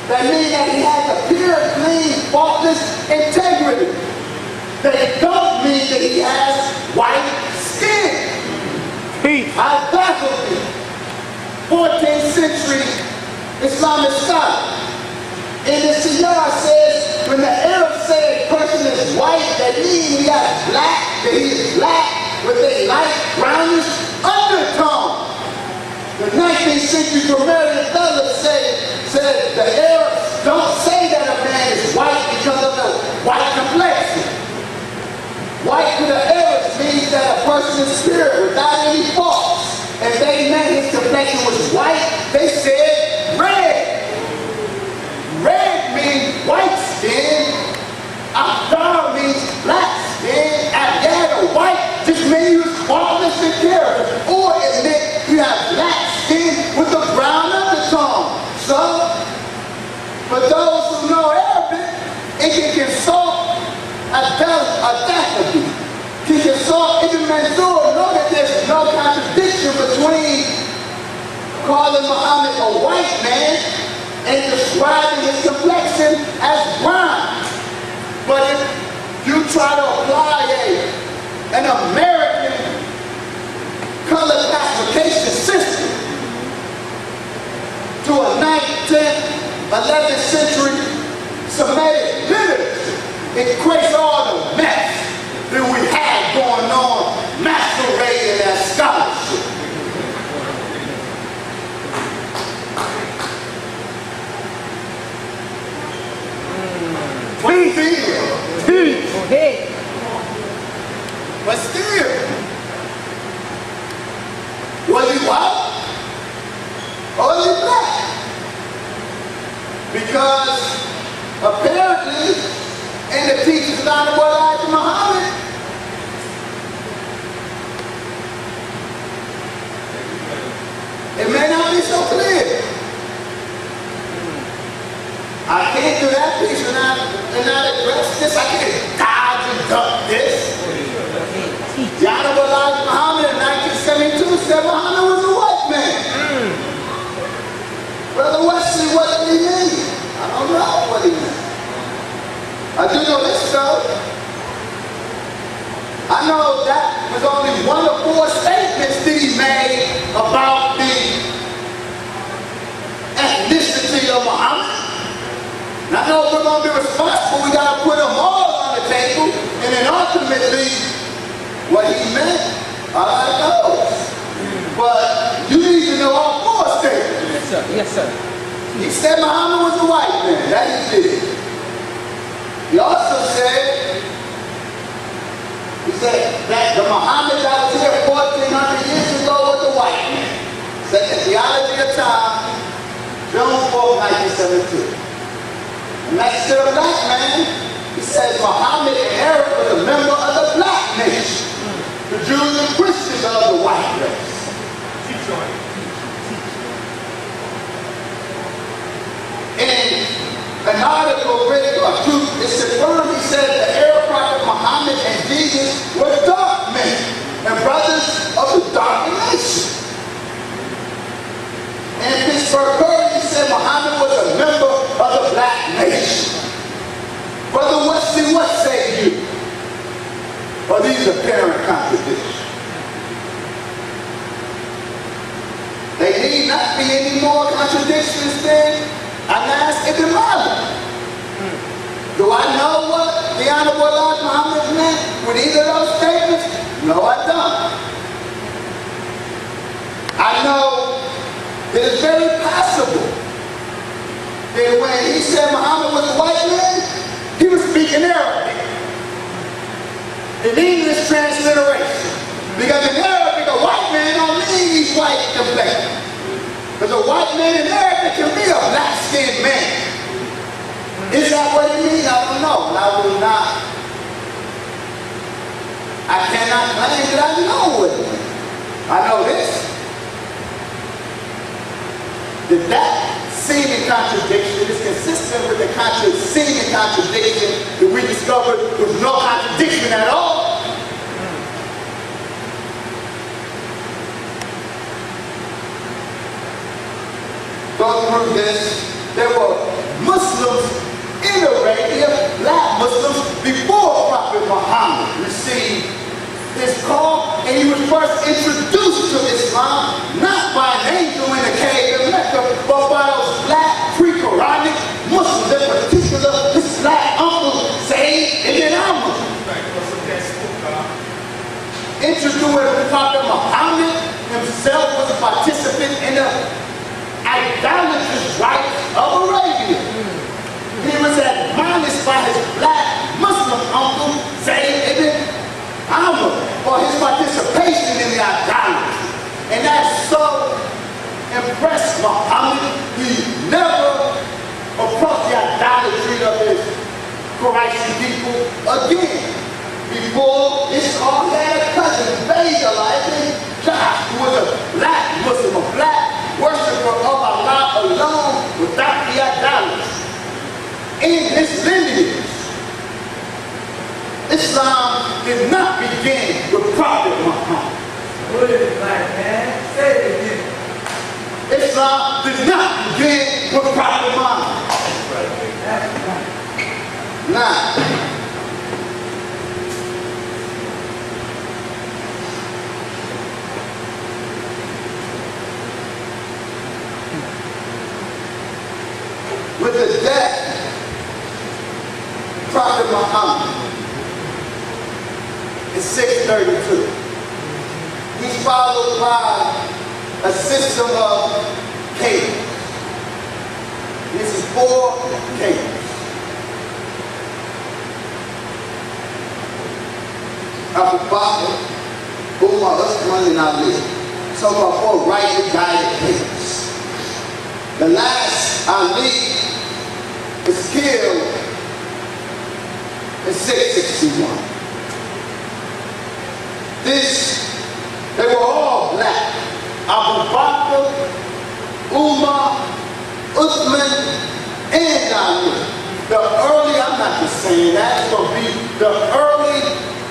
that means that he has a pure, clean, faultless integrity. They don't mean that he has white skin. Al-Dakhli, 14th century Islamic scholar. In the Siyar says, when the Arabs say a person is white, that means he has black, that he is black with a light brownish undertone. The 19th century grammarian fellows said the Arabs don't say that a man is white because of the white complexion. White to the Arabs means that a person is pure without any faults. And they meant his complexion was white, they said red. Red means white skin. Akhdar means black skin. Abyad or white just means he was faultless in character. Or it meant you have black skin with a brown undertone. So, for those who know Arabic, it can consult Al-Dakhli. Can consult Ibn Mansour, know that there's no contradiction between calling Muhammad a white man and describing his complexion as brown. But if you try to apply an American color classification system to a 9th, 10th, 11th century Semitic literature, it creates all the mess that we have going on masquerading as scholarship. But still, was he white or was he black? Because apparently, in the teachings of Honorable Elijah Muhammad, it may not be so clear. I can't do that piece and not address this. I can't dodge and duck this. The Honorable Elijah Muhammad in 1972 said Muhammad was a white man. Brother Wesley, what did he mean? I don't know what he meant. I do know this though. I know that was only one of 4 statements that he made about the ethnicity of Muhammad. And I know if we're going to be responsible, we got to put them all on the table, and then ultimately, what he meant, I know. But you need to know all 4 statements. Yes, sir. Yes, sir. He said Muhammad was a white man. That he did. He also said that the Muhammad that was here 1,400 years ago was a white man. Said the Theology of Time, June 4, 1972. And that's still a black man. He says Muhammad in Arab was a member of the black nation. The Jews and Christians are the white race. In an article written by Truth, it's confirmed, he said the Arab prophet Muhammad and Jesus were dark men and brothers of the dark nation. In Pittsburgh Courage, he said Muhammad was a member of the black nation. Brother Wesley, what say you? Are these apparent contradictions? They need not be any more contradictions than Anas ibn Malik. Do I know what the Honorable Elijah Muhammad meant with either of those statements? No, I don't. I know that it's very possible that when he said Muhammad was a white man, he was speaking Arabic. In English transliteration. contemplate. Because a white man in America can be a black-skinned man. Is that what it means? I don't know. I will not. I cannot claim that I know it. I know this. That seeming contradiction is consistent with the seeming contradiction that we discovered was no contradiction at all. Go through this. There were Muslims in Arabia, black Muslims, before Prophet Muhammad received his call, and he was first introduced to Islam not by an angel in a cave in Mecca, but by those black pre-Quranic Muslims, in particular his black uncle Sayyid ibn Amr. Introduced to Prophet Muhammad himself was a participant in the idolatrous rites of Arabia. He was admonished by his black Muslim uncle Sayyid ibn Amr for his participation in the idolatry. And that so impressed Muhammad, he never approached the idolatry of his Qurayshi people again. Before this call, he had a cousin, Josh, who was a black Muslim, a black worshiper of Allah alone without the idolatry. In his lineage, Islam did not begin with Prophet Muhammad. What is it, black man? Say it again. Islam did not begin with Prophet Muhammad. Now, with the death of Prophet Muhammad in 632, he's followed by a system of kings. This is 4 kings. Abu Bakr, Umar, Uthman, and Ali. So-called 4 rightly guided kings. The last, Ali, is killed in 661. They were all black. Abu Bakr, Umar, Uthman, and Ali. The early, I'm not just saying that, it's going to be the early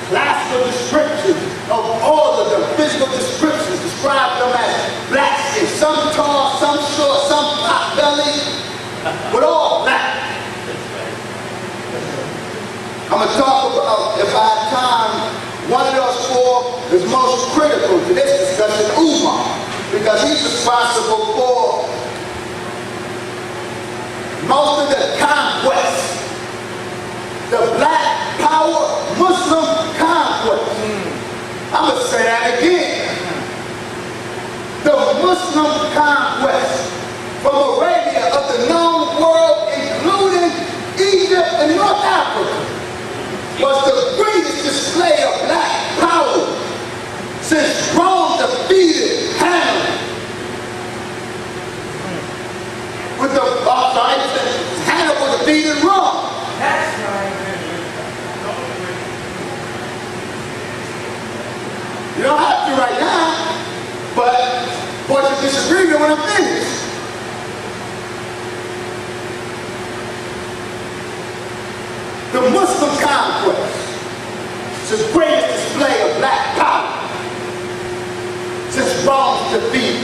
classical descriptions of all of them, physical descriptions, describe them as black skin, some tall, some short, some pot belly, but all black. I'm going to talk about, if I have time, one of those 4 is most critical to this discussion, Umar, because he's responsible for most of the conquest, the black power Muslim conquest. I'm going to say that again. The Muslim conquest from Arabia of the known world, including Egypt and North Africa, was the greatest display of black power since Rome defeated Hannibal. With the Hannibal defeated Rome. That's right. You don't have to right now, but point of disagreement when I'm finished. The Muslim conquest is the greatest display of black power since Rome's defeat,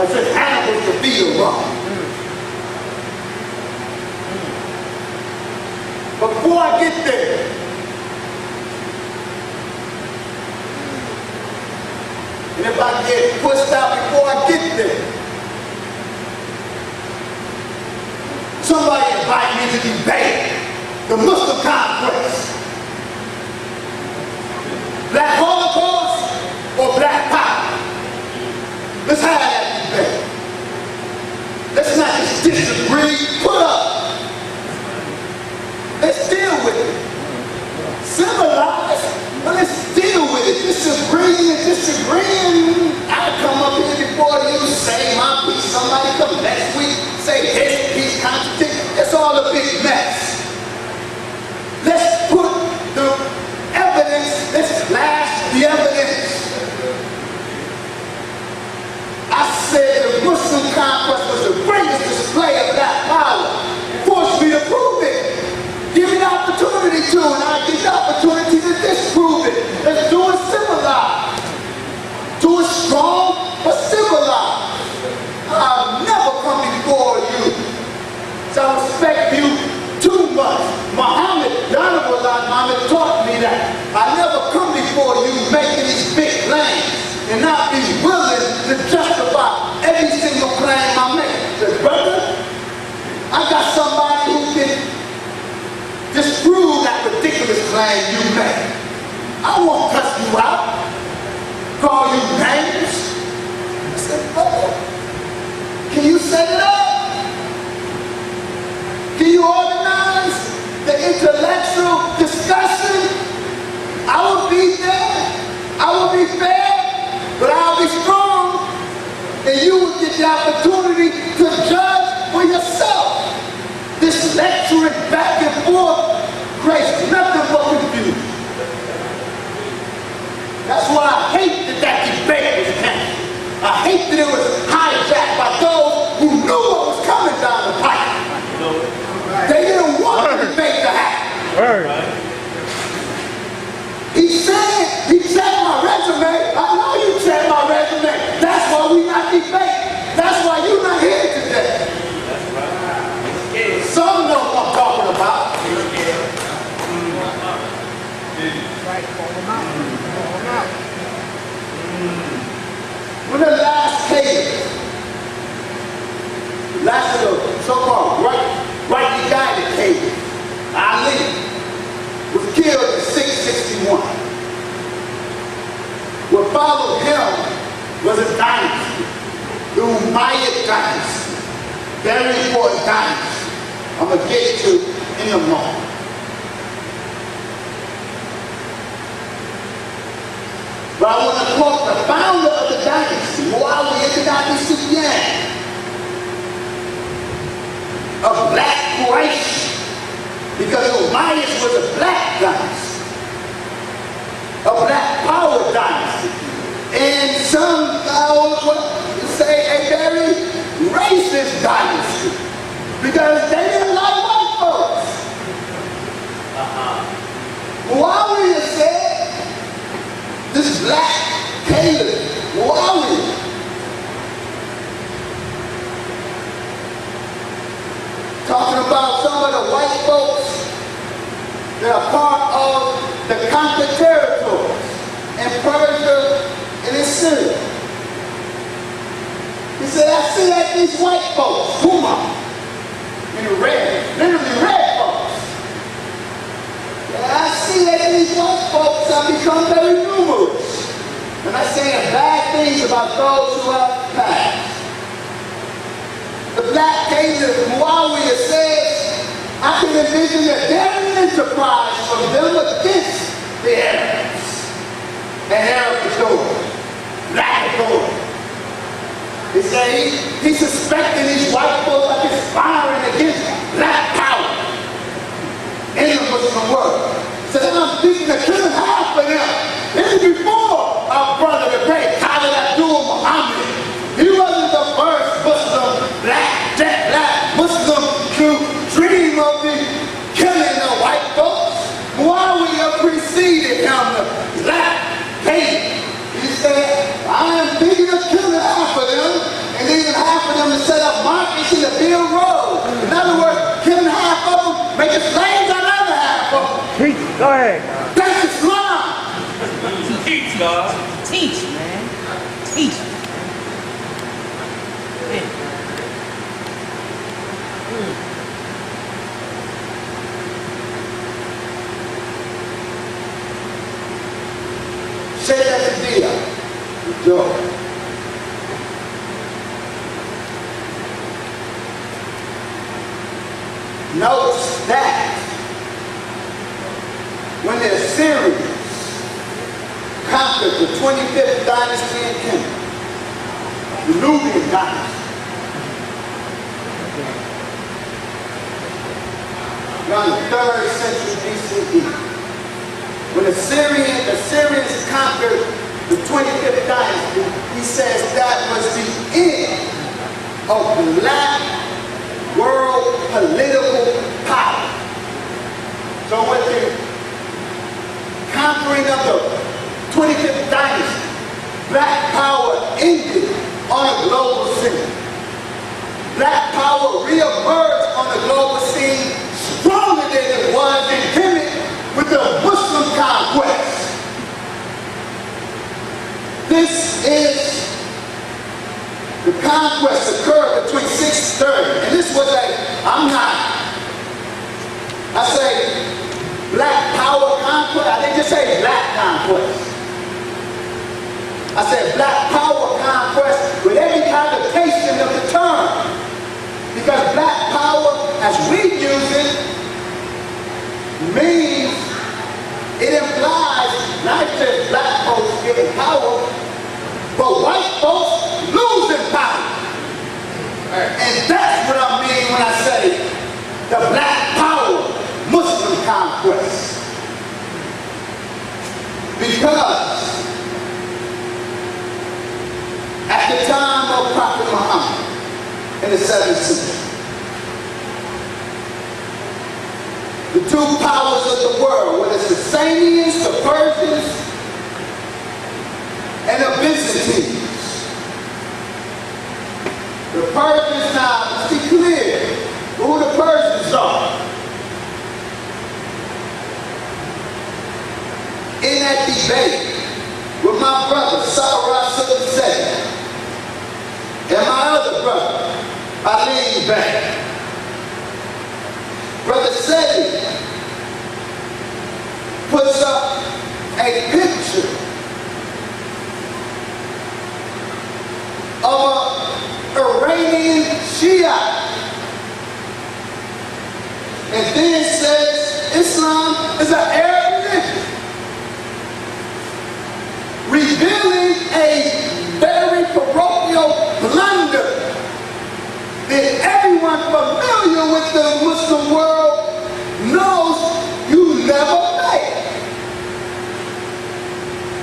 since Hannibal's defeat of Rome. Before I get there, and if I get pushed out before I get there, somebody invite me to debate the Muslim conquest. Black Holocaust or black power? Let's have that debate. Let's not just disagree, put up. Let's deal with it. Civilize, but let's deal with it. Disagreeing, I come up here to, and I get the opportunity to disprove it. Let's do it civilized. Do it strong, but civilized. I'll never come before you. So I respect you too much. Muhammad, the Honorable Muhammad taught me that. I never come before you making these big claims and not be willing to justify every single claim I make. Say, brother, I got somebody who can disprove that ridiculous claim you make. I won't cuss you out, call you names. I said, brother, can you set it up? Can you organize the intellectual discussion? I will be there. I will be fair, but I'll be strong. And you will get the opportunity to judge for yourself. This lecturing back and forth creates nothing but confusion. That's why I hate that debate was canceled. I hate that it was hijacked by those who knew what was coming down the pipe. They didn't want the debate to happen. He checked my resume. I know you checked my resume. That's why we not debating. That's why you not here today. Some know what I'm talking about. Right, call them out. Call them out. When the last of the so-called rightly guided cave, Ali, was killed in 661. What followed him was a dynasty, the Umayyad dynasty, very important dynasty. I'm going to get to in a moment. But I want to quote the founder of the dynasty, Muawiyah ibn Abi Sufyan, a black Quraysh, because Umayyad was a black dynasty, a black power dynasty, and some would say a very racist dynasty, because they didn't like white folks. Muawiyah said, this black Caleb, Muawiyah, talking about some of the white folks that are part of the conquered territories in Persia and in Syria. He said, I see that these white folks, Huma, in red, literally red folks. I see that these white folks have become very numerous. And I'm saying bad things about those who have passed. The black Caliph Muawiyah says, I can envision a daring enterprise from them against the Arabs and Arab authority, black authority. He said he's suspecting these white folks are conspiring against black power in the Muslim world. So then I'm thinking of killing half of them. This is before our brother, the great Khalid Abdul Muhammad. He wasn't the first Muslim, jet black Muslim to dream of the killing of white folks. Muawiyah preceded him, the black Caliph. He said, I am thinking of killing half of them, and leaving half of them to set up markets in the build road. In other words, killing half of them, making slaves out of the other half of them. Preach. Go ahead. That's Islam. Teach, God. Teach, man. Teach. Man. Say that to Dia. Joe. Notice that when the Assyrians conquered the 25th dynasty in Canaan, the Nubian dynasty, around the 3rd century BCE, when the Assyrians conquered the 25th dynasty, he says that was the end of black world political power. So what the conquering of the 25th dynasty, black power ended on a global scene. Black power re-emerged on the global scene stronger than it was intended with the Muslim conquest. This is the conquest occurred between 630, and this was I say black power conquest. I didn't just say black conquest. I said black power conquest with every connotation of the term. Because black power, as we use it, means, it implies not just black folks getting power, but white folks losing power. And that's what I mean when I say the black power Muslim conquest. Because at the time of Prophet Muhammad in the 7th century, the two powers of the world were the Sasanians, the Persians, and the Byzantines. The Persians, now, let's be clear who the Persians are. In that debate with my brother, Sarah Sultan, and my other brother, I lean back. Brother Seti puts up a picture of an Iranian Shia and then says Islam is an Arab religion, revealing a very parochial blunder that everyone familiar with the Muslim world knows you never made.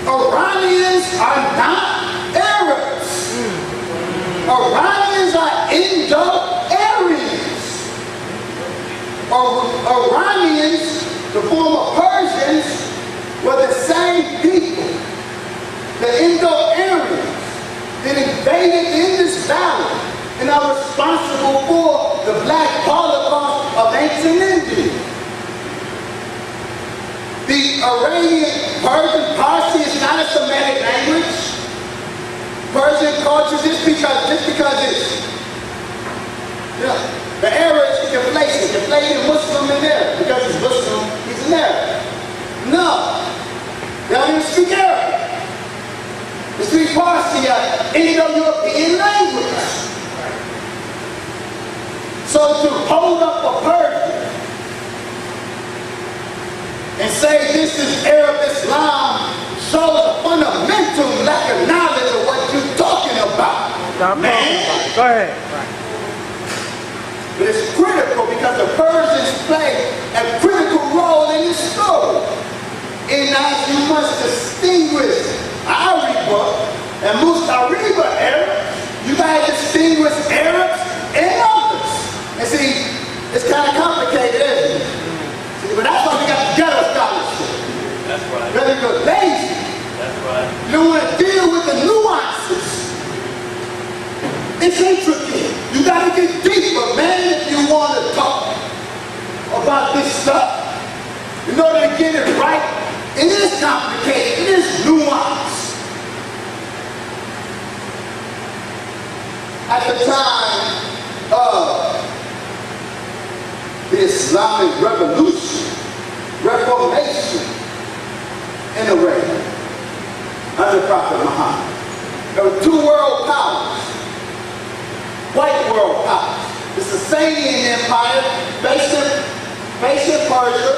Iranians are not Arabs. Iranians are Indo-Aryans. Iranians, the former Persians, were the same people, the Indo-Aryans, that invaded Indus Valley and are responsible for the black holocaust of ancient India. The Iranian Persian Parsi is not a Semitic language. Persian culture, just because it's, the error is conflating Muslim and Arab. Because it's Muslim, he's an Arab. No, they don't even speak Arabic. They speak Parsi, Indo-European language. So to hold up a Persian and say this is Arab Islam shows a fundamental lack of knowledge of what you're talking about. Man. Go ahead. But it's critical because the Persians play a critical role in this story. And now you must distinguish Ariba and Mustariba Arabs. You gotta distinguish Arabs and others. And see, it's kind of complicated, isn't it? See, but that's why we got the ghetto scholarship. That's right. Because you're lazy. That's right. You don't want to deal with the nuances. It's intricate. You got to get deeper, man, if you want to talk about this stuff. In order to get it right, it is complicated. It is nuanced. At the time of the Islamic Reformation in Arabia, under Prophet Muhammad, there were two world powers, white world powers. The Sasanian Empire, based in Persia,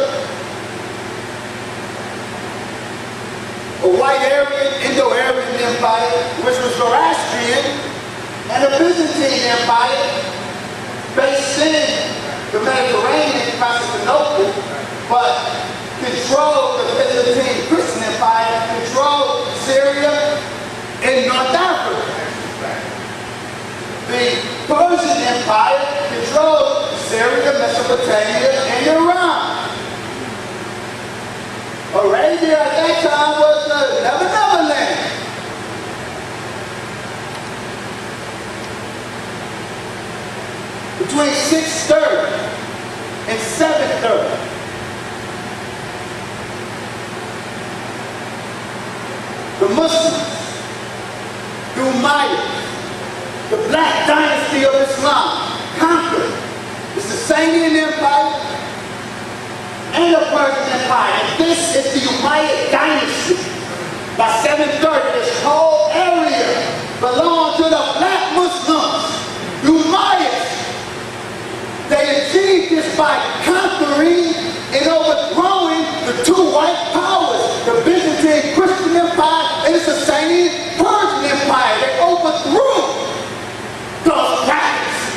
a white Aryan, Indo-Aryan Empire, which was Zoroastrian, and a Byzantine Empire, based in the Mediterranean, Constantinople, but controlled the Byzantine Christian Empire, controlled Syria and North Africa. The Persian Empire controlled Syria, Mesopotamia, and Iran. Arabia at that time was the Never Land. Between 630 and 730. The Muslims, the Umayyads, the Black Dynasty of Islam, conquered the Sasanian Empire and the Persian Empire. And this is the Umayyad dynasty. By 730, this whole area belonged to the Black Muslims, the Umayyads. They achieved this by conquering and overthrowing the two white powers, the Byzantine Christian Empire and the Sasanian Persian Empire. They overthrew those practices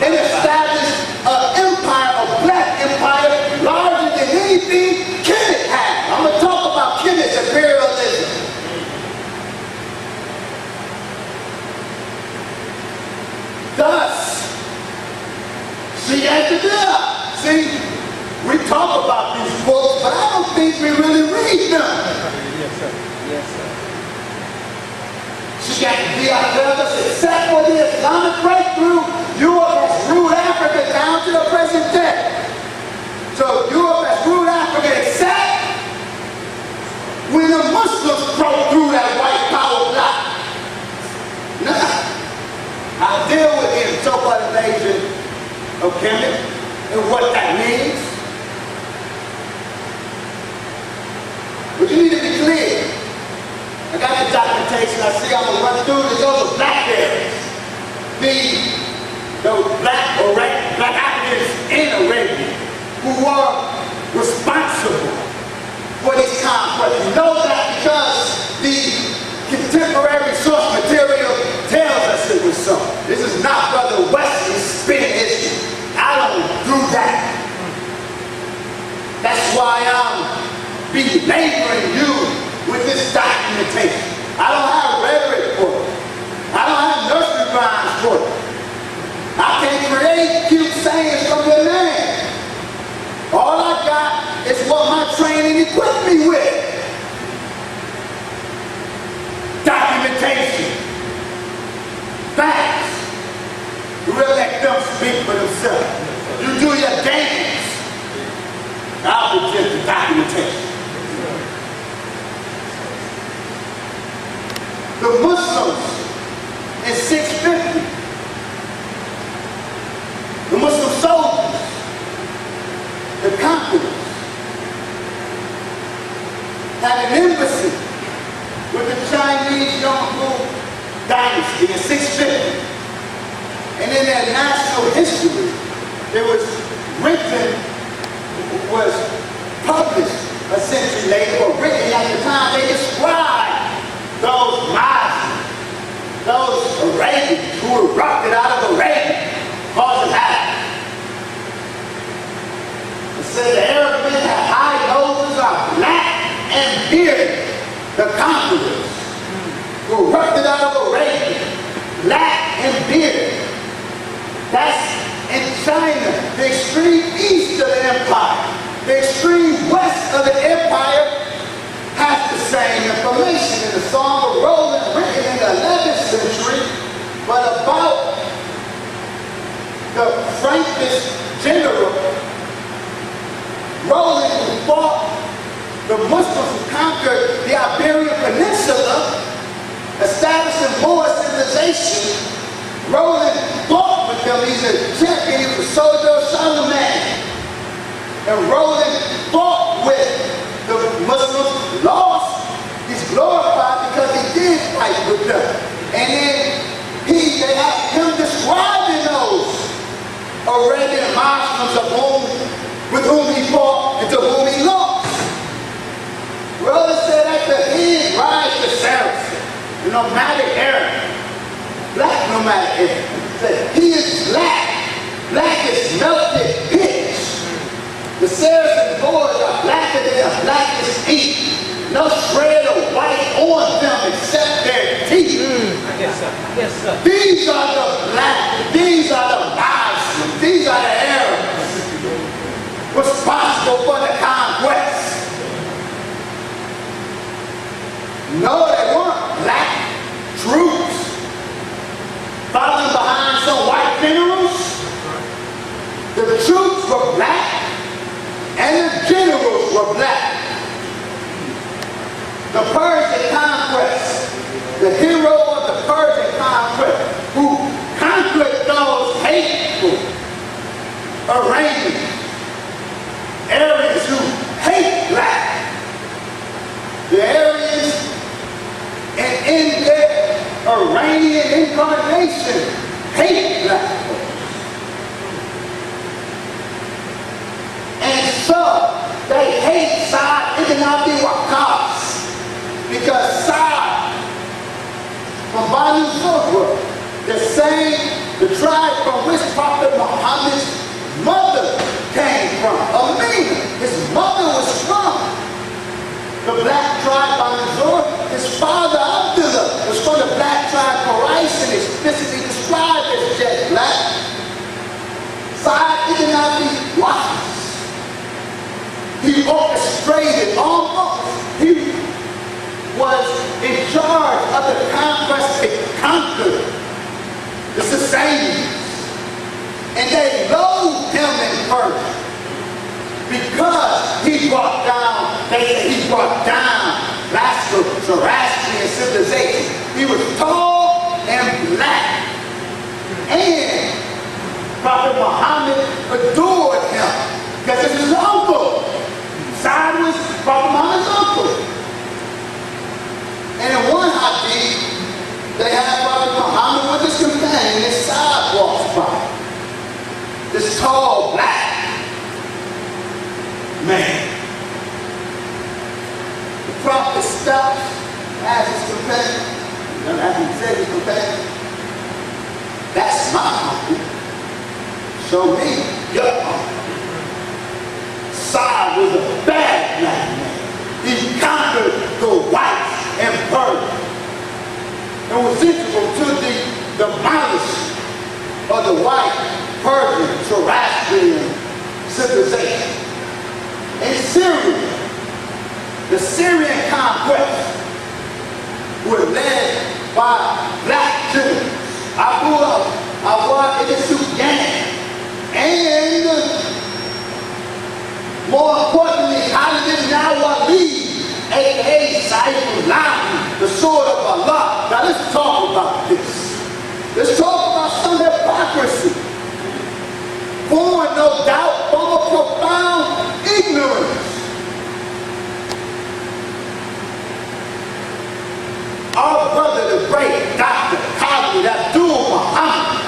and established an empire, a black empire, larger than anything Kemet had. I'm going to talk about Kemet's imperialism. Thus, she ended up. See, we talk about these books, but I don't think we really read them. Yes, sir. Yes, sir. She got to be our brothers, except for the Islamic breakthrough. Europe has ruled Africa down to the present day. So Europe has ruled Africa except when the Muslims broke through that white power block. Now, I'll deal with the so-called invasion of Kemet and what that means. But you need to be clear. I got the documentation. I see I'm gonna run through this. Those are black areas. Those black Africans in Arabia who were responsible for these conquests. You know that because the contemporary source material tells us it was so. This is not Brother Wesley's spin issue. I don't do that. That's why I'm belaboring you with this documentation. I don't have rhetoric for it. I don't have nursery rhymes for it. I can't create cute sayings from your name. All I got is what my training equipped me with. Documentation. Facts. You really let them speak for themselves. You do your games. I'll present the documentation. The Muslims in 650, the Muslim soldiers, the conquerors, had an embassy with the Chinese Yongle dynasty in 650. And in their national history, it was written, was published a century later, or written at the time. They described those Muslims, those Arabians who erupted out of Arabia, causing havoc. It said the Arab men had high noses, are black and bearded. The conquerors who erupted out of Arabia, black and bearded. That's in China, the extreme east of the empire. The extreme west of the empire has the same information in the Song of Roland, written in the 11th century, but about the Frankish general Roland, who fought the Muslims who conquered the Iberian Peninsula, establishing Moorish civilization. Roland fought with them. He's a champion. He was a soldier of Charlemagne. And Roland fought with the Muslims, lost. He's glorified because he did fight with them. And then they have him describing those Arabian Muslims with whom he fought and to whom he lost. Roland said at the end, rise the Saracen, the nomadic Arab, black nomadic Arab. Said, he is black. Black is melted pitch. The Saracen boys are blacker than the blackest ink. No shred of white on them except their teeth. Yes, sir. Yes, sir. These are the black, these are the Muslims, these are the Arabs responsible for the conquest. No, they weren't black troops following behind some white generals. The troops were black and the generals were black. The Persian conquest, the hero of the Persian conquest, who conquered those hateful Iranians, Aryans who hate black. The Aryans, and in their Iranian incarnation, hate black folks. And so they hate Sa'd ibn Abi Waqqas because Sa'd from Banu Zuhra, the tribe from which Prophet Muhammad's mother came from, Amina. His mother was from the black tribe Banu Zuhra. His father Abdullah was from the black tribe Quraysh and is physically described as jet black. Sa'd ibn Abi Waqqas, he orchestrated he was in charge of the conquest. They conquered the Sassanians, and they loathed him in Persia because he brought down classical Zoroastrian civilization. He was tall and black, and Prophet Muhammad adored him because it's his uncle. Sa'd was Prophet Muhammad's uncle. And in one hadith, they had Prophet Muhammad with his companion, and Sa'd walks by. This tall, black man. The Prophet stops, as his companion, as he said his companion, that's my uncle. Show me your uncle. Sa'd was a bad black man. He conquered the whites and Persia and was integral to the demolition of the white Persian Zoroastrian civilization. In Syria, the Syrian conquest was led by black generals, Abu Awad ibn Sufyan, and more importantly, Khalid ibn al-Walid, a.k.a. Saifullah, the sword of Allah. Now let's talk about this. Let's talk about some hypocrisy. Born, no doubt, from a profound ignorance. Our brother, the great Dr. Khalid Abdul Muhammad,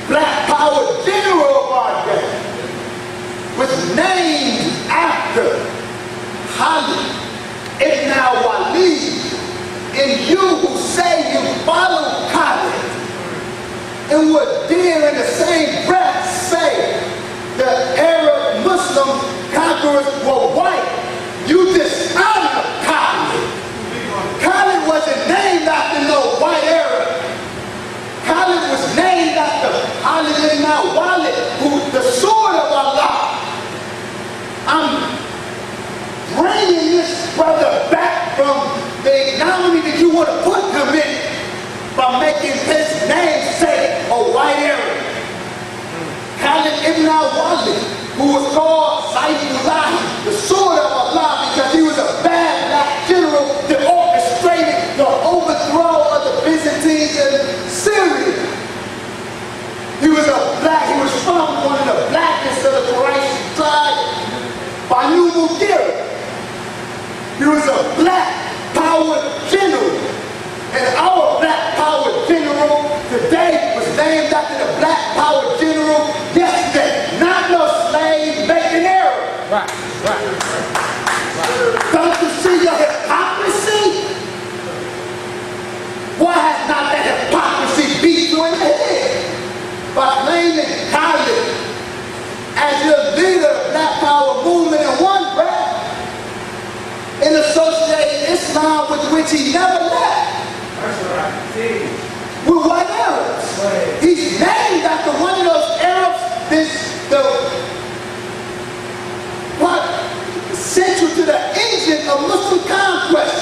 Black Power General of our day, was named after Khalid ibn al-Walid. And you who say you follow Khalid and would dare in the same breath say the Arab Muslim conquerors were white, you dishonor Khalid. Khalid wasn't named after no white Arab. Khalid was named after Khalid ibn al-Walid, who the sword of Allah. I'm bringing this brother back from the ignominy that you want to put him in by making his name say a white Arab. Khalid ibn al-Walid, who was called Saifullah, the sword of Allah, because he was a bad black general that orchestrated the overthrow of the Byzantines in Syria. He was from one of the blackest of the Quraysh tribe, Banu Mughira. He was a black power general. And our black power general today was named after the black power general yesterday. Not no slave making Arab. Right. Don't you see your hypocrisy? Why has not that hypocrisy beat you in the head? By claiming Khalid as your leader of the black power movement in one breath, and associating Islam with which he never left. With white Arabs. He's named after one of those Arabs what central to the engine of Muslim conquest.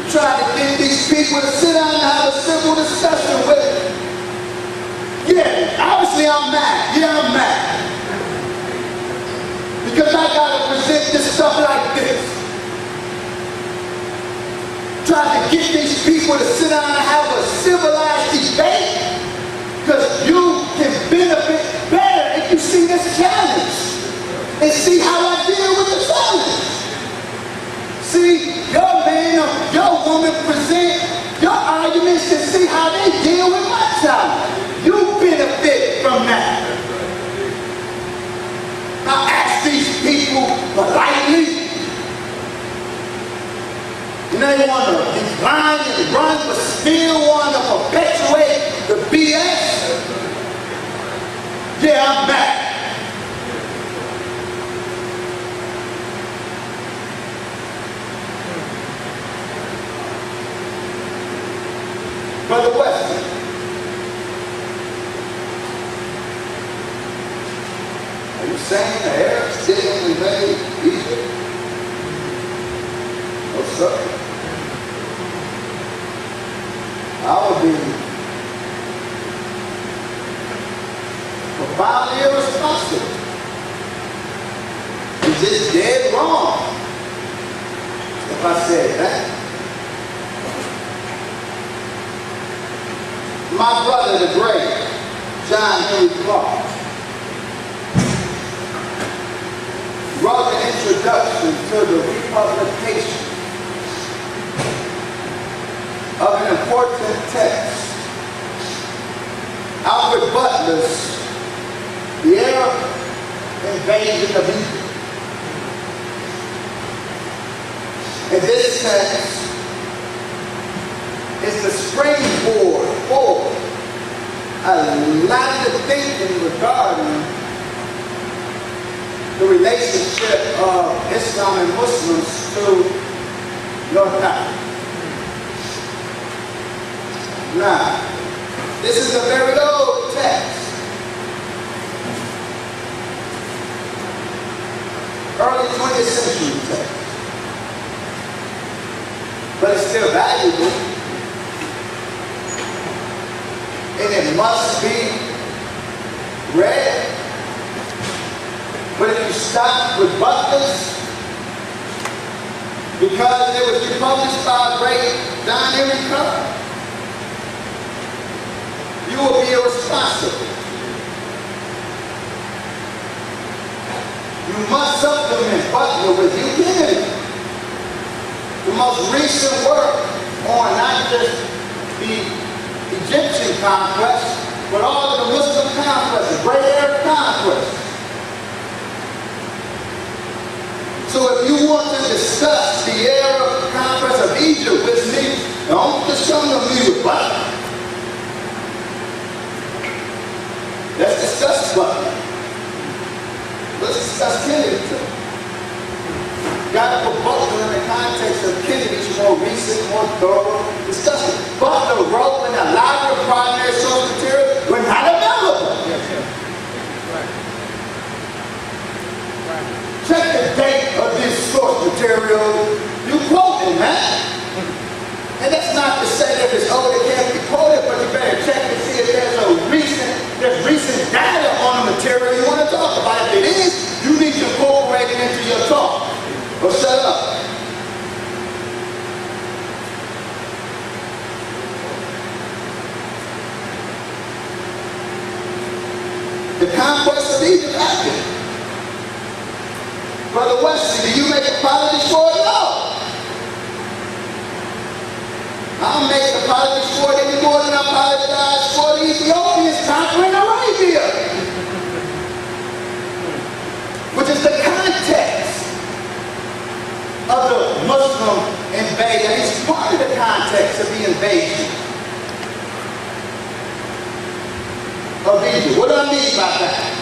Trying to get these people to sit down and have a simple discussion with me. Yeah, obviously I'm mad. Yeah, I'm mad. Because I gotta present this stuff like this. Trying to get these people to sit down and have a civilized debate. Because you can benefit better if you see this challenge. And see how I deal with the challenge. See, your man or your woman present your arguments and see how they deal with my challenge. You benefit from that. Now ask these people politely. And they want to decline and run, but still want to perpetuate the BS. Yeah, I'm back. Brother Wesley, are you saying the Arabs didn't invade Egypt? No, sir. I would be profoundly irresponsible. It's just dead wrong if I said that. My brother, the great John Henry Clark, wrote an introduction to the republication of an important text, Albert Butler's The Arab Invasion of Egypt. And this text is the springboard for a lot of thinking regarding the relationship of Islam and Muslims to North Africa. Now, this is a very old text. Early 20th century text. But it's still valuable. And it must be read. But if you stop with Butler's, because it was republished by a great John Henry Clark, you will be irresponsible. You must supplement Butler with humanity. The most recent work on not just the Egyptian conquest, but all of the Muslim conquests, the Great Arab conquest. So if you want to discuss the Arab conquest of Egypt with me, don't just come to me with Butler. Let's discuss Butler. Let's discuss Kennedy too. Got to put Butler in the context of Kennedy's more recent, more thorough discussion. Butler wrote when a lot of primary source material were not available. Check the date of this source material you quoting, man. And that's not to say that it's old, it can't be quoted, but you better check and see if there's recent data on the material you want to talk about. If it is, you need to incorporate it into your talk. Or shut up. The conquest of Egypt happened. Brother Wesley, do you make apologies for it? No. I'll make apologies for it any more than I apologize for the Ethiopians conquering Arabia. Which is the context of the Muslim invasion. It's part of the context of the invasion of Egypt. What do I mean by that?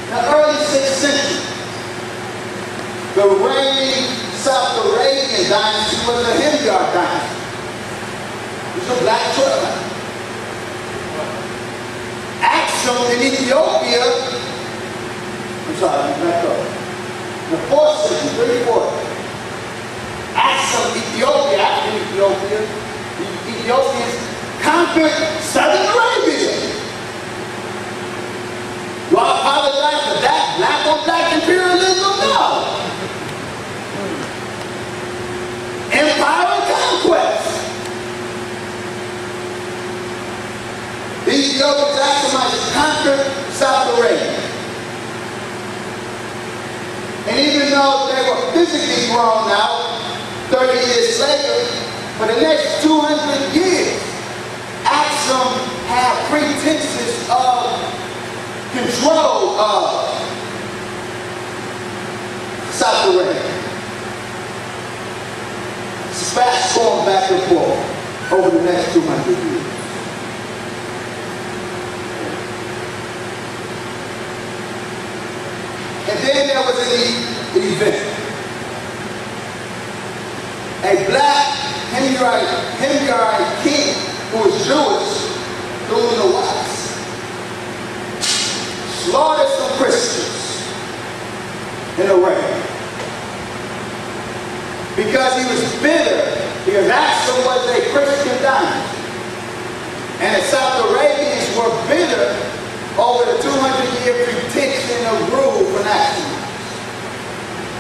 The early 6th century, the reigning South Arabian dynasty was the Himyar dynasty. It was a black tribe. Aksum in Ethiopia, I'm sorry, back up. the 4th century, 340. Acts of Ethiopia, African Ethiopia, the Ethiopians conquered Southern Arabia. Do I apologize for that? Black on black imperialism? No. Empire and conquest. The Ethiopians Axumites conquered South Arabia. And even though they were physically thrown out 30 years later, for the next 200 years, Axum had pretenses of control of South Arabia. Spats going back and forth over the next 200 years. And then there was an event. A black Himyarite king who was Jewish, ruling the West, slaughtered some Christians in a raid. Because he was bitter, because Axum was a Christian dynasty. And the South Arabians were bitter over the 200-year pretension of rule from Axum.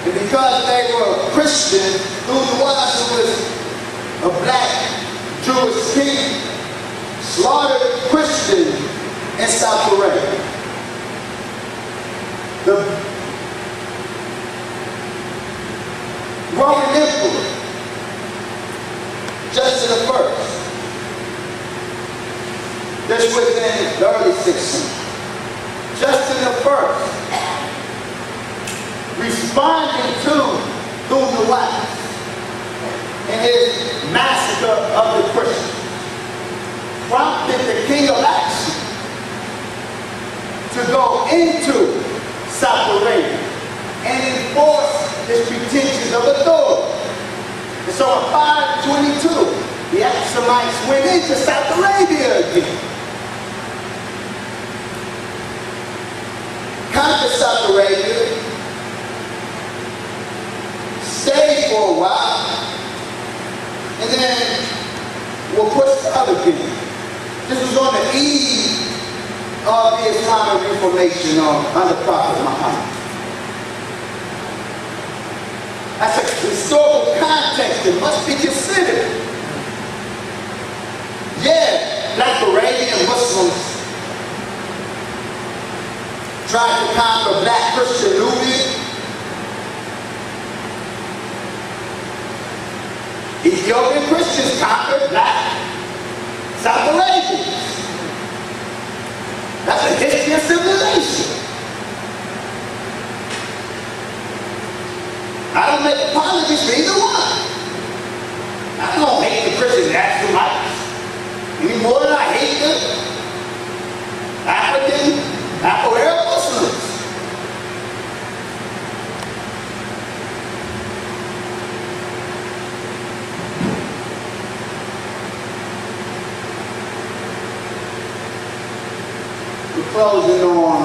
And because they were Christian, Uluwatu was a black Jewish king, slaughtered Christians in South Arabia. The Roman Emperor, Justin I, this was in the early 6th century. Justin I, responding to Uluwatu in his massacre of the Christians, prompted the king of Axum to go into South Arabia and enforce his pretensions of authority. And so in 522, the Axumites went into South Arabia again. Conquered South Arabia, stayed for a while, and then we'll push south again. This was on the eve of the Islamic Reformation under Prophet Muhammad. That's a historical context that must be considered. Yeah, black Arabian Muslims tried to conquer black Christian Nubian. Ethiopian Christians conquered black South Arabians. That's a history of civilization. I don't make apologies for either one. I don't hate the Christian Axumites any more than I hate the Afro-Arab Muslims. We're closing on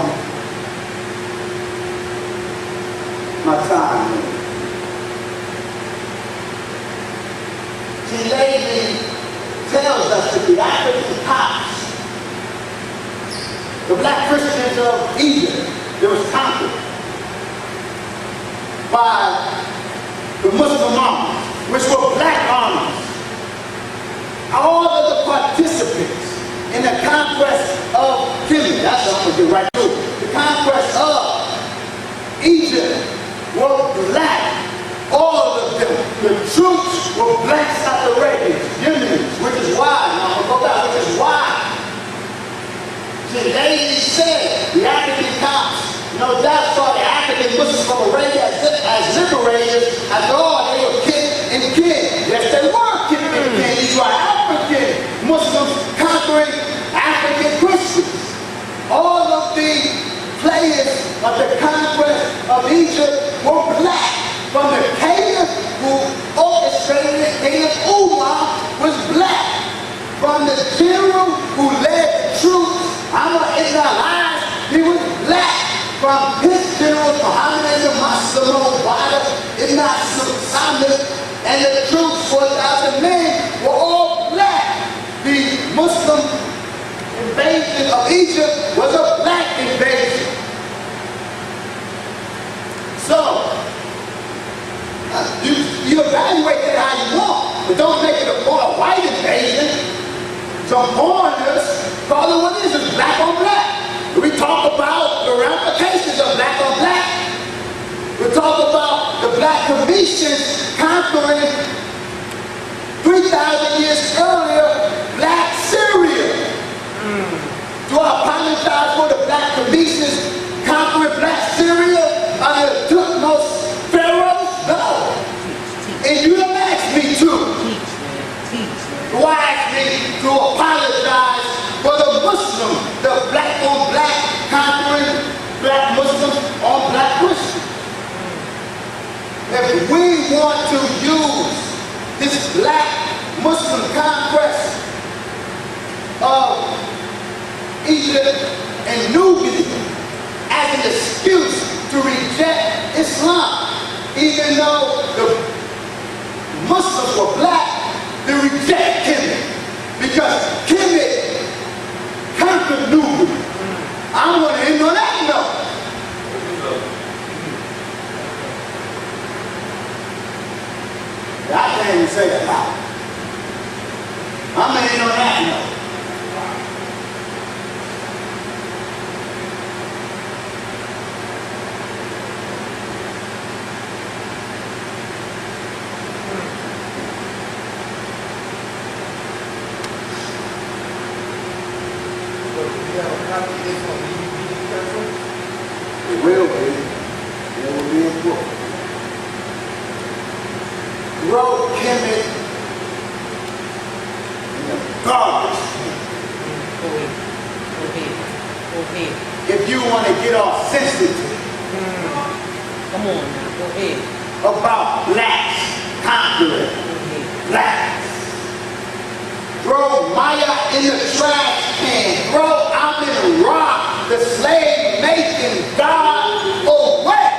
my time here. See, Levi tells us that the African Copts, the black Christians of Egypt, that was conquered by the Muslim armies, which were black armies. All of the participants in the conquest of Kemet, that's what I'm going to get right through. The conquest of Egypt were black. All of them. The troops were black South Arabians, Yemenis, which is why, now I'm going to go back, which is why. See, they said the African Copts, no doubt saw the African Muslims from Arabia as liberators. After all, they were kith and kin. Yes, they were kith and kin. These were African Muslims conquering African Christians. All of the players of the conquest of Egypt were black. From the caliph who orchestrated it, Caliph Umar was black. From the general who led the troops, Amr ibn al-As, he was black. from his generals, Muhammad ibn Muslim, Wada, Ibn Samit, and the troops, 4,000 men, were all black. The Muslim invasion of Egypt was a black invasion. So, you evaluate that how you want, but don't make it a white invasion. Some foreigners call it what it is, black on black. We talk about the ramifications of black on black. We talk about the black Commissions conquering 3,000 years earlier, black Syria. Do I apologize for the black Commissions conquering black Syria under Tutmosis pharaohs? No. And you don't ask me to. Do I ask me to apologize for the Muslim, the black on black conquering black Muslims on black Christians? If we want to use this black Muslim conquest of Egypt and Nubia as an excuse to reject Islam, even though the Muslims were black, they reject Kemet because Kemet conquered Nubia. I want to end on that note. I can't even say that loud. I'm going to end on that note. It will be. It will be a book. Wrote Kemet in the garbage. If you want to get off sensitive Come on now, go ahead. about blacks conquering blacks. Throw Maya in the trash can. Throw Amin Ra, the slave making God, away.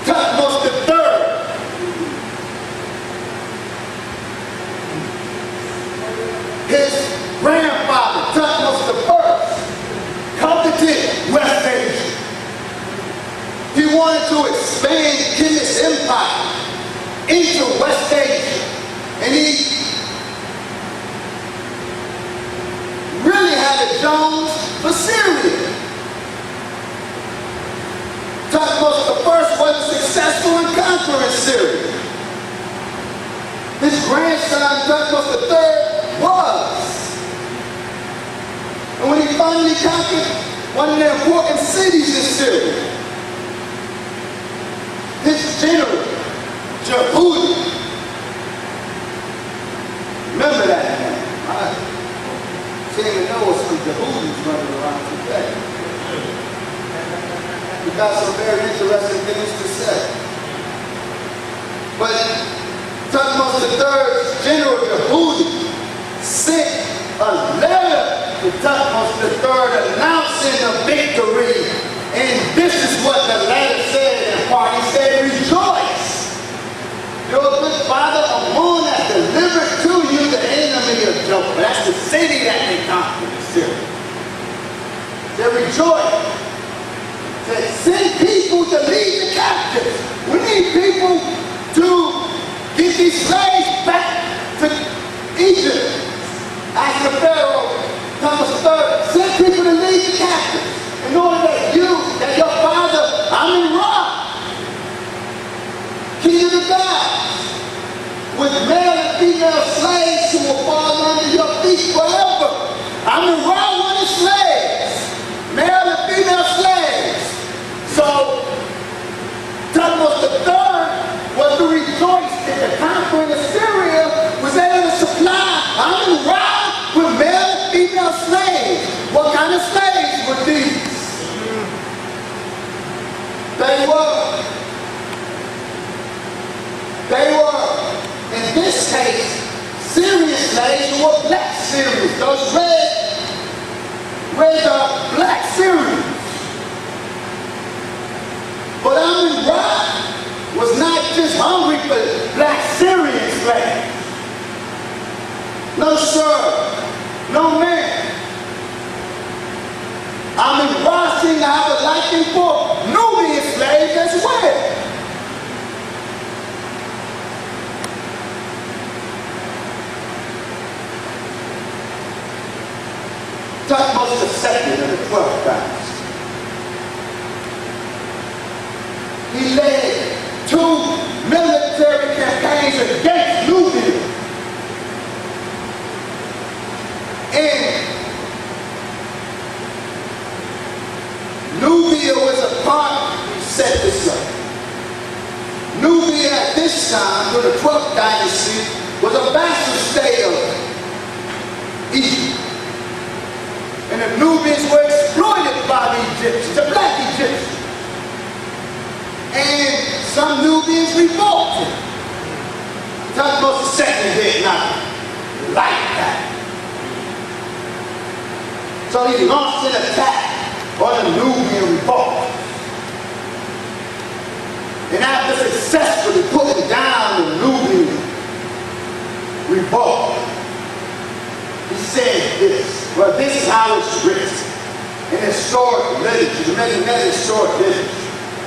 Tutmosis the third. His grandfather, Tutmosis the first, coveted West Asia. He wanted to expand Kemet's empire into West Asia. And he really had a Jones for Syria. Tutmosis the first wasn't successful in conquering Syria. His grandson, Tutmosis the third, was. And when he finally conquered one of the important cities in Syria, his general, Jehudi. Remember that name. I seem to know some Jehudis running around today. We got some very interesting things to say. But Tutmosis III's general Jehudi sent a letter to Tutmosis III announcing the victory. And this is what the letter said in part. He said, rejoice. Your good father Amun has delivered to you the enemy of Joppa. That's the city that they conquered in Syria. They rejoice. They send people to lead the captives. We need people to get these slaves back to Egypt. As the Pharaoh, Thomas III, send people to lead the captives. In order that your father, Amin Ra, king of the gods, with male and female slaves who will fall under your feet forever. Amin Ra wanted slaves, male and female slaves. So, Tutmosis III was to rejoice that the conquering of Syria was able to supply Amin Ra with male and female slaves. What kind of slaves were these? They were, in this case, raised up black Syrians. But Amin Ra was not just hungry for black Syrian slaves. No sir, no man. Amin Ra seemed to have a liking for Nubian slaves as well. Tutmosis II of the 12th dynasty. He led 2 military campaigns against Nubia. And Nubia was a part, set this up. Nubia at this time, during the 12th dynasty, was a vassal state of Egypt. And the Nubians were exploited by the Egyptians, the black Egyptians. And some Nubians revolted. Tutmosis II did not like that. So he launched an attack on the Nubian revolt. And after successfully putting down the Nubian revolt, he said this. Well, this is how it's written in historic literature, many historic literature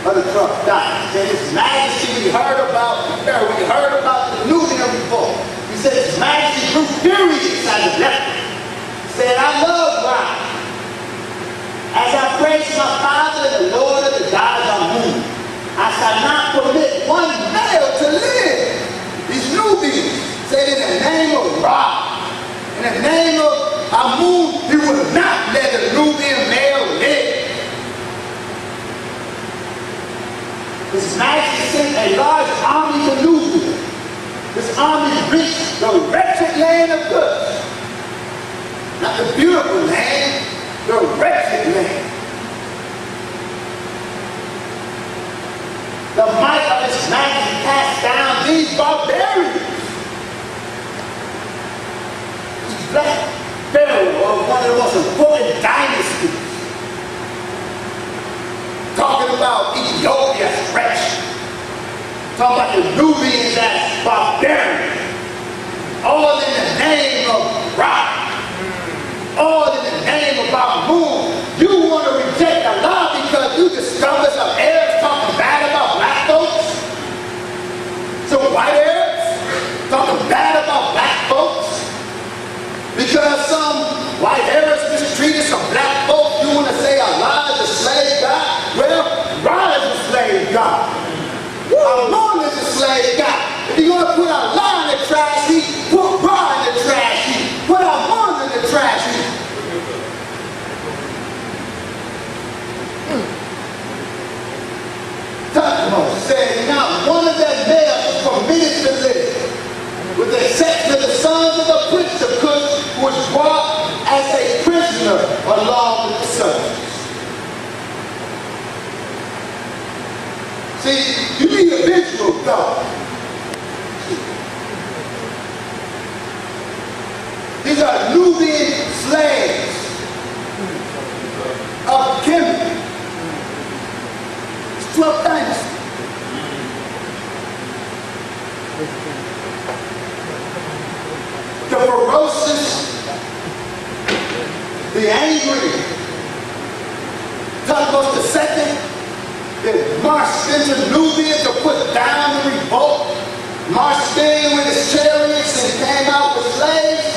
of the 12th dynasty. And His Majesty, we heard about the Nubian revolt. He said His Majesty grew furious as a leper. Said, I love God. As I praise my Father and the Lord of the gods Amun, I shall not permit one male to live. These Nubians said in the name of Ra, in the name of Amun, he would not let a Nubian male live. His Majesty sent a large army to Nubia. This army reached the wretched land of Kusha. Not the beautiful land, the wretched land. The might of His Majesty cast down these barbarians. This black Pharaoh of one of the most important dynasties. Talking about Ethiopia as wretched. Talking about the Nubians as barbarians. All in the name of Ra. All in the name of Amun. You want to reject Allah because you discovered some Arabs talking bad about black folks? Some white Arabs talking bad about black folks? Because some white Arabs mistreated some black folks, you want to say Allah is a slave God? Well, Ra is a slave God. Amun is a slave God. If you're going to put Allah in the trash heap, put Ra in the trash heap. Put Amun in the trash heap. Tutmosis said, not one of their males was permitted to live, with the exception of the sons of the prince of Kusha, who was brought as a prisoner along with the sons. See, you need a visual God. These are Nubian slaves of Kemet. It's 12th dynasty. The ferocious, the angry Tutmosis II that marched into Nubia to put down the revolt, marched in with his chariots and came out with slaves.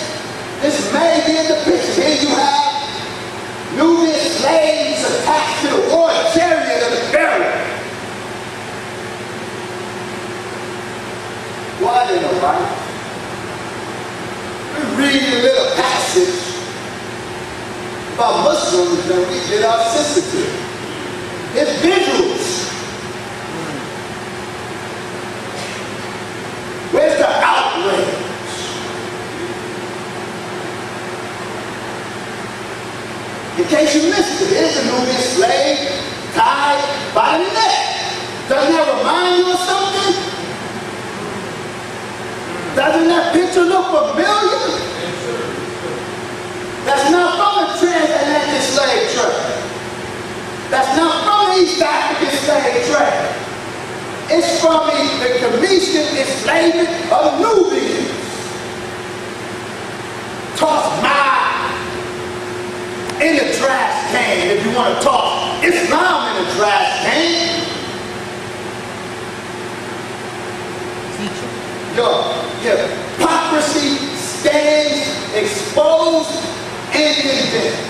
This may be in the picture. Here you have Nubian slaves attached to the war chariot of the Pharaoh. Why didn't know, right? We read a little passage about Muslims that we did our sister to. It's visuals. Where's the outrage? In case you missed it, here's a Nubian slave tied by the neck. Doesn't that remind you of something? Doesn't that picture look familiar? That's not from the transatlantic It's from the Commission enslavement of Nubians. Toss my in the trash can if you want to toss Islam in the trash can. Your hypocrisy stands exposed and condemned.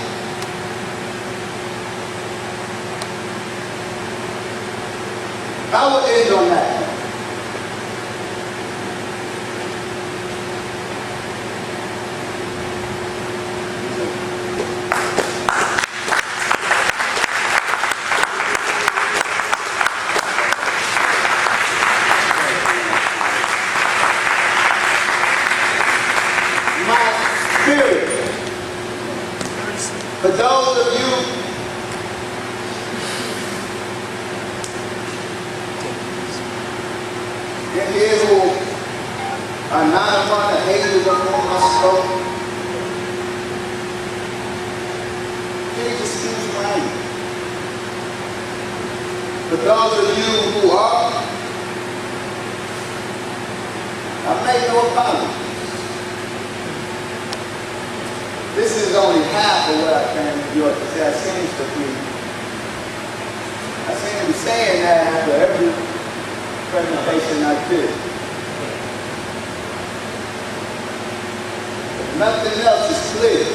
I will end on that. My spirit, for those of you in here who are not among the haters among my soul, please excuse my language. For those of you who are, I make no apology. This is only half of what I can endure, because that seems to be, I seem to be saying that after every presentation I did. If nothing else is clear,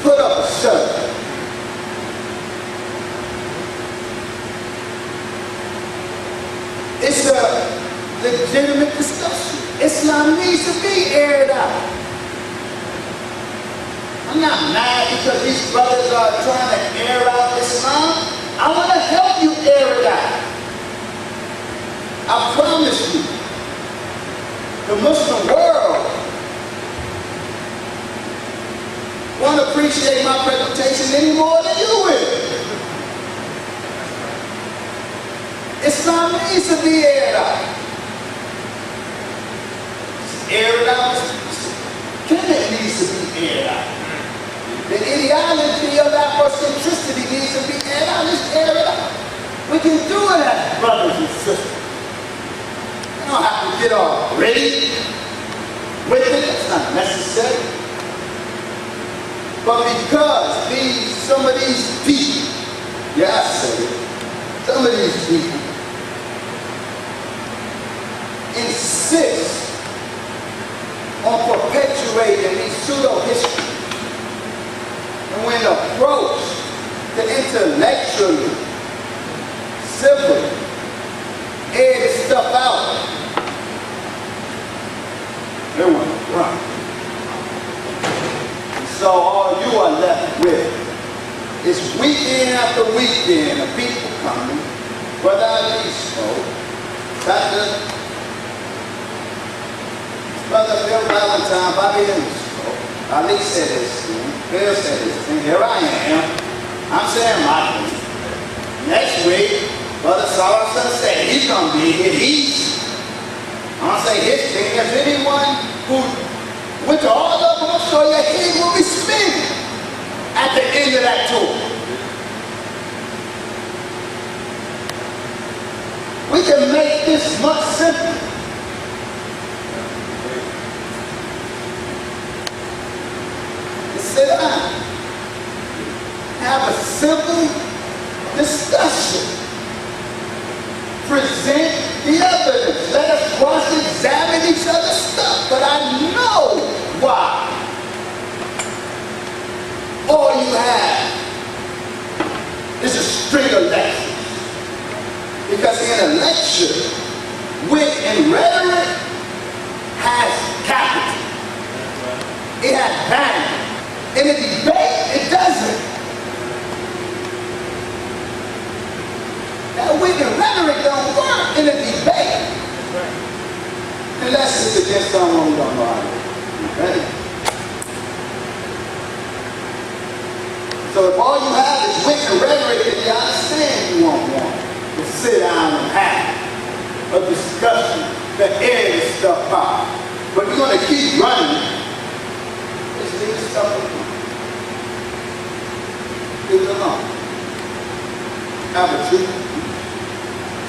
put up a shirt. It's a legitimate discussion. Islam needs to be aired out. I'm not mad because these brothers are trying to air out Islam. I want to help you air it out. I promise you, the Muslim world won't appreciate my presentation any more than you will. Islam needs to be aired out. Air it out. It needs to be aired out. The ideology of Afrocentricity needs to be aired out. Let's air it out. We can do it as brothers and sisters. You don't have to get all ready with it. It's not necessary. But because some of these people, yeah, I say it, some of these people insist on perpetuating these pseudo-histories. And when approached to intellectually, civilly, air this stuff out, they want to run. And so all you are left with is weekend after weekend of people coming, whether I be so, Dr. Brother Bill Valentine, Bobby Henderson, Ali said this thing, Bill said this thing, here I am. I'm saying my thing. Next week, Brother Sarson said he's going to be here. I'm going to say his thing. If anyone who went to all of them, I'm sure your head will be spinning at the end of that tour. We can make this much simpler. Sit down. Have a simple discussion. Present the evidence. Let us cross-examine each other's stuff. But I know why. All you have is a string of lectures. Because in a lecture, wit and rhetoric has capital. It has value. In a debate, it doesn't. That wit and rhetoric don't work in a debate. Unless it's against someone who don't know how to do. Ready? So if all you have is wit and rhetoric, then you understand you won't want to sit down and have a discussion that air this stuff out. But we're going to keep running. Let's leave stuff alone. Leave it alone. have a truth.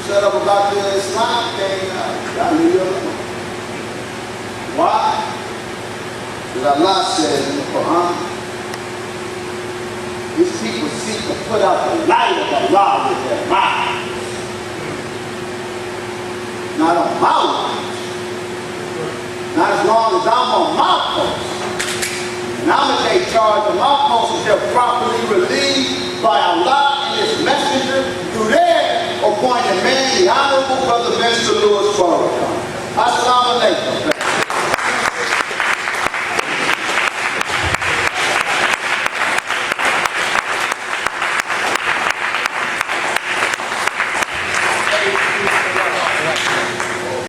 Shut up about the Islam thing, I'll leave you alone. Why? Because Allah said in the Quran, these people seek to put out the light of Allah with their minds. Not on my watch. Not as long as I'm on my post. And I'm going to take charge of my post until properly relieved by Allah and His messenger through their appointed man, the Honorable Brother Mr. Louis Farrakhan. Assalamu alaikum.